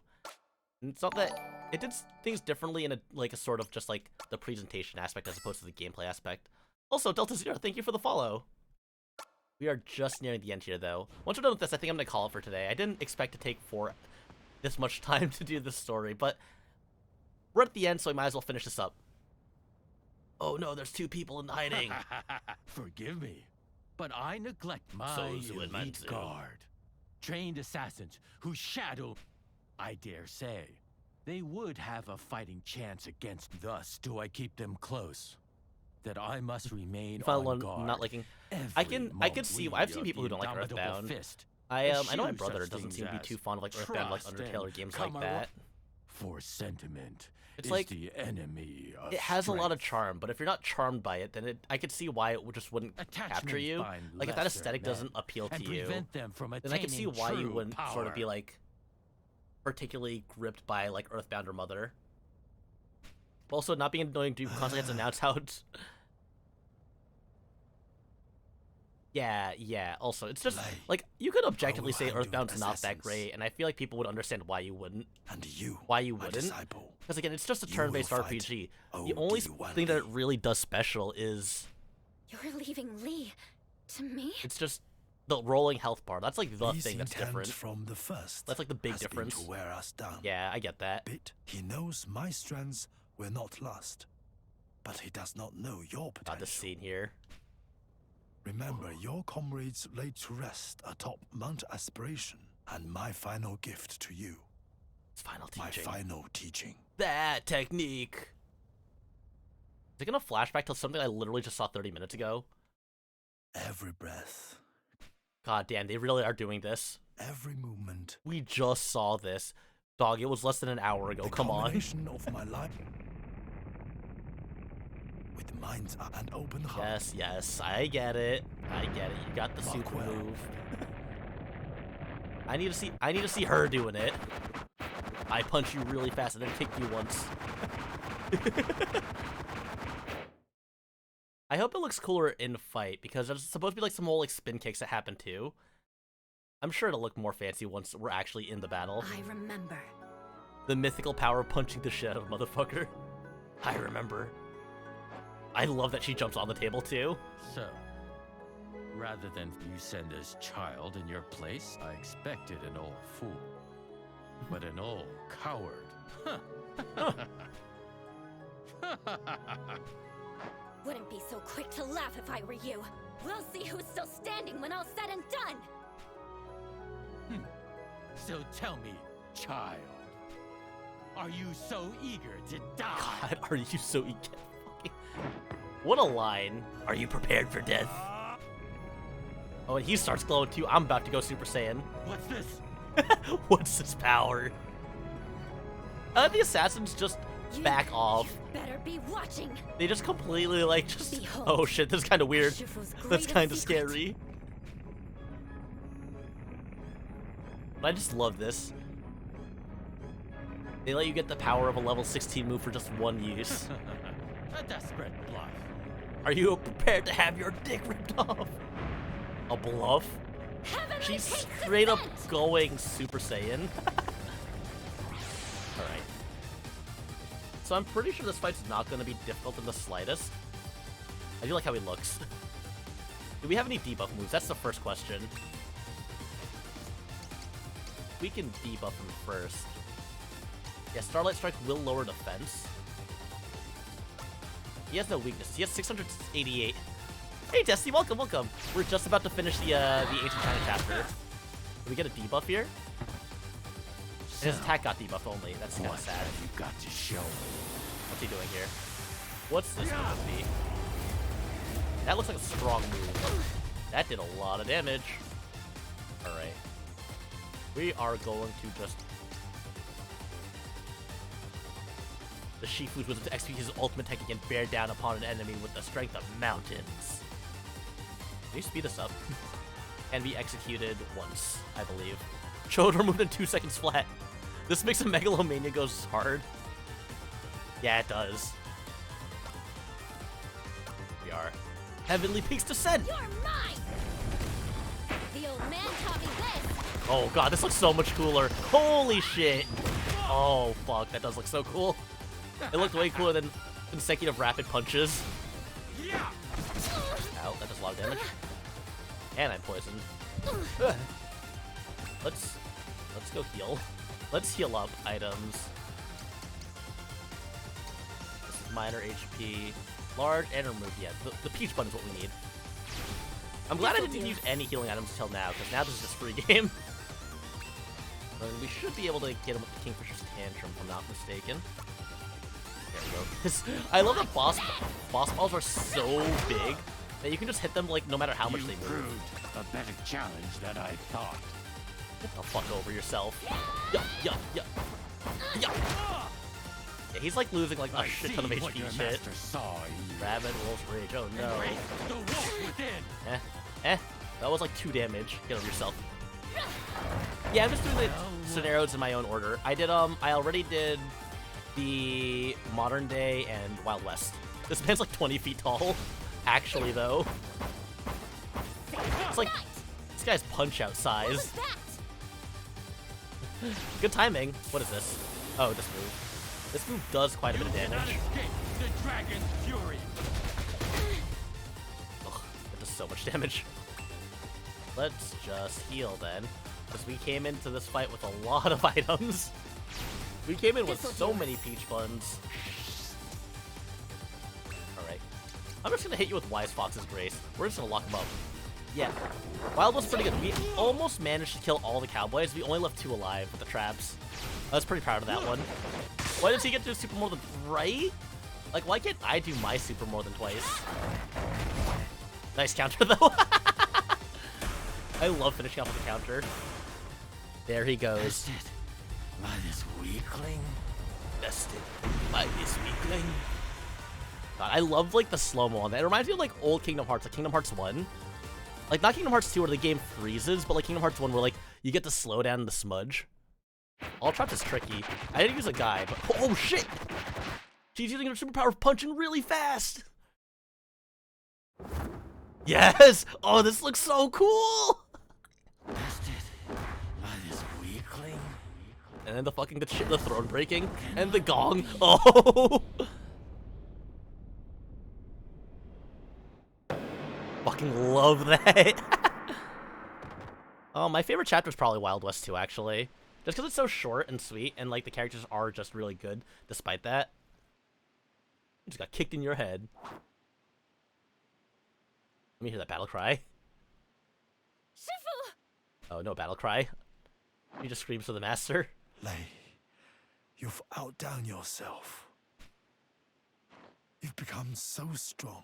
And it's not that it did things differently in a sort of just like the presentation aspect as opposed to the gameplay aspect. Also, Delta Zero, thank you for the follow. We are just nearing the end here though. Once we're done with this, I think I'm gonna call it for today. I didn't expect to take this much time to do this story, but we're at the end, so I might as well finish this up. Oh no, there's two people in hiding. Forgive me, but I neglect my elite guard. Trained assassins whose shadow, I dare say, they would have a fighting chance against. Thus do I keep them close, that I must remain on guard. Not liking. I can see. I've seen people who don't like Earthbound. I know my brother doesn't seem to be too fond of like Earthbound, like Undertale or games like that. For sentiment, it's is like the enemy of it has strength. a lot of charm, but if you're not charmed by it, then I could see why it just wouldn't capture you. Like if that aesthetic doesn't appeal to you, them from then I can see why you wouldn't power. sort of be like particularly gripped by like Earthbound or Mother. But also, not being annoying to constantly have to announce how it's... Yeah, also, it's just, like, you could objectively say Earthbound's not that great, and I feel like people would understand why you wouldn't. Why you wouldn't. Because, again, it's just a turn-based RPG. The only thing that it really does special is... You're leaving Lee to me? It's just the rolling health bar. That's, like, the His thing that's different. From the first that's, like, the big has been difference. To wear us down. Yeah, I get that. He knows my strengths will not last, but he does not know your potential. Got this scene here. Remember, your comrades laid to rest atop Mount Aspiration, and my final gift to you. It's final teaching. My final teaching. That technique. Is it gonna flashback to something I literally just saw 30 minutes ago? Every breath. God damn, they really are doing this. Every movement. We just saw this. Dog, it was less than an hour ago, come on. Of my life. With minds and open heart. Yes, I get it. You got the super move. I need to see her doing it. I punch you really fast and then kick you once. I hope it looks cooler in fight, because there's supposed to be like some whole like spin kicks that happen too. I'm sure it'll look more fancy once we're actually in the battle. I remember. The mythical power of punching the shit out of motherfucker. I remember. I love that she jumps on the table too. So, rather than you send this child in your place, I expected an old fool. But an old coward. Wouldn't be so quick to laugh if I were you. We'll see who's still standing when all's said and done. So tell me, child, are you so eager to die? God, are you so eager? What a line. Are you prepared for death? Oh, and he starts glowing too. I'm about to go Super Saiyan. What's this? What's this power? The assassins just back off. Better be watching. They just completely like Behold, oh shit, this is kind of weird. That's kind of scary. But I just love this. They let you get the power of a level 16 move for just one use. A desperate bluff. Are you prepared to have your dick ripped off? A bluff? She's straight up going Super Saiyan. Alright. So I'm pretty sure this fight's not going to be difficult in the slightest. I do like how he looks. Do we have any debuff moves? That's the first question. We can debuff him first. Yeah, Starlight Strike will lower defense. He has no weaknesses. He has 688. Hey, Tessie, welcome. We're just about to finish the Ancient China chapter. Did we get a debuff here? His attack got debuffed only. That's kind of sad. You got to show. What's he doing here? What's this gonna be? That looks like a strong move. That did a lot of damage. All right. We are going to just... The Shifu's was to execute his ultimate technique and bear down upon an enemy with the strength of mountains. Can you speed this up? Can be executed once, I believe. Chode removed in 2 seconds flat. This makes a Megalomania goes hard. Yeah, it does. We are. Heavenly Peaks Descent! You're mine! The old man taught me this! Oh god, this looks so much cooler. Holy shit! Oh fuck, that does look so cool. It looked way cooler than consecutive rapid punches. Ow, that does a lot of damage. And I'm poisoned. Let's go heal. Let's heal up items. This is minor HP. Large and remove, yeah. The peach button is what we need. I'm glad I didn't use any healing items until now, because now this is just free game. And we should be able to get him with the Kingfisher's Tantrum, if I'm not mistaken. There we go. I love that boss balls are so big that you can just hit them like no matter how much they move. A better challenge than I thought. Get the fuck over yourself. Yeah. Yeah, he's like losing like a shit ton of HP shit. Rabbit Wolf's Rage, oh no. The wolf within. That was like 2 damage. Get over yourself. Yeah, I'm just doing the scenarios in my own order. I already did the modern day and Wild West. This man's like 20 feet tall. Actually, though. It's like this guy's punch-out size. Good timing. What is this? Oh, this move. This move does quite a bit of damage. The dragon's fury. Ugh, it does so much damage. Let's just heal then, because we came into this fight with a lot of items. We came in with so many peach buns. Alright. I'm just gonna hit you with Wise Fox's Grace. We're just gonna lock him up. Yeah. Wild was pretty good. We almost managed to kill all the cowboys. We only left 2 alive with the traps. I was pretty proud of that one. Why does he get to do super more than right? Like, why can't I do my super more than twice? Nice counter, though. I love finishing off with a counter. There he goes. Bested by this weakling. Bested by this weakling. God, I love, like, the slow-mo on that. It reminds me of, like, old Kingdom Hearts, like Kingdom Hearts 1. Like, not Kingdom Hearts 2 where the game freezes, but, like, Kingdom Hearts 1 where, like, you get to slow down the smudge. All traps is tricky. I didn't use a guy, but oh shit! She's using her superpower of punching really fast! Yes! Oh, this looks so cool! Bested by this weakling. And then the fucking the throne breaking and the gong. Oh! Fucking love that. Oh, my favorite chapter is probably Wild West 2, actually. Just because it's so short and sweet, and like the characters are just really good despite that. You just got kicked in your head. Let me hear that battle cry. Shifu! Oh, no battle cry. He just screams for the master. Lei, you've outdone yourself. You've become so strong.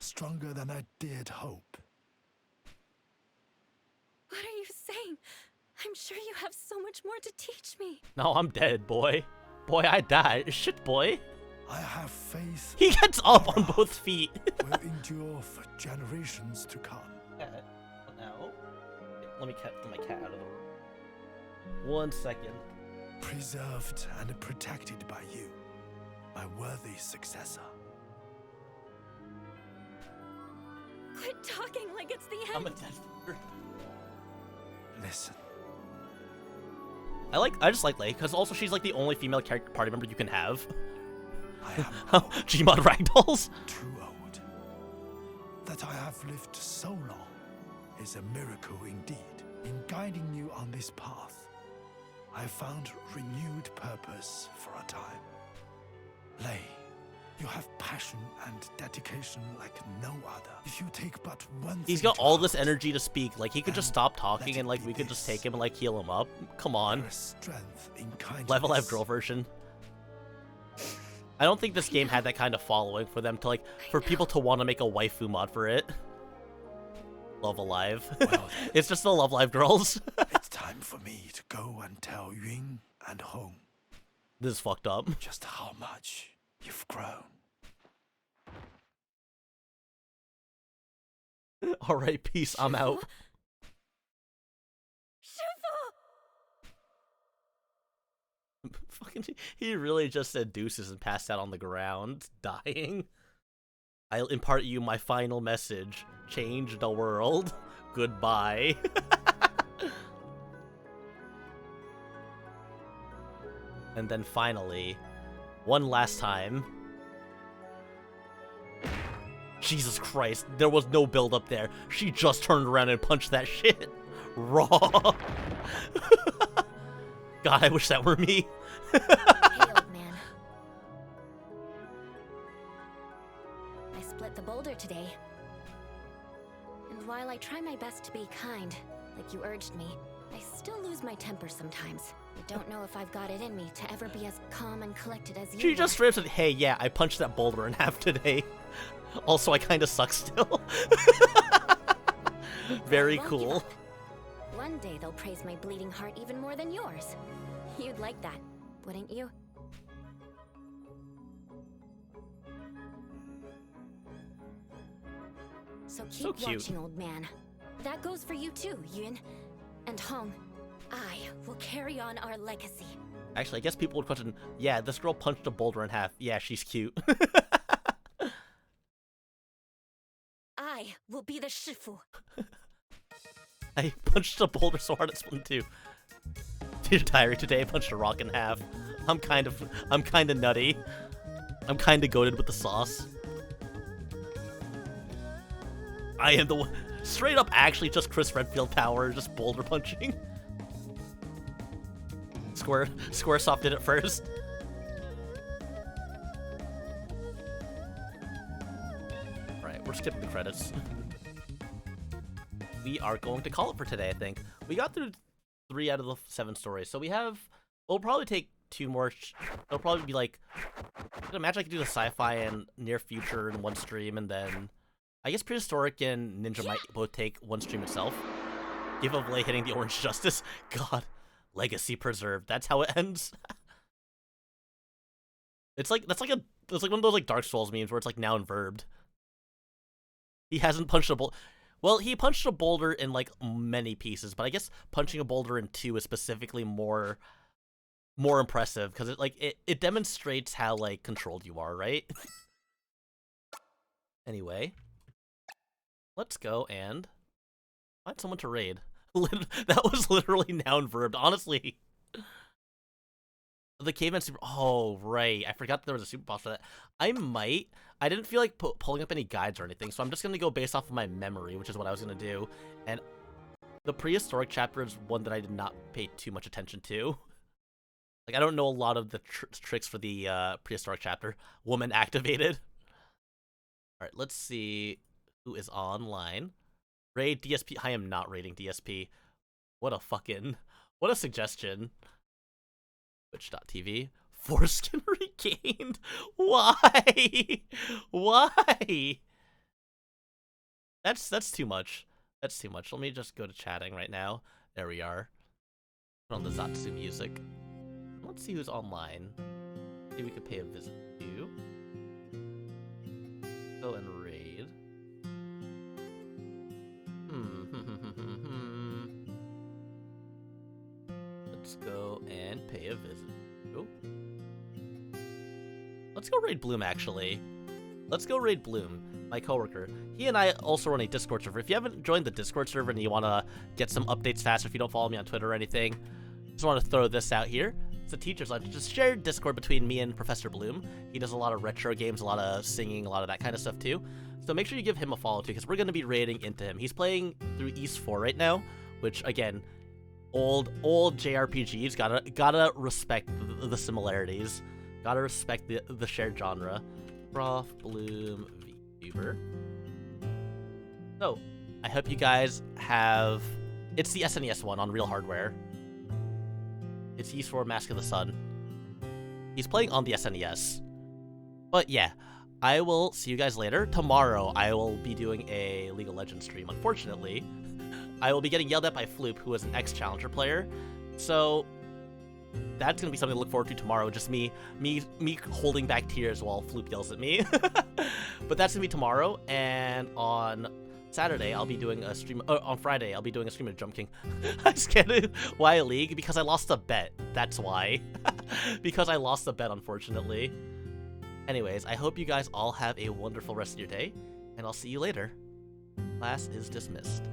Stronger than I dared hope. What are you saying? I'm sure you have so much more to teach me. No, I'm dead, boy. Boy, I died. Shit, boy. I have faith. He gets up on both feet. will endure for generations to come. Now, let me get my cat out of the room. 1 second. Preserved and protected by you, my worthy successor. Quit talking like it's the end. I'm a dead. Listen. I just like Lei, because also she's like the only female character party member you can have. I am Gmod Ragdolls. Too old. That I have lived so long is a miracle indeed. In guiding you on this path, I found renewed purpose for a time. Lei, you have passion and dedication like no other. If you take but one He's thing got to all this heart, energy to speak. Like, he could just stop talking and, like, we could just take him and, like, heal him up. Come on. there is strength in kindness. Level Life Girl version. I don't think this game had that kind of following for them to, like, for people to want to make a waifu mod for it. Love Alive. Well, it's just the Love Live Girls. it's time for me to go and tell Yun and Hong This is fucked up. just how much You've grown. Alright, peace, I'm out. Fucking, he really just said deuces and passed out on the ground, dying. I'll impart you my final message. Change the world. Goodbye. And then finally, one last time. Jesus Christ, there was no build up there. She just turned around and punched that shit. Raw. God, I wish that were me. Hey, old man. I split the boulder today. And while I try my best to be kind, like you urged me, I still lose my temper sometimes. I don't know if I've got it in me to ever be as calm and collected as you. She just straight up said, hey, yeah, I punched that boulder in half today. Also, I kinda suck still. Very cool. One day they'll praise my bleeding heart even more than yours. You'd like that, wouldn't you? So keep watching, old man. That goes for you too, Yun. And Hong, I will carry on our legacy. Actually, I guess people would question, yeah, this girl punched a boulder in half. Yeah, she's cute. I will be the Shifu. I punched a boulder so hard it split in two. Dear diary, today I punched a rock in half. I'm kind of nutty. I'm kinda goated with the sauce. I am the one, straight up actually just Chris Redfield power, just boulder punching. Squaresoft did it first. Alright, we're skipping the credits. We are going to call it for today, I think. We got through 3 out of the 7 stories, so we'll probably take 2 more. It'll probably be like, I can imagine I could do the sci-fi and near future in one stream, and then I guess prehistoric and ninja might both take one stream itself. Give of Lay hitting the orange justice. God, legacy preserved. That's how it ends. It's like one of those like Dark Souls memes where it's like noun verbed. He hasn't punched a boulder. Well, he punched a boulder in like many pieces, but I guess punching a boulder in 2 is specifically more impressive because it demonstrates how like controlled you are, right? Anyway, let's go and find someone to raid. That was literally noun verbed, honestly. The caveman super. Oh, right. I forgot there was a super boss for that. I didn't feel like pulling up any guides or anything, so I'm just going to go based off of my memory, which is what I was going to do. And the prehistoric chapter is one that I did not pay too much attention to. Like, I don't know a lot of the tricks for the prehistoric chapter. Woman activated. Alright, let's see who is online. Raid DSP. I am not raiding DSP. What a suggestion. Twitch.tv. Foreskin regained? Why? Why? That's too much. That's too much. Let me just go to chatting right now. There we are. Put on the Zatsu music. Let's see who's online. Maybe we could pay a visit to. Go and raid. Let's go and pay a visit. Oh. Let's go raid Bloom, actually. Let's go raid Bloom, my coworker. He and I also run a Discord server. If you haven't joined the Discord server and you want to get some updates faster, if you don't follow me on Twitter or anything, just want to throw this out here. It's a teacher's lunch. Just shared Discord between me and Professor Bloom. He does a lot of retro games, a lot of singing, a lot of that kind of stuff too. So make sure you give him a follow too, because we're going to be raiding into him. He's playing through East 4 right now, which again, old JRPGs. Gotta respect the similarities. Gotta respect the shared genre. Prof Bloom VTuber. So I hope you guys have. It's the SNES one on real hardware. It's East 4 Mask of the Sun. He's playing on the SNES. But yeah, I will see you guys later. Tomorrow, I will be doing a League of Legends stream. Unfortunately, I will be getting yelled at by Floop, who is an ex-Challenger player. So, that's gonna be something to look forward to tomorrow. Just me holding back tears while Floop yells at me. But that's gonna be tomorrow, and on Saturday I'll be doing a stream. On Friday I'll be doing a stream of Jump King. I just can't. Why League? Because I lost a bet. That's why. Because I lost a bet, unfortunately. Anyways, I hope you guys all have a wonderful rest of your day, and I'll see you later. Class is dismissed.